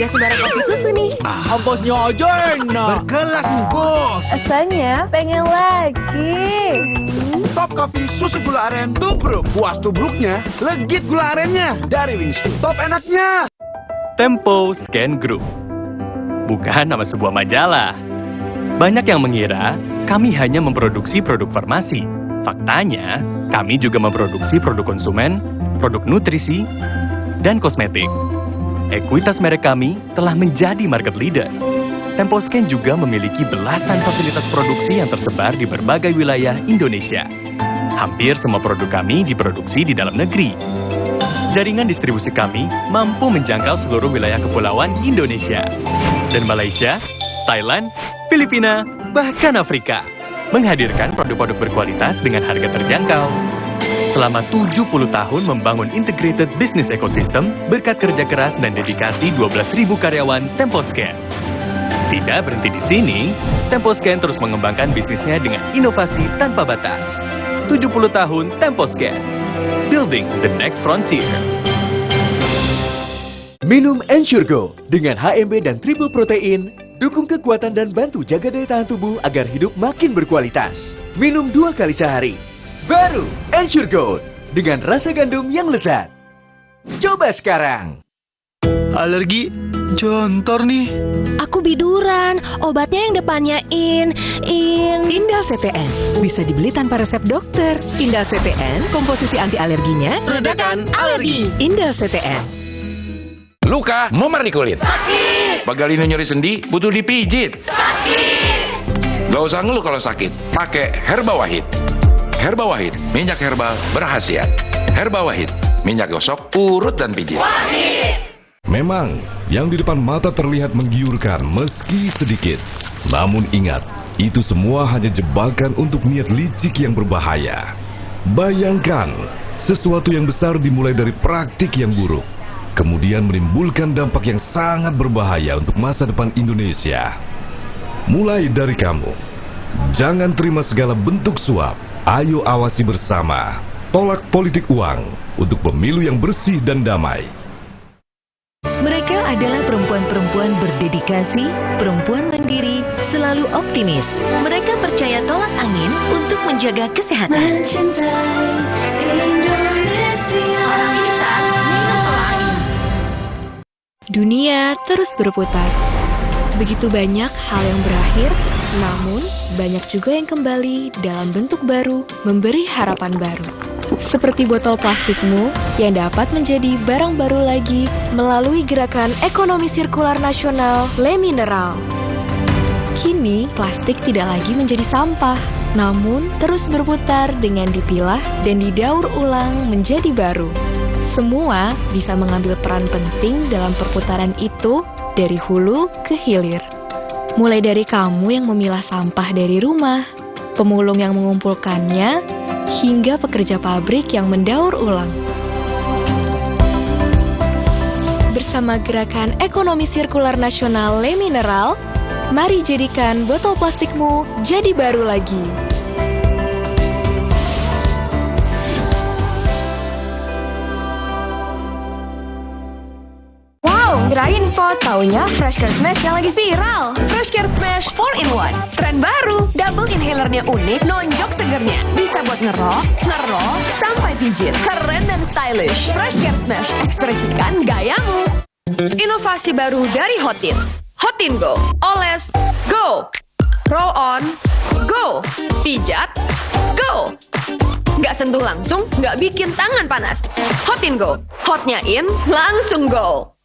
Gak sembarang kopi susu nih.
Ampasnya aja enak. Berkelas nih, bos.
Rasanya pengen lagi.
Top Coffee susu gula aren tubruk. Puas tubruknya, legit gula arennya. Dari Wings to Top enaknya.
Tempo Scan Group. Bukan nama sebuah majalah. Banyak yang mengira kami hanya memproduksi produk farmasi. Faktanya, kami juga memproduksi produk konsumen, produk nutrisi, dan kosmetik. Ekuitas merek kami telah menjadi market leader. Tempo Scan juga memiliki belasan fasilitas produksi yang tersebar di berbagai wilayah Indonesia. Hampir semua produk kami diproduksi di dalam negeri. Jaringan distribusi kami mampu menjangkau seluruh wilayah kepulauan Indonesia dan Malaysia, Thailand, Filipina, bahkan Afrika, menghadirkan produk-produk berkualitas dengan harga terjangkau. Selama 70 tahun membangun integrated business ecosystem berkat kerja keras dan dedikasi 12.000 karyawan Tempo Scan. Tidak berhenti di sini, Tempo Scan terus mengembangkan bisnisnya dengan inovasi tanpa batas. 70 tahun Tempo Scan. Building the next frontier.
Minum Ensure Go dengan HMB dan triple protein, dukung kekuatan dan bantu jaga daya tahan tubuh agar hidup makin berkualitas. Minum 2 kali sehari. Baru Ensure Go dengan rasa gandum yang lezat. Coba sekarang.
Alergi jontor nih.
Aku biduran, obatnya yang depannya Indal CTN. Bisa dibeli tanpa resep dokter. Indal CTN, komposisi anti alerginya
Redakan alergi.
Indal CTN.
Luka, memar di kulit.
Sakit.
Pagalino nyeri sendi, butuh dipijit.
Sakit.
Gak usah ngeluh kalau sakit, pakai Herba Wahid. Herba Wahid, minyak herbal berkhasiat. Herba Wahid, minyak gosok, urut dan pijit.
Wahid.
Memang, yang di depan mata terlihat menggiurkan meski sedikit. Namun ingat, itu semua hanya jebakan untuk niat licik yang berbahaya. Bayangkan, sesuatu yang besar dimulai dari praktik yang buruk, kemudian menimbulkan dampak yang sangat berbahaya untuk masa depan Indonesia. Mulai dari kamu. Jangan terima segala bentuk suap. Ayo awasi bersama. Tolak politik uang untuk pemilu yang bersih dan damai.
Mereka adalah perempuan-perempuan berdedikasi, perempuan mandiri, selalu optimis. Mereka percaya tolak angin untuk menjaga kesehatan. Mencintai Indonesia.
Dunia terus berputar. Begitu banyak hal yang berakhir, namun banyak juga yang kembali dalam bentuk baru, memberi harapan baru. Seperti botol plastikmu yang dapat menjadi barang baru lagi melalui gerakan ekonomi sirkular nasional Le Mineral. Kini, plastik tidak lagi menjadi sampah, namun terus berputar dengan dipilah dan didaur ulang menjadi baru. Semua bisa mengambil peran penting dalam perputaran itu dari hulu ke hilir. Mulai dari kamu yang memilah sampah dari rumah, pemulung yang mengumpulkannya, hingga pekerja pabrik yang mendaur ulang. Bersama gerakan ekonomi sirkular nasional Le Mineral, mari jadikan botol plastikmu jadi baru lagi.
Kirain po, taunya Fresh Care Smash yang lagi viral. Fresh Care Smash 4-in-1. Tren baru, double inhalernya unik, nonjok segernya. Bisa buat ngerok, sampai pijit. Keren dan stylish. Fresh Care Smash, ekspresikan gayamu. Inovasi baru dari Hotin. Hotin Go. Oles, go. Roll on, go. Pijat, go. Nggak sentuh langsung, nggak bikin tangan panas. Hotin Go. Hotnya in, langsung go.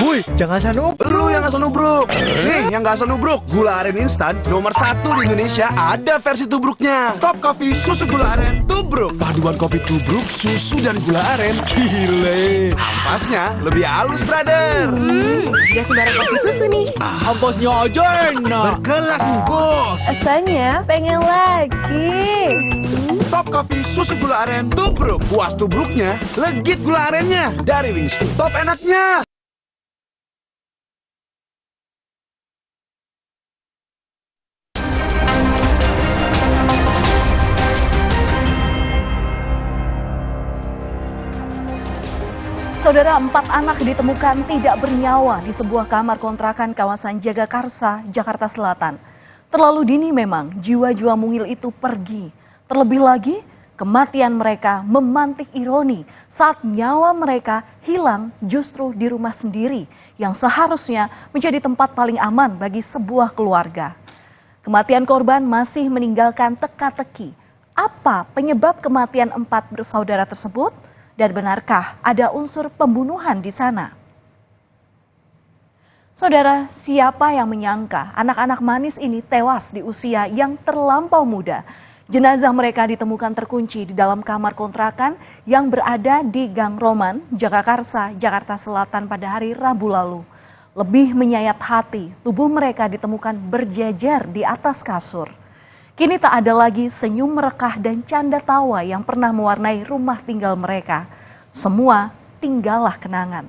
Wuih, jangan asal nubruk. Lu yang asal nubruk. Nih, yang gak asal nubruk, gula aren instan nomor 1 di Indonesia ada versi tubruknya. Top Coffee susu gula aren tubruk. Paduan kopi tubruk, susu dan gula aren. Gile. Ampasnya lebih halus, brother.
Gak sembarang kopi susu nih.
Ampasnya aja enak. Berkelas nih, bos.
Rasanya pengen lagi.
Top Coffee susu gula aren tubruk. Puas tubruknya, legit gula arennya. Dari Wings to Top enaknya.
Saudara, 4 anak ditemukan tidak bernyawa di sebuah kamar kontrakan kawasan Jagakarsa, Jakarta Selatan. Terlalu dini memang jiwa-jiwa mungil itu pergi. Terlebih lagi, kematian mereka memantik ironi saat nyawa mereka hilang justru di rumah sendiri yang seharusnya menjadi tempat paling aman bagi sebuah keluarga. Kematian korban masih meninggalkan teka-teki. Apa penyebab kematian 4 bersaudara tersebut? Dan benarkah ada unsur pembunuhan di sana? Saudara, siapa yang menyangka anak-anak manis ini tewas di usia yang terlampau muda? Jenazah mereka ditemukan terkunci di dalam kamar kontrakan yang berada di Gang Roman, Jagakarsa, Jakarta Selatan pada hari Rabu lalu. Lebih menyayat hati, tubuh mereka ditemukan berjejer di atas kasur. Kini tak ada lagi senyum merekah dan canda tawa yang pernah mewarnai rumah tinggal mereka. Semua tinggallah kenangan.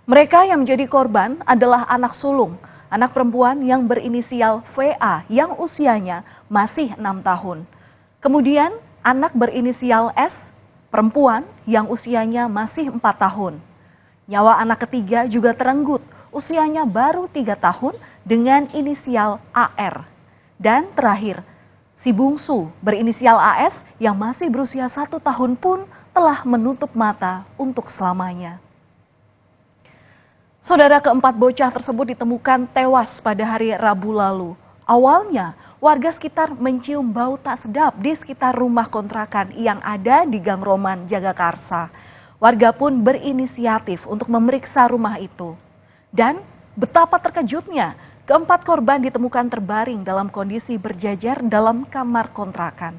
Mereka yang menjadi korban adalah anak sulung, anak perempuan yang berinisial VA yang usianya masih 6 tahun. Kemudian anak berinisial S, perempuan yang usianya masih 4 tahun. Nyawa anak ketiga juga terenggut, usianya baru 3 tahun dengan inisial AR. Dan terakhir, si bungsu berinisial AS yang masih berusia 1 tahun pun telah menutup mata untuk selamanya. Saudara, keempat bocah tersebut ditemukan tewas pada hari Rabu lalu. Awalnya, warga sekitar mencium bau tak sedap di sekitar rumah kontrakan yang ada di Gang Roman, Jagakarsa. Warga pun berinisiatif untuk memeriksa rumah itu. Dan betapa terkejutnya, keempat korban ditemukan terbaring dalam kondisi berjajar dalam kamar kontrakan.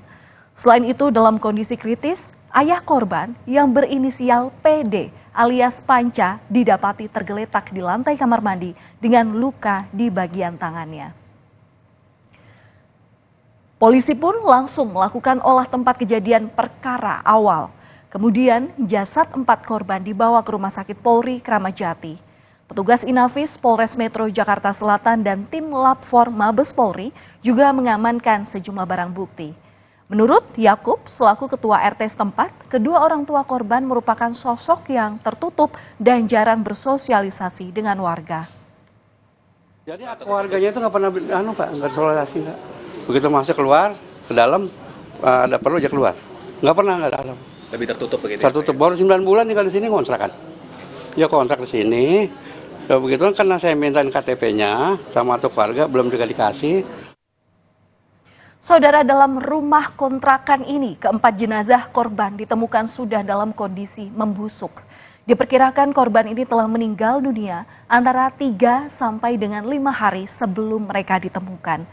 Selain itu, dalam kondisi kritis, ayah korban yang berinisial PD alias Panca didapati tergeletak di lantai kamar mandi dengan luka di bagian tangannya. Polisi pun langsung melakukan olah tempat kejadian perkara awal. Kemudian jasad 4 korban dibawa ke Rumah Sakit Polri Kramat Jati. Petugas Inafis Polres Metro Jakarta Selatan dan tim Lab 4 Mabes Polri juga mengamankan sejumlah barang bukti. Menurut Yakub selaku ketua RT setempat, kedua orang tua korban merupakan sosok yang tertutup dan jarang bersosialisasi dengan warga.
Jadi keluarganya itu nggak pernah nggak bersosialisasi. Begitu masuk keluar ke dalam, ada perlu aja keluar. Nggak pernah nggak dalam.
Lebih tertutup begitu.
Tertutup, baru 9 bulan tinggal di sini kontrakan. Ya kontrak di sini. Ya begitu karena saya mintain KTP-nya sama tuh keluarga belum juga dikasih.
Saudara, dalam rumah kontrakan ini, keempat jenazah korban ditemukan sudah dalam kondisi membusuk. Diperkirakan korban ini telah meninggal dunia antara 3 sampai dengan 5 hari sebelum mereka ditemukan.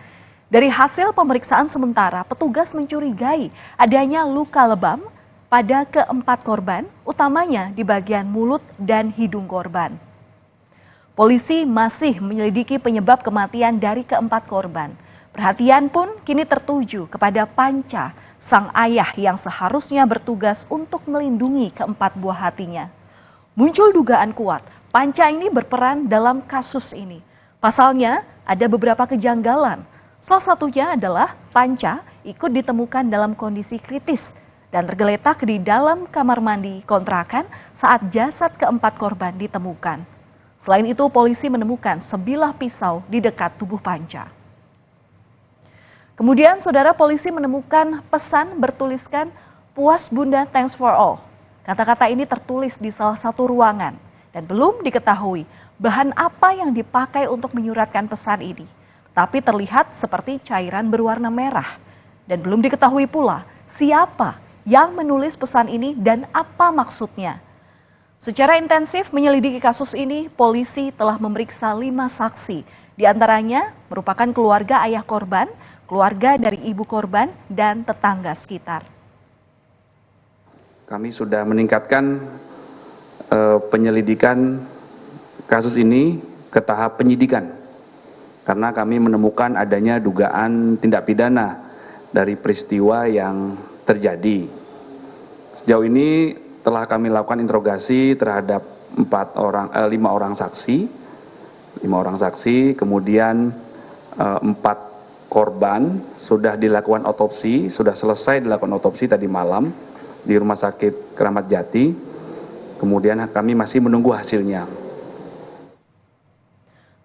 Dari hasil pemeriksaan sementara, petugas mencurigai adanya luka lebam pada keempat korban, utamanya di bagian mulut dan hidung korban. Polisi masih menyelidiki penyebab kematian dari keempat korban. Perhatian pun kini tertuju kepada Panca, sang ayah yang seharusnya bertugas untuk melindungi keempat buah hatinya. Muncul dugaan kuat, Panca ini berperan dalam kasus ini. Pasalnya, ada beberapa kejanggalan. Salah satunya adalah Panca ikut ditemukan dalam kondisi kritis dan tergeletak di dalam kamar mandi kontrakan saat jasad keempat korban ditemukan. Selain itu, polisi menemukan sebilah pisau di dekat tubuh Panca. Kemudian, saudara, polisi menemukan pesan bertuliskan "Puas Bunda, thanks for all". Kata-kata ini tertulis di salah satu ruangan dan belum diketahui bahan apa yang dipakai untuk menyuratkan pesan ini. Tapi terlihat seperti cairan berwarna merah dan belum diketahui pula siapa yang menulis pesan ini dan apa maksudnya. Secara intensif menyelidiki kasus ini, polisi telah memeriksa 5 saksi. Di antaranya merupakan keluarga ayah korban, keluarga dari ibu korban, dan tetangga sekitar.
Kami sudah meningkatkan penyelidikan kasus ini ke tahap penyidikan. Karena kami menemukan adanya dugaan tindak pidana dari peristiwa yang terjadi. Sejauh ini telah kami lakukan interogasi terhadap 5 orang saksi, kemudian 4 korban sudah dilakukan otopsi, sudah selesai dilakukan otopsi tadi malam di Rumah Sakit Kramat Jati. kemudian kami masih menunggu hasilnya.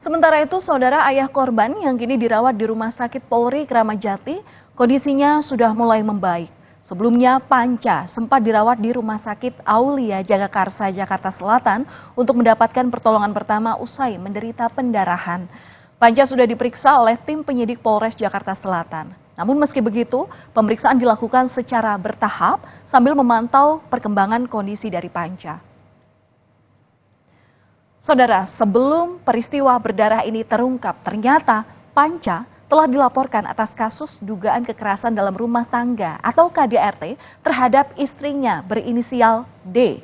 Sementara itu, saudara ayah korban yang kini dirawat di Rumah Sakit Polri Kramat Jati, kondisinya sudah mulai membaik. Sebelumnya, Panca sempat dirawat di Rumah Sakit Aulia Jagakarsa, Jakarta Selatan untuk mendapatkan pertolongan pertama usai menderita pendarahan. Panca sudah diperiksa oleh tim penyidik Polres Jakarta Selatan. Namun meski begitu, pemeriksaan dilakukan secara bertahap sambil memantau perkembangan kondisi dari Panca. Saudara, sebelum peristiwa berdarah ini terungkap, ternyata Panca telah dilaporkan atas kasus dugaan kekerasan dalam rumah tangga atau KDRT terhadap istrinya berinisial D.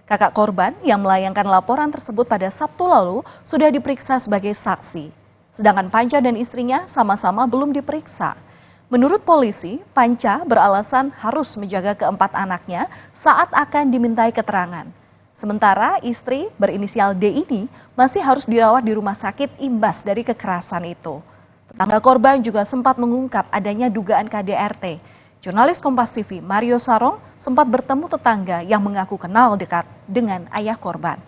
Kakak korban yang melayangkan laporan tersebut pada Sabtu lalu sudah diperiksa sebagai saksi. Sedangkan Panca dan istrinya sama-sama belum diperiksa. Menurut polisi, Panca beralasan harus menjaga keempat anaknya saat akan dimintai keterangan. Sementara istri berinisial D ini masih harus dirawat di rumah sakit imbas dari kekerasan itu. Tetangga korban juga sempat mengungkap adanya dugaan KDRT. Jurnalis Kompas TV Mario Sarong sempat bertemu tetangga yang mengaku kenal dekat dengan ayah korban.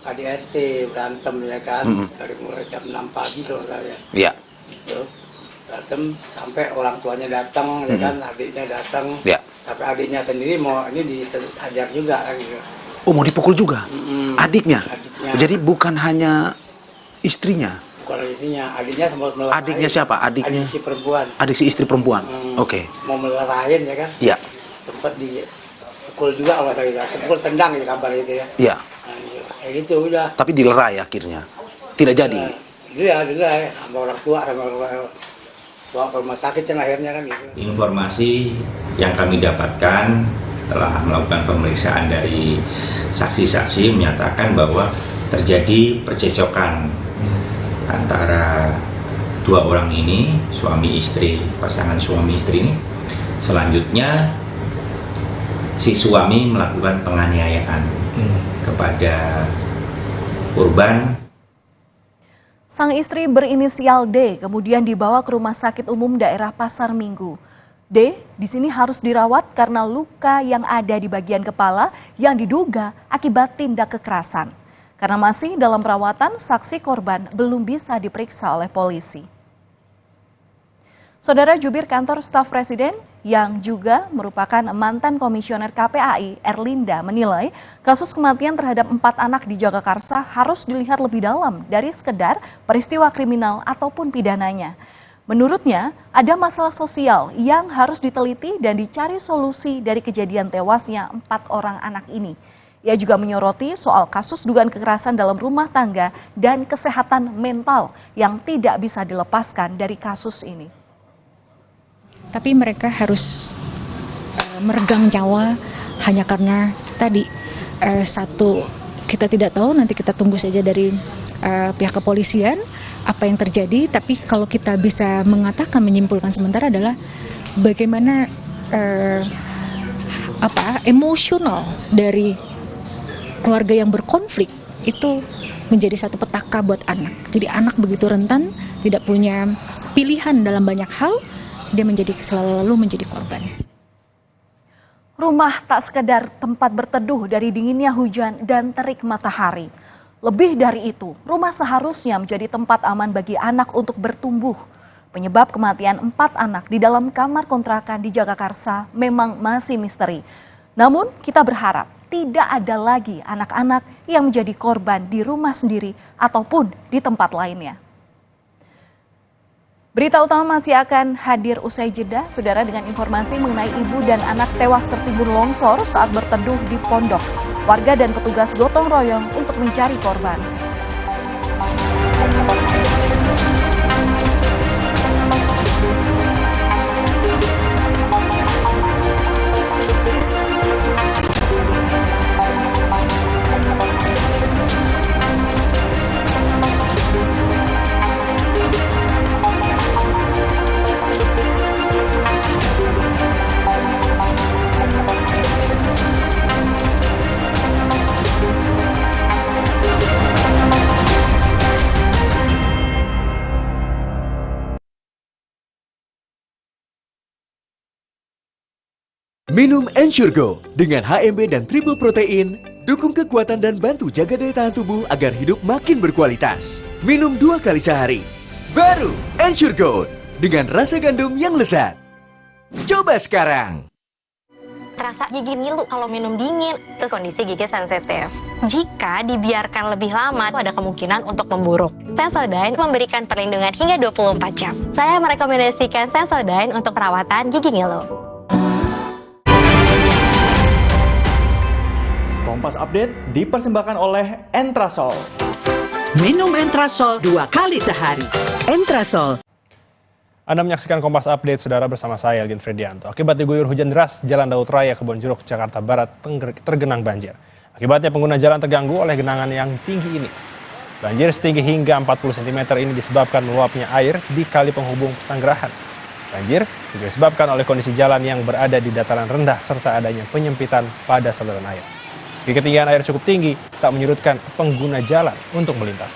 KDRT berantem ya kan, dari mulai jam 6 pagi kalau saya.
Iya.
Gitu. Berantem sampai orang tuanya datang, ya kan, adiknya datang.
Iya.
Tapi adiknya sendiri mau ini dihajar juga kan gitu.
Oh, mau dipukul juga? Adiknya? Jadi bukan hanya istrinya?
Bukan istrinya, adiknya sempat melerahin.
Adiknya siapa? Adiknya?
Adik si perempuan.
Adik si istri perempuan? Oke.
Mau melerahin ya kan?
Iya.
Sempat dipukul juga kalau saya pukul tendang itu kabar itu ya.
Iya.
Nah, kayak gitu udah.
Tapi dilerai akhirnya? Tidak jadi?
Dilerai sama orang tua, sama orang bawa ke rumah sakit yang akhirnya kan gitu.
Informasi yang kami dapatkan telah melakukan pemeriksaan dari saksi-saksi menyatakan bahwa terjadi percecokan antara dua orang ini, suami istri, pasangan suami istri ini. Selanjutnya si suami melakukan penganiayaan kepada korban.
Sang istri berinisial D kemudian dibawa ke Rumah Sakit Umum Daerah Pasar Minggu. D di sini harus dirawat karena luka yang ada di bagian kepala yang diduga akibat tindak kekerasan. Karena masih dalam perawatan, saksi korban belum bisa diperiksa oleh polisi. Saudara jubir kantor staf presiden yang juga merupakan mantan komisioner KPAI Erlinda menilai kasus kematian terhadap 4 anak di Jagakarsa harus dilihat lebih dalam dari sekedar peristiwa kriminal ataupun pidananya. Menurutnya, ada masalah sosial yang harus diteliti dan dicari solusi dari kejadian tewasnya 4 orang anak ini. Ia juga menyoroti soal kasus dugaan kekerasan dalam rumah tangga dan kesehatan mental yang tidak bisa dilepaskan dari kasus ini.
Tapi mereka harus meregang nyawa hanya karena tadi satu, kita tidak tahu, nanti kita tunggu saja dari pihak kepolisian apa yang terjadi. Tapi kalau kita bisa mengatakan, menyimpulkan sementara adalah bagaimana emosional dari keluarga yang berkonflik itu menjadi satu petaka buat anak. Jadi anak begitu rentan, tidak punya pilihan dalam banyak hal, dia selalu menjadi korban.
Rumah tak sekedar tempat berteduh dari dinginnya hujan dan terik matahari. Lebih dari itu, rumah seharusnya menjadi tempat aman bagi anak untuk bertumbuh. Penyebab kematian 4 anak di dalam kamar kontrakan di Jagakarsa memang masih misteri. Namun kita berharap tidak ada lagi anak-anak yang menjadi korban di rumah sendiri ataupun di tempat lainnya. Berita utama masih akan hadir usai jeda, saudara, dengan informasi mengenai ibu dan anak tewas tertimbun longsor saat berteduh di pondok. Warga dan petugas gotong royong untuk mencari korban.
Minum Ensure Go dengan HMB dan triple protein, dukung kekuatan dan bantu jaga daya tahan tubuh agar hidup makin berkualitas. Minum 2 kali sehari. Baru Ensure Go dengan rasa gandum yang lezat. Coba sekarang.
Terasa gigi ngilu kalau minum dingin, terus kondisi gigi sensitif. Jika dibiarkan lebih lama, ada kemungkinan untuk memburuk. Sensodyne memberikan perlindungan hingga 24 jam. Saya merekomendasikan Sensodyne untuk perawatan gigi ngilu.
Kompas Update dipersembahkan oleh Entrasol.
Minum Entrasol 2 kali sehari. Entrasol.
Anda menyaksikan Kompas Update, saudara, bersama saya, Elgin Fredianto. Akibat diguyur hujan deras, Jalan Daud Raya, Kebonjeruk, Jakarta Barat tergenang banjir. Akibatnya pengguna jalan terganggu oleh genangan yang tinggi ini. Banjir setinggi hingga 40 cm ini disebabkan meluapnya air di kali penghubung Pesanggerahan. Banjir juga disebabkan oleh kondisi jalan yang berada di dataran rendah serta adanya penyempitan pada saluran air. Meski ketinggian air cukup tinggi, tak menyurutkan pengguna jalan untuk melintas.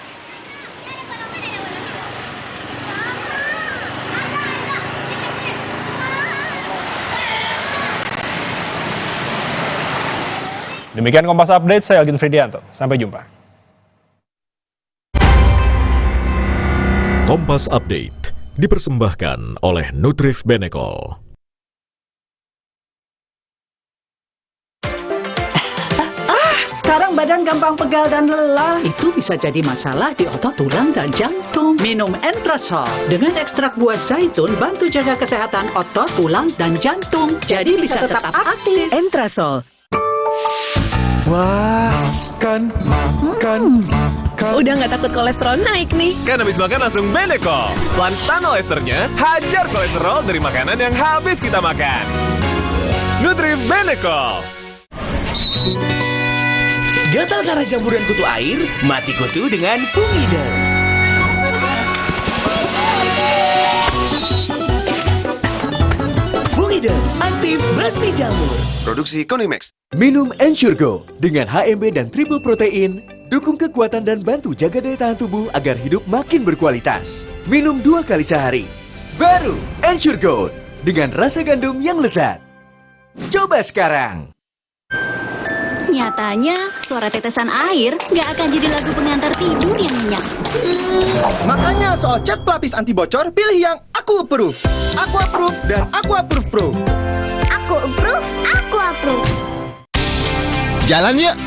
Demikian Kompas Update, saya Elgin Fredianto. Sampai jumpa.
Kompas Update dipersembahkan oleh Nutrif Benecol.
Sekarang badan gampang pegal dan lelah. Itu bisa jadi masalah di otot, tulang, dan jantung. Minum Entrasol. Dengan ekstrak buah zaitun, bantu jaga kesehatan otot, tulang, dan jantung. Jadi bisa tetap aktif. Entrasol.
Wah, makan.
Udah nggak takut kolesterol naik nih.
Kan habis makan langsung Benecol. Lanstan olesternya, hajar kolesterol dari makanan yang habis kita makan. Nutrif Benecol.
Gatal karena jamburan kutu air, mati kutu dengan Fumida. Fumida, aktif basmi jamur.
Produksi Konimax. Minum Ensure Go dengan HMB dan triple protein, dukung kekuatan dan bantu jaga daya tahan tubuh agar hidup makin berkualitas. Minum 2 kali sehari. Baru Ensure Go dengan rasa gandum yang lezat. Coba sekarang.
Nyatanya, suara tetesan air nggak akan jadi lagu pengantar tidur yang nyenyak.
Makanya soal cat pelapis anti bocor, pilih yang Aku Approve. Aku Approve dan Aku Approve Pro.
Aku approve, aku approve.
Jalan yuk.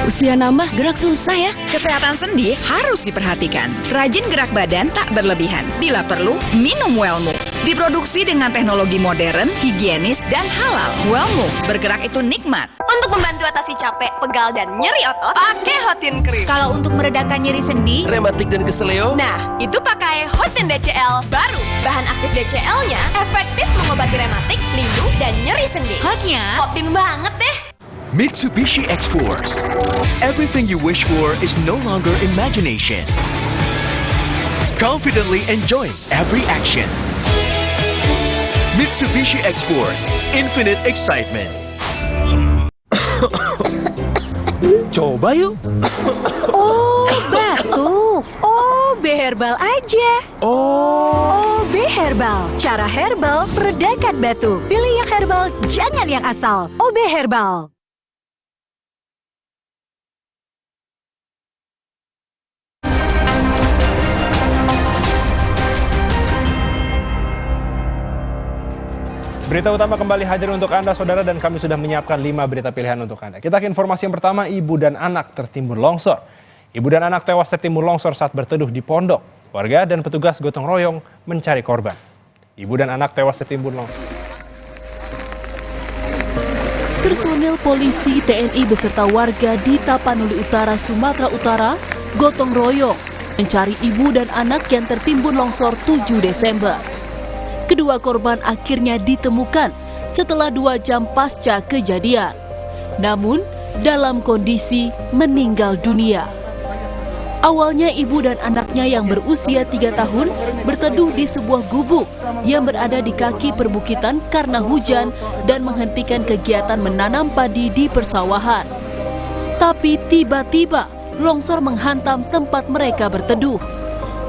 Usia nambah, gerak susah ya. Kesehatan sendi harus diperhatikan. Rajin gerak badan tak berlebihan. Bila perlu, minum Wellmove. Diproduksi dengan teknologi modern, higienis, dan halal. Wellmove, bergerak itu nikmat.
Untuk membantu atasi capek, pegal, dan nyeri otot, pakai Hotin Cream.
Kalau untuk meredakan nyeri sendi,
rematik dan keseleo,
Nah, itu pakai Hotin DCL baru. Bahan aktif DCL-nya efektif mengobati rematik, lindung, dan nyeri sendi.
hotnya
Hotin banget deh.
Mitsubishi X-Force. Everything you wish for is no longer imagination. Confidently enjoy every action. Mitsubishi X-Force. Infinite excitement.
coba yuk.
Oh, batuk. OB Herbal aja. OB Herbal. Cara herbal meredakan batuk. Pilih yang herbal, jangan yang asal. OB Herbal.
Berita utama kembali hadir untuk Anda, saudara, dan kami sudah menyiapkan 5 berita pilihan untuk Anda. Kita ke informasi yang pertama, ibu dan anak tertimbun longsor. Ibu dan anak tewas tertimbun longsor saat berteduh di pondok. Warga dan petugas gotong royong mencari korban. Ibu dan anak tewas tertimbun longsor.
Personel polisi, TNI beserta warga di Tapanuli Utara, Sumatera Utara, gotong royong mencari ibu dan anak yang tertimbun longsor 7 Desember. Kedua korban akhirnya ditemukan setelah 2 jam pasca kejadian. Namun, dalam kondisi meninggal dunia. Awalnya ibu dan anaknya yang berusia 3 tahun berteduh di sebuah gubuk yang berada di kaki perbukitan karena hujan dan menghentikan kegiatan menanam padi di persawahan. Tapi tiba-tiba longsor menghantam tempat mereka berteduh.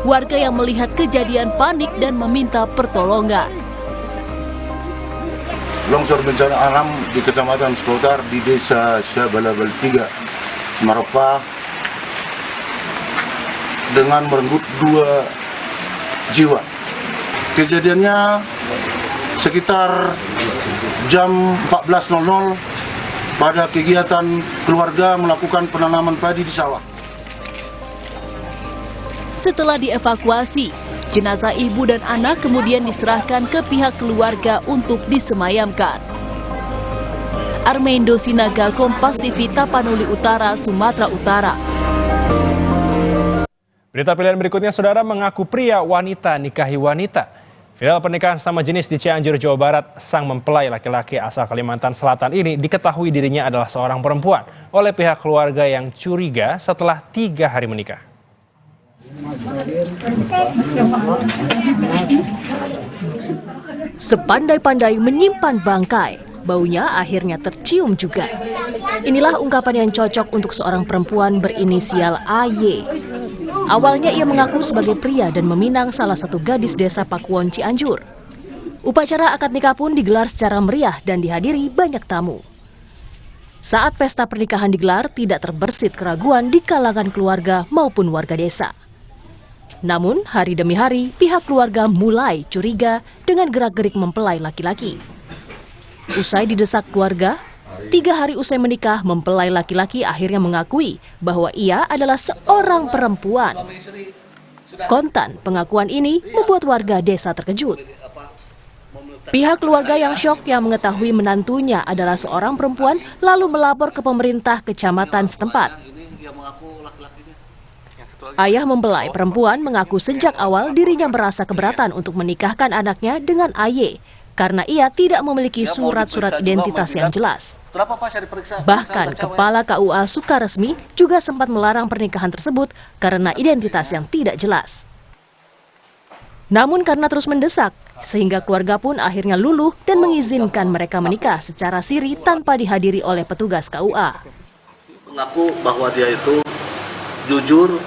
Warga yang melihat kejadian panik dan meminta pertolongan.
longsor bencana alam di Kecamatan Sekautar di Desa Syabalabal 3, Semarang, dengan merenggut 2 jiwa. Kejadiannya sekitar jam 14.00 pada kegiatan keluarga melakukan penanaman padi di sawah.
Setelah dievakuasi, jenazah ibu dan anak kemudian diserahkan ke pihak keluarga untuk disemayamkan. Armendo Sinaga, Kompas TV, Tapanuli Utara, Sumatera Utara.
Berita pilihan berikutnya, saudara, mengaku pria wanita nikahi wanita. Viral pernikahan sama jenis di Cianjur, Jawa Barat. Sang mempelai laki-laki asal Kalimantan Selatan ini diketahui dirinya adalah seorang perempuan oleh pihak keluarga yang curiga setelah 3 hari menikah.
Sepandai-pandai menyimpan bangkai, baunya akhirnya tercium juga. Inilah ungkapan yang cocok untuk seorang perempuan berinisial AY. Awalnya ia mengaku sebagai pria dan meminang salah satu gadis desa Pakuwon, Cianjur. Upacara akad nikah pun digelar secara meriah dan dihadiri banyak tamu. Saat pesta pernikahan digelar, tidak terbersit keraguan di kalangan keluarga maupun warga desa. Namun, hari demi hari, pihak keluarga mulai curiga dengan gerak-gerik mempelai laki-laki. Usai didesak keluarga, 3 hari usai menikah, mempelai laki-laki akhirnya mengakui bahwa ia adalah seorang perempuan. Kontan pengakuan ini membuat warga desa terkejut. Pihak keluarga yang syok yang mengetahui menantunya adalah seorang perempuan lalu melapor ke pemerintah kecamatan setempat. Ayah mempelai perempuan mengaku sejak awal dirinya merasa keberatan untuk menikahkan anaknya dengan AY karena ia tidak memiliki surat-surat identitas yang jelas. Bahkan Kepala KUA Sukaresmi juga sempat melarang pernikahan tersebut karena identitas yang tidak jelas. Namun karena terus mendesak, sehingga keluarga pun akhirnya luluh dan mengizinkan mereka menikah secara siri tanpa dihadiri oleh petugas KUA.
Mengaku bahwa dia itu jujur,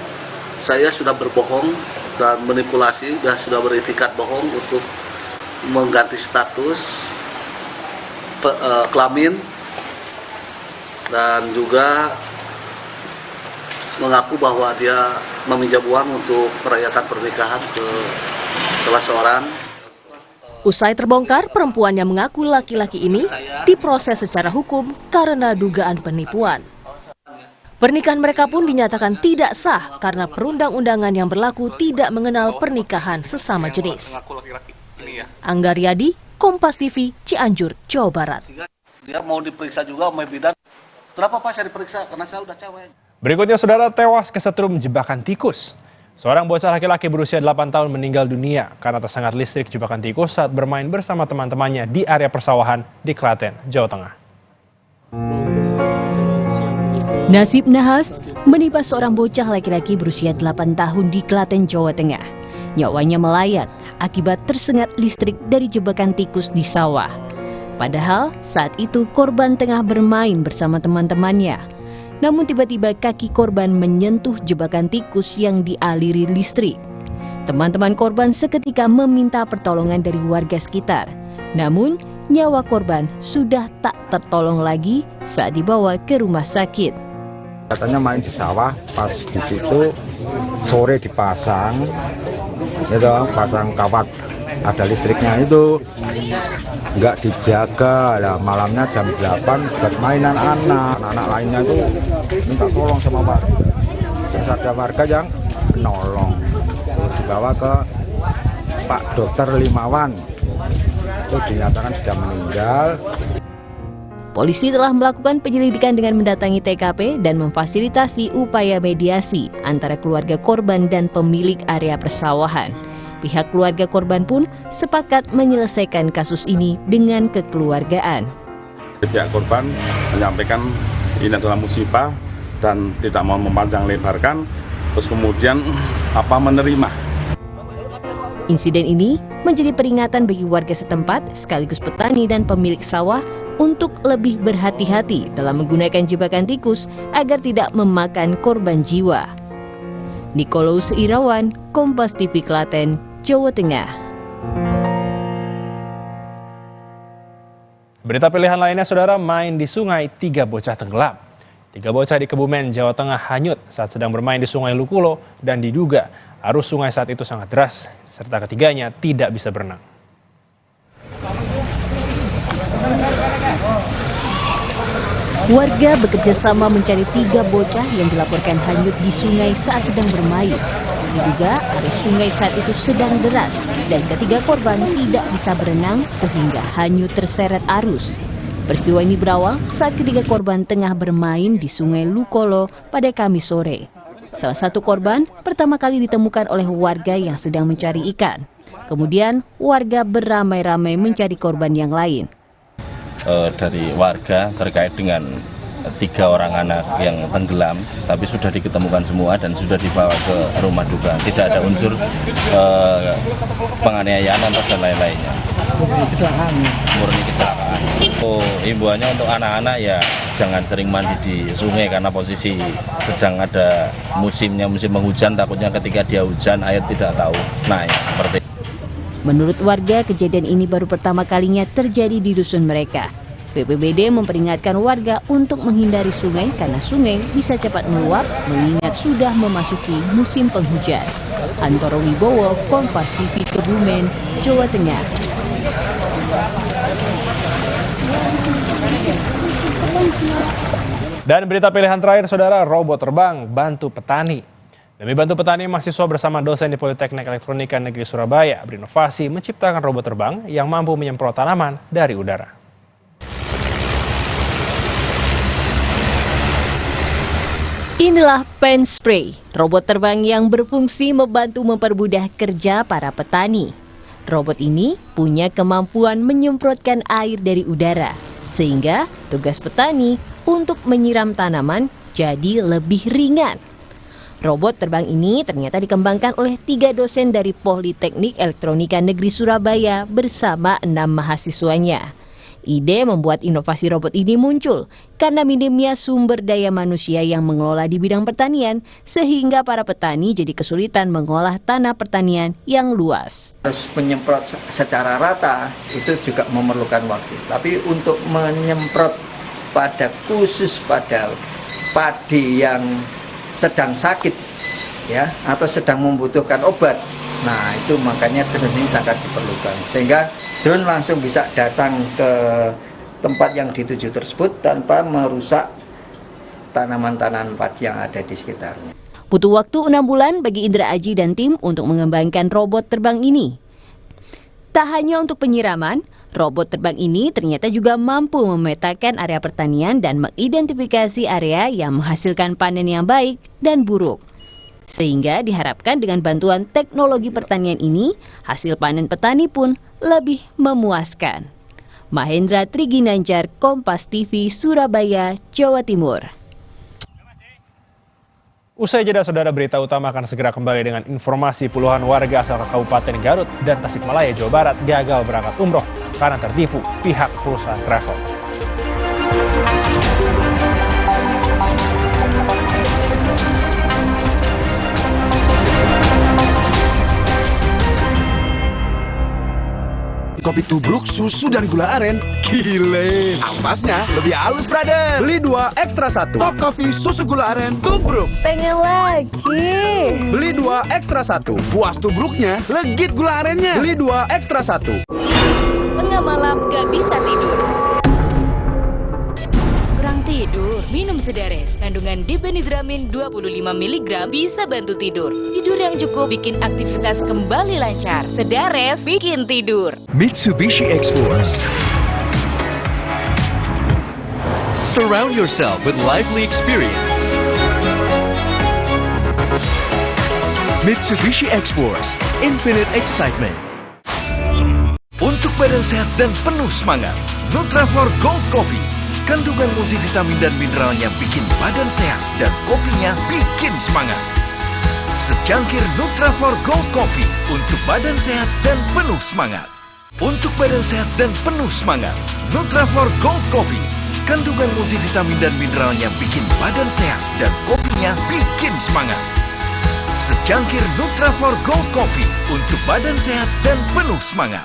saya sudah berbohong dan manipulasi, dan sudah beritikat bohong untuk mengganti status kelamin, dan juga mengaku bahwa dia meminjam uang untuk merayakan pernikahan ke salah seorang.
Usai terbongkar, perempuan yang mengaku laki-laki ini diproses secara hukum karena dugaan penipuan. Pernikahan mereka pun dinyatakan tidak sah karena perundang-undangan yang berlaku tidak mengenal pernikahan sesama jenis. Angga Riyadi, Kompas TV, Cianjur, Jawa Barat.
Dia mau diperiksa juga sama bidan. Kenapa Pak saya diperiksa? Karena saya udah cewek.
Berikutnya, saudara, tewas kesetrum jebakan tikus. Seorang bocah laki-laki berusia 8 tahun meninggal dunia karena tersengat listrik jebakan tikus saat bermain bersama teman-temannya di area persawahan di Klaten, Jawa Tengah.
Nasib nahas menimpa seorang bocah laki-laki berusia 8 tahun di Klaten, Jawa Tengah. Nyawanya melayat akibat tersengat listrik dari jebakan tikus di sawah. Padahal saat itu korban tengah bermain bersama teman-temannya. Namun tiba-tiba kaki korban menyentuh jebakan tikus yang dialiri listrik. Teman-teman korban seketika meminta pertolongan dari warga sekitar. Namun nyawa korban sudah tak tertolong lagi saat dibawa ke rumah sakit.
Katanya main di sawah, pas di situ sore dipasang, itu pasang kawat, ada listriknya itu, nggak dijaga. Lah malamnya jam 8 buat mainan anak lainnya itu minta tolong sama warga. Terus ada warga yang menolong, terus dibawa ke Pak Dokter Limawan, itu dinyatakan sudah meninggal.
Polisi telah melakukan penyelidikan dengan mendatangi TKP dan memfasilitasi upaya mediasi antara keluarga korban dan pemilik area persawahan. Pihak keluarga korban pun sepakat menyelesaikan kasus ini dengan kekeluargaan.
Pihak korban menyampaikan ini adalah musibah dan tidak mau memanjang lebarkan, terus kemudian menerima.
Insiden ini menjadi peringatan bagi warga setempat sekaligus petani dan pemilik sawah untuk lebih berhati-hati dalam menggunakan jebakan tikus agar tidak memakan korban jiwa. Nikolaus Irawan, Kompas TV Klaten, Jawa Tengah.
Berita pilihan lainnya, saudara, main di sungai, 3 bocah tenggelam. 3 bocah di Kebumen, Jawa Tengah hanyut saat sedang bermain di sungai Lukulo dan diduga arus sungai saat itu sangat deras, serta ketiganya tidak bisa berenang.
Warga bekerjasama mencari 3 bocah yang dilaporkan hanyut di sungai saat sedang bermain. Diduga arus sungai saat itu sedang deras dan ketiga korban tidak bisa berenang sehingga hanyut terseret arus. Peristiwa ini berawal saat ketiga korban tengah bermain di sungai Lukolo pada Kamis sore. Salah satu korban pertama kali ditemukan oleh warga yang sedang mencari ikan. Kemudian warga beramai-ramai mencari korban yang lain.
Dari warga terkait dengan 3 orang anak yang tenggelam, tapi sudah diketemukan semua dan sudah dibawa ke rumah duka. Tidak ada unsur penganiayaan atau dan lain-lainnya. Murni kecelakaan. Himbauannya untuk anak-anak ya jangan sering mandi di sungai karena posisi sedang ada musimnya, musim penghujan. Takutnya ketika dia hujan air tidak tahu naik seperti.
Menurut warga, kejadian ini baru pertama kalinya terjadi di dusun mereka. BPBD memperingatkan warga untuk menghindari sungai karena sungai bisa cepat meluap mengingat sudah memasuki musim penghujan. Antoro Wibowo, Kompas TV, Kebumen, Jawa Tengah.
Dan berita pilihan terakhir, saudara, robot terbang bantu petani. Demi bantu petani, mahasiswa bersama dosen di Politeknik Elektronika Negeri Surabaya berinovasi menciptakan robot terbang yang mampu menyemprot tanaman dari udara.
Inilah Pen Spray, robot terbang yang berfungsi membantu mempermudah kerja para petani. Robot ini punya kemampuan menyemprotkan air dari udara, sehingga tugas petani untuk menyiram tanaman jadi lebih ringan. Robot terbang ini ternyata dikembangkan oleh 3 dosen dari Politeknik Elektronika Negeri Surabaya bersama 6 mahasiswanya. Ide membuat inovasi robot ini muncul karena minimnya sumber daya manusia yang mengelola di bidang pertanian, sehingga para petani jadi kesulitan mengolah tanah pertanian yang luas.
Harus menyemprot secara rata itu juga memerlukan waktu. Tapi untuk menyemprot khusus pada padi yang sedang sakit ya atau sedang membutuhkan obat, nah itu makanya drone ini sangat diperlukan, sehingga drone langsung bisa datang ke tempat yang dituju tersebut tanpa merusak tanaman-tanaman padi yang ada di sekitarnya.
Butuh waktu 6 bulan bagi Indra Aji dan tim untuk mengembangkan robot terbang ini. Tak hanya untuk penyiraman, robot terbang ini ternyata juga mampu memetakan area pertanian dan mengidentifikasi area yang menghasilkan panen yang baik dan buruk. Sehingga diharapkan dengan bantuan teknologi pertanian ini, hasil panen petani pun lebih memuaskan. Mahendra Triginanjar, Kompas TV, Surabaya, Jawa Timur.
Usai jeda, saudara, berita utama akan segera kembali dengan informasi puluhan warga asal Kabupaten Garut dan Tasikmalaya, Jawa Barat gagal berangkat umroh karena tertipu pihak perusahaan travel.
Kopi tubruk, susu, dan gula aren. Gile, ampasnya lebih halus, brother. Beli 2 ekstra 1. Top Coffee, susu gula aren, tubruk.
Pengen lagi.
Beli 2 ekstra 1. Puas tubruknya, legit gula arennya. Beli 2 ekstra 1.
Tengah malam gak bisa tidur. Kurang tidur, minum Sedares. Kandungan dipenidramin 25 mg bisa bantu tidur. Tidur yang cukup bikin aktivitas kembali lancar. Sedares bikin tidur.
Mitsubishi X-Force. Surround yourself with lively experience. Mitsubishi X-Force, infinite excitement.
Untuk badan sehat dan penuh semangat, Nutrafol Gold Coffee. Kandungan multivitamin dan mineralnya bikin badan sehat dan kopinya bikin semangat. Secangkir Nutrafol Gold Coffee untuk badan sehat dan penuh semangat. Untuk badan sehat dan penuh semangat, Nutrafol Gold Coffee. Kandungan multivitamin dan mineralnya bikin badan sehat dan kopinya bikin semangat. Secangkir Nutrafol Gold Coffee untuk badan sehat dan penuh semangat.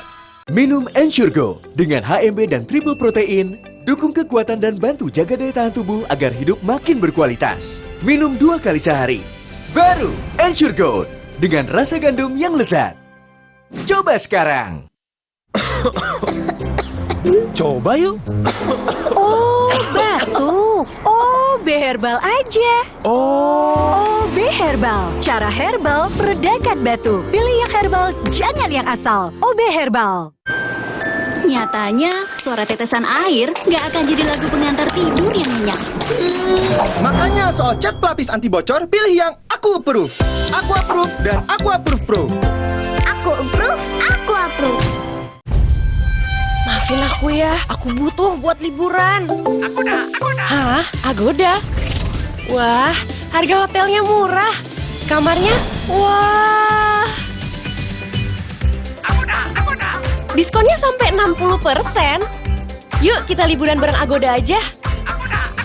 Minum Ensure Go dengan HMB dan triple protein, dukung kekuatan dan bantu jaga daya tahan tubuh agar hidup makin berkualitas. Minum 2 kali sehari. Baru Ensure Go dengan rasa gandum yang lezat. Coba sekarang.
Coba yuk.
Oh, batuk. Oh, Herbal aja. Oh, Herbal. Cara herbal meredakan batuk. Pilih yang herbal, jangan yang asal. OB Herbal.
Nyatanya, suara tetesan air nggak akan jadi lagu pengantar tidur yang nyenyak.
Makanya soal cat pelapis anti bocor, pilih yang Aku Approve. Aku Approve dan Aku Approve Pro.
Aku approve, aku approve.
Maafin aku ya, aku butuh buat liburan. Agoda. Hah? Agoda? Wah, harga hotelnya murah. Kamarnya? Wah. Agoda. Diskonnya sampai 60%. Yuk kita liburan bareng Agoda aja.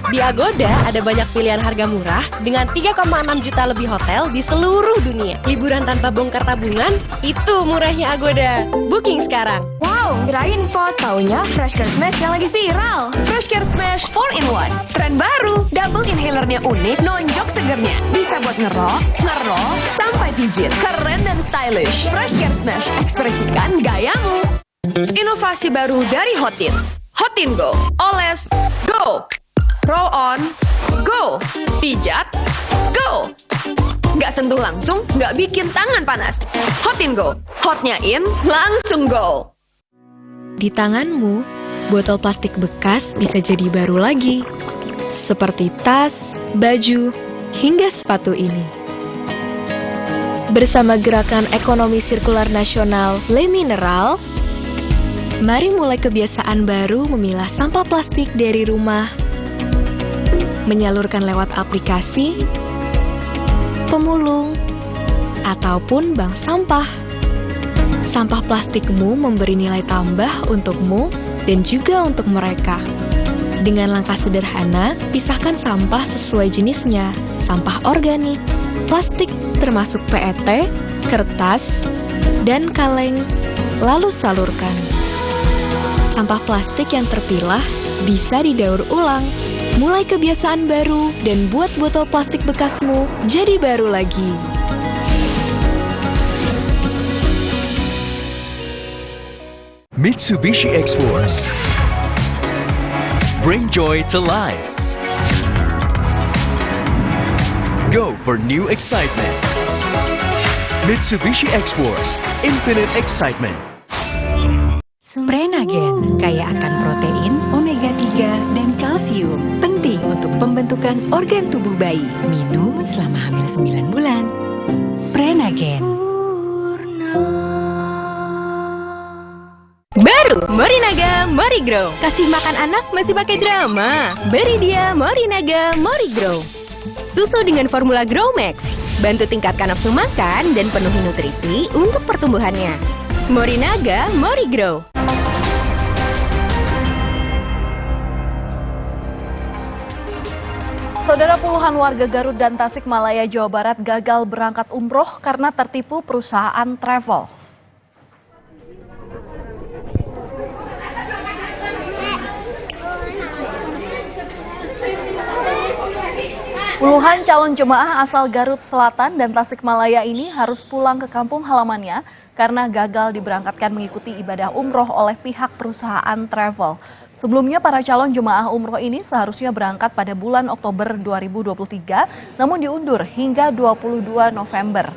Di Agoda ada banyak pilihan harga murah dengan 3,6 juta lebih hotel di seluruh dunia. Liburan tanpa bongkar tabungan, itu murahnya Agoda. Booking sekarang.
Wow, kirain po, taunya Fresh Care Smash yang lagi viral. Fresh Care Smash 4-in-1. Tren baru, double inhalernya unik, nonjok segernya. Bisa buat ngerok, sampai pijit. Keren dan stylish. Fresh Care Smash, ekspresikan gayamu. Inovasi baru dari Hotin. Hotin Go. Oles, go. Roll on, go. Pijat, go. Nggak sentuh langsung, nggak bikin tangan panas. Hotin Go. Hotnya in, langsung go.
Di tanganmu, botol plastik bekas bisa jadi baru lagi. Seperti tas, baju, hingga sepatu ini. Bersama Gerakan Ekonomi Sirkular Nasional Le Mineral, mari mulai kebiasaan baru memilah sampah plastik dari rumah, menyalurkan lewat aplikasi, pemulung, ataupun bank sampah. Sampah plastikmu memberi nilai tambah untukmu dan juga untuk mereka. Dengan langkah sederhana, pisahkan sampah sesuai jenisnya, sampah organik, plastik termasuk PET, kertas, dan kaleng, lalu salurkan. Sampah plastik yang terpilah bisa didaur ulang. Mulai kebiasaan baru dan buat botol plastik bekasmu jadi baru lagi.
Mitsubishi X-Force. Bring joy to life. Go for new excitement. Mitsubishi X-Force. Infinite excitement.
Prenagen, kaya akan protein, omega 3, dan kalsium. Penting untuk pembentukan organ tubuh bayi. Minum selama hamil 9 bulan. Prenagen. Baru Morinaga Morigrow. Kasih makan anak masih pakai drama. Beri dia Morinaga Morigrow. Susu dengan formula Grow Max. Bantu tingkatkan nafsu makan dan penuhi nutrisi untuk pertumbuhannya. Morinaga Morigrow.
Saudara, puluhan warga Garut dan Tasikmalaya, Jawa Barat gagal berangkat umroh karena tertipu perusahaan travel. Puluhan calon jemaah asal Garut Selatan dan Tasikmalaya ini harus pulang ke kampung halamannya karena gagal diberangkatkan mengikuti ibadah umroh oleh pihak perusahaan travel. Sebelumnya para calon jemaah umroh ini seharusnya berangkat pada bulan Oktober 2023, namun diundur hingga 22 November.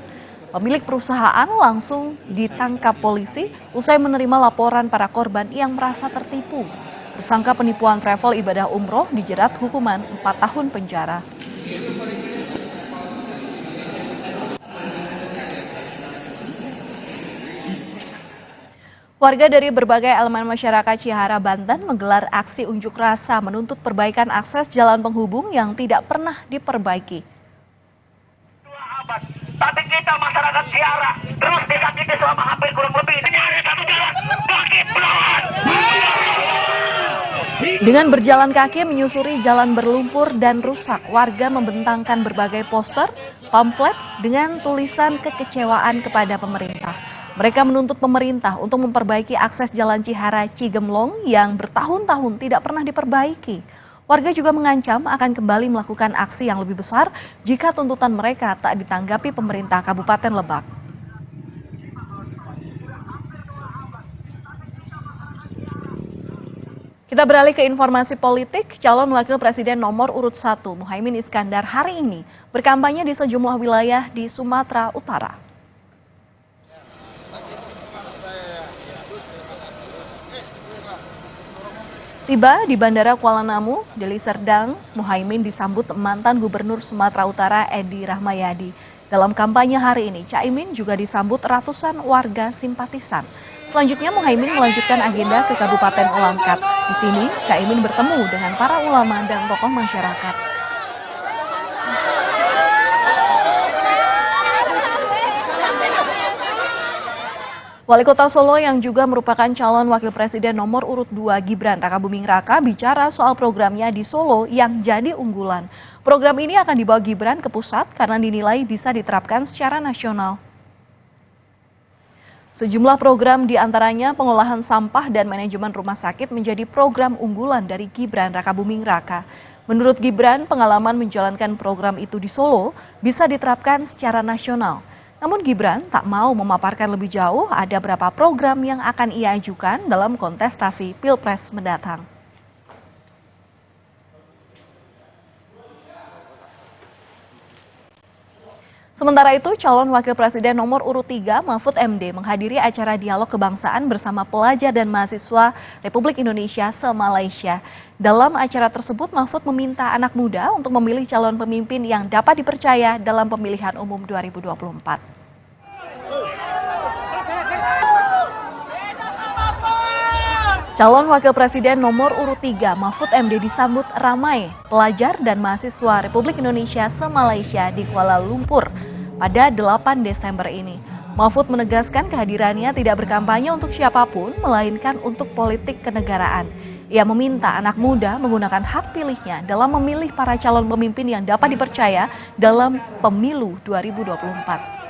Pemilik perusahaan langsung ditangkap polisi usai menerima laporan para korban yang merasa tertipu. Tersangka penipuan travel ibadah umroh dijerat hukuman 4 tahun penjara. Warga dari berbagai elemen masyarakat Cihara, Banten menggelar aksi unjuk rasa menuntut perbaikan akses jalan penghubung yang tidak pernah diperbaiki.
Tapi kita masyarakat Cihara terus disakiti selama hampir kurang lebih. Ini hari satu jalan, bangkit melawan.
Dengan berjalan kaki menyusuri jalan berlumpur dan rusak, warga membentangkan berbagai poster, pamflet dengan tulisan kekecewaan kepada pemerintah. Mereka menuntut pemerintah untuk memperbaiki akses Jalan Cihara Cigemlong yang bertahun-tahun tidak pernah diperbaiki. Warga juga mengancam akan kembali melakukan aksi yang lebih besar jika tuntutan mereka tak ditanggapi pemerintah Kabupaten Lebak. Kita beralih ke informasi politik. Calon Wakil Presiden nomor urut 1 Muhaimin Iskandar hari ini berkampanye di sejumlah wilayah di Sumatera Utara. Tiba di Bandara Kuala Namu, Deli Serdang, Muhaimin disambut mantan Gubernur Sumatera Utara Edi Rahmayadi. Dalam kampanye hari ini, Caimin juga disambut ratusan warga simpatisan. Selanjutnya Muhaimin melanjutkan agenda ke Kabupaten Langkat. Di sini, Caimin bertemu dengan para ulama dan tokoh masyarakat. Wali Kota Solo yang juga merupakan calon Wakil Presiden nomor urut 2 Gibran Rakabuming Raka bicara soal programnya di Solo yang jadi unggulan. Program ini akan dibawa Gibran ke pusat karena dinilai bisa diterapkan secara nasional. Sejumlah program diantaranya pengolahan sampah dan manajemen rumah sakit menjadi program unggulan dari Gibran Rakabuming Raka. Menurut Gibran, pengalaman menjalankan program itu di Solo bisa diterapkan secara nasional. Namun Gibran tak mau memaparkan lebih jauh ada berapa program yang akan ia ajukan dalam kontestasi Pilpres mendatang. Sementara itu, calon Wakil Presiden nomor urut 3 Mahfud MD menghadiri acara dialog kebangsaan bersama pelajar dan mahasiswa Republik Indonesia se-Malaysia. Dalam acara tersebut, Mahfud meminta anak muda untuk memilih calon pemimpin yang dapat dipercaya dalam pemilihan umum 2024. Calon Wakil Presiden nomor urut 3 Mahfud MD disambut ramai pelajar dan mahasiswa Republik Indonesia se-Malaysia di Kuala Lumpur pada 8 Desember ini. Mahfud menegaskan kehadirannya tidak berkampanye untuk siapapun, melainkan untuk politik kenegaraan. Ia meminta anak muda menggunakan hak pilihnya dalam memilih para calon pemimpin yang dapat dipercaya dalam pemilu 2024.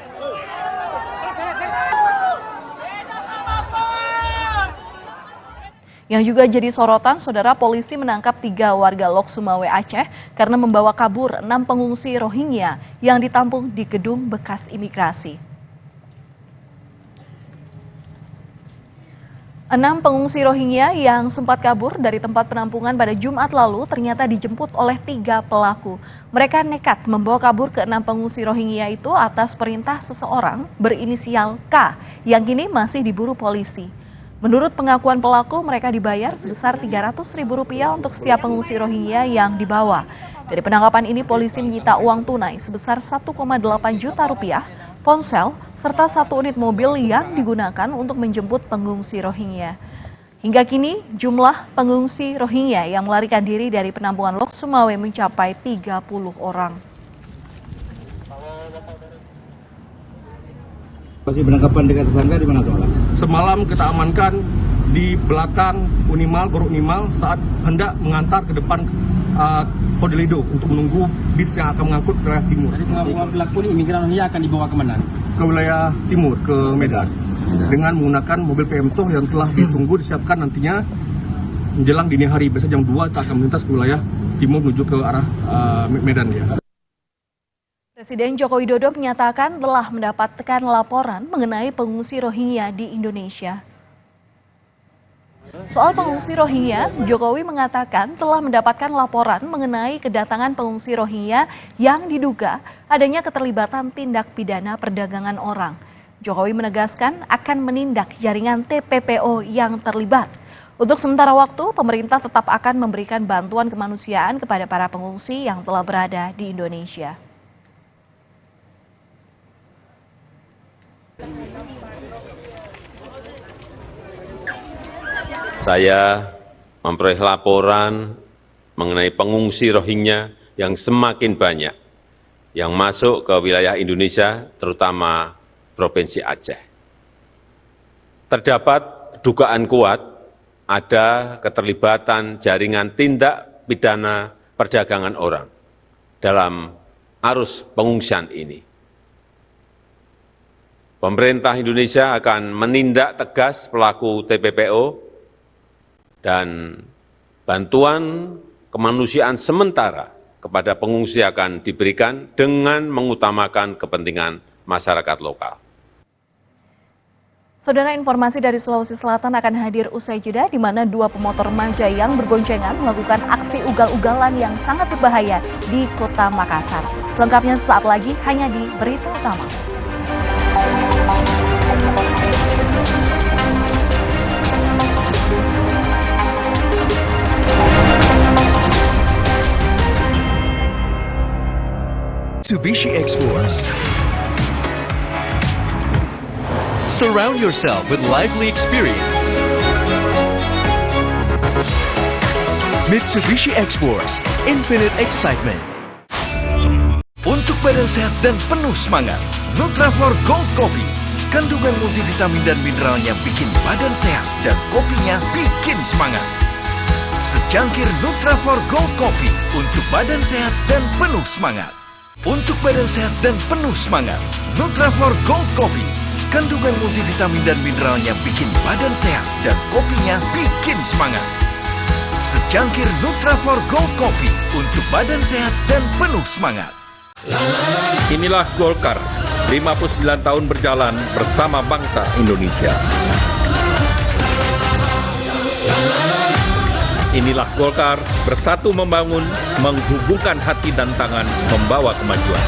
Yang juga jadi sorotan, saudara, polisi menangkap 3 warga Lok Sumawe Aceh karena membawa kabur 6 pengungsi Rohingya yang ditampung di gedung bekas imigrasi. 6 pengungsi Rohingya yang sempat kabur dari tempat penampungan pada Jumat lalu ternyata dijemput oleh 3 pelaku. Mereka nekat membawa kabur ke 6 pengungsi Rohingya itu atas perintah seseorang berinisial K yang kini masih diburu polisi. Menurut pengakuan pelaku, mereka dibayar sebesar Rp300.000 untuk setiap pengungsi Rohingya yang dibawa. Dari penangkapan ini, polisi menyita uang tunai sebesar Rp1,8 juta, ponsel, serta 1 unit mobil yang digunakan untuk menjemput pengungsi Rohingya. Hingga kini, jumlah pengungsi Rohingya yang melarikan diri dari penampungan Lok Sumawe mencapai 30 orang.
Masih penangkapan dengan tersangka di mana semalam?
Semalam kita amankan di belakang Gor Unimal saat hendak mengantar ke depan Kodelido untuk menunggu bis yang akan mengangkut ke wilayah timur.
Jadi pelaku ini imigran Rohingya akan dibawa kemana?
Ke wilayah timur, ke Medan. Dengan menggunakan mobil PM Toh yang telah ditunggu disiapkan nantinya menjelang dini hari. Biasanya jam 2 kita akan melintas ke wilayah timur menuju ke arah Medan ya.
Presiden Joko Widodo menyatakan telah mendapatkan laporan mengenai pengungsi Rohingya di Indonesia. Soal pengungsi Rohingya, Jokowi mengatakan telah mendapatkan laporan mengenai kedatangan pengungsi Rohingya yang diduga adanya keterlibatan tindak pidana perdagangan orang. Jokowi menegaskan akan menindak jaringan TPPO yang terlibat. Untuk sementara waktu, pemerintah tetap akan memberikan bantuan kemanusiaan kepada para pengungsi yang telah berada di Indonesia.
Saya memperoleh laporan mengenai pengungsi Rohingya yang semakin banyak yang masuk ke wilayah Indonesia, terutama Provinsi Aceh. Terdapat dugaan kuat ada keterlibatan jaringan tindak pidana perdagangan orang dalam arus pengungsian ini. Pemerintah Indonesia akan menindak tegas pelaku TPPO dan bantuan kemanusiaan sementara kepada pengungsi akan diberikan dengan mengutamakan kepentingan masyarakat lokal.
Saudara, informasi dari Sulawesi Selatan akan hadir usai jeda, di mana dua pemotor remaja yang berboncengan melakukan aksi ugal-ugalan yang sangat berbahaya di Kota Makassar. Selengkapnya sesaat lagi hanya di Berita Utama.
Mitsubishi X-Force. Surround yourself with lively experience. Mitsubishi X-Force, infinite excitement.
Untuk badan sehat dan penuh semangat, Nutrafor Gold Coffee. Kandungan multivitamin dan mineralnya bikin badan sehat dan kopinya bikin semangat. Secangkir Nutrafor Gold Coffee untuk badan sehat dan penuh semangat. Untuk badan sehat dan penuh semangat, Nutrafor Gold Coffee. Kandungan multivitamin dan mineralnya bikin badan sehat dan kopinya bikin semangat. Secangkir Nutrafor Gold Coffee untuk badan sehat dan penuh semangat.
Inilah Golkar, 59 tahun berjalan bersama bangsa Indonesia. Inilah Golkar, bersatu membangun, menghubungkan hati dan tangan, membawa kemajuan.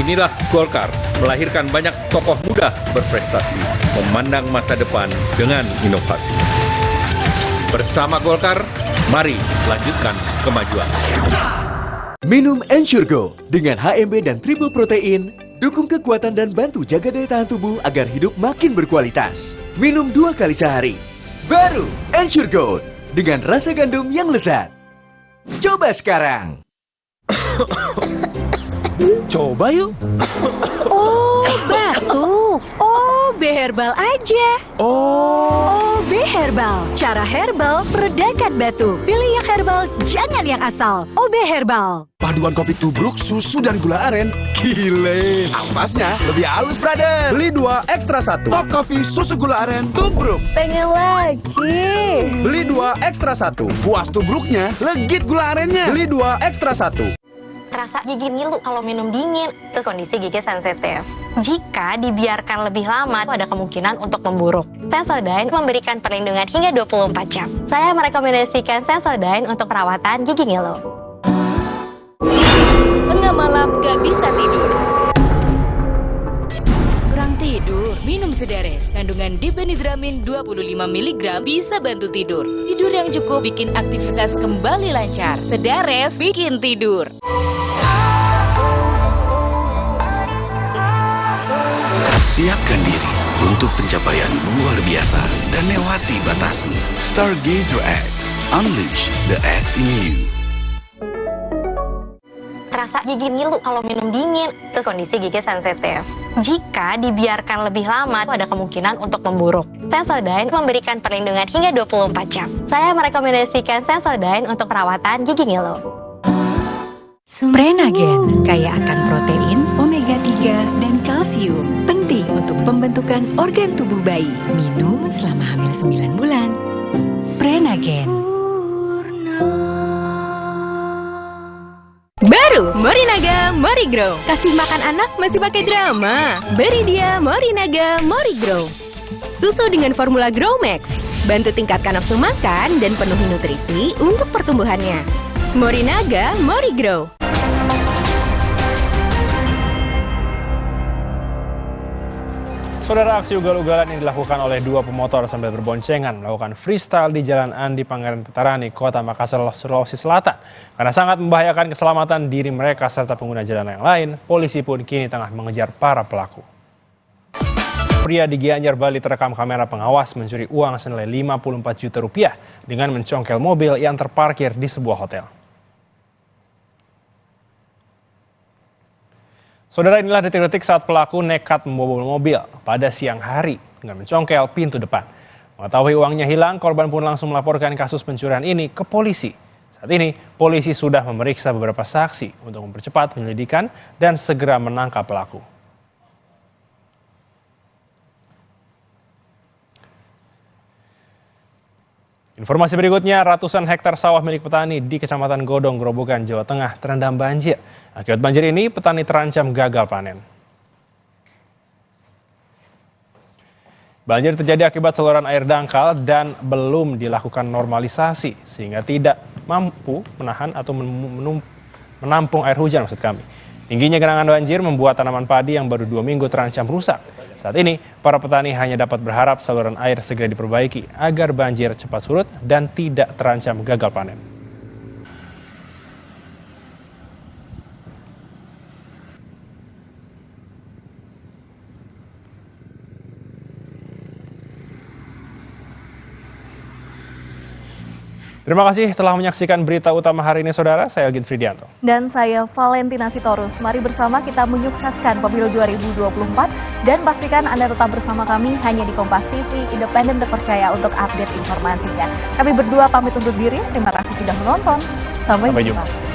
Inilah Golkar, melahirkan banyak tokoh muda berprestasi, memandang masa depan dengan inovasi. Bersama Golkar, mari lanjutkan kemajuan.
Minum Ensure Go dengan HMB dan triple protein, dukung kekuatan dan bantu jaga daya tahan tubuh agar hidup makin berkualitas. Minum 2 kali sehari. Baru Ensure Go dengan rasa gandum yang lezat. Coba sekarang.
Coba yuk.
Oh, batuk. OB Herbal aja. OB Herbal. Cara herbal meredakan batuk. Pilih yang herbal, jangan yang asal. OB Herbal.
Paduan kopi tubruk, susu, dan gula aren. Gile. Ampasnya lebih halus, brother. Beli 2, ekstra 1. Top Coffee, susu gula aren, tubruk.
Pengen lagi.
Beli 2, ekstra 1. Puas tubruknya, legit gula arennya. Beli 2, ekstra 1.
Terasa gigi ngilu kalau minum dingin, terus kondisi gigi sensitif. Jika dibiarkan lebih lama, ada kemungkinan untuk memburuk. Sensodyne memberikan perlindungan hingga 24 jam. Saya merekomendasikan Sensodyne untuk perawatan gigi ngilu.
Tengah malam gak bisa tidur. Kurang tidur, minum Sedares. Kandungan dipenidramin 25 mg bisa bantu tidur. Tidur yang cukup bikin aktivitas kembali lancar. Sedares bikin tidur.
Siapkan diri untuk pencapaian luar biasa dan lewati batasmu. Stargazer X, unleash the X in you.
Terasa gigi ngilu kalau minum dingin, terus kondisi gigi sensitif. Jika dibiarkan lebih lama, ada kemungkinan untuk memburuk. Sensodyne memberikan perlindungan hingga 24 jam. Saya merekomendasikan Sensodyne untuk perawatan gigi ngilu.
Prenagen kaya akan protein, omega 3, dan kalsium. Penting untuk pembentukan organ tubuh bayi. Minum selama hamil 9 bulan. Prenagen. Baru Morinaga Morigrow. Kasih makan anak masih pakai drama? Beri dia Morinaga Morigrow. Susu dengan formula Grow Max. Bantu tingkatkan nafsu makan dan penuhi nutrisi untuk pertumbuhannya. Morinaga Morigrow.
Saudara, aksi ugal-ugalan yang dilakukan oleh dua pemotor sambil berboncengan melakukan freestyle di Jalan Andi Pangeran Petarani, Kota Makassar, Sulawesi Selatan. Karena sangat membahayakan keselamatan diri mereka serta pengguna jalan yang lain, polisi pun kini tengah mengejar para pelaku. Pria di Gianyar, Bali terekam kamera pengawas mencuri uang senilai 54 juta rupiah dengan mencongkel mobil yang terparkir di sebuah hotel. Saudara, inilah detik-detik saat pelaku nekat membobol mobil pada siang hari dengan mencongkel pintu depan. Mengetahui uangnya hilang, korban pun langsung melaporkan kasus pencurian ini ke polisi. Saat ini, polisi sudah memeriksa beberapa saksi untuk mempercepat penyelidikan dan segera menangkap pelaku. Informasi berikutnya, ratusan hektar sawah milik petani di Kecamatan Godong, Grobogan, Jawa Tengah terendam banjir. Akibat banjir ini, petani terancam gagal panen. Banjir terjadi akibat saluran air dangkal dan belum dilakukan normalisasi, sehingga tidak mampu menahan atau menampung air hujan maksud kami. Tingginya genangan banjir membuat tanaman padi yang baru 2 minggu terancam rusak. Saat ini, para petani hanya dapat berharap saluran air segera diperbaiki agar banjir cepat surut dan tidak terancam gagal panen. Terima kasih telah menyaksikan berita utama hari ini, Saudara. Saya Elgin Fridianto.
Dan saya Valentina Sitorus. Mari bersama kita menyukseskan pemilu 2024 dan pastikan Anda tetap bersama kami hanya di Kompas TV, independen terpercaya untuk update informasinya. Kami berdua pamit undur diri. Terima kasih sudah menonton. Sampai jumpa.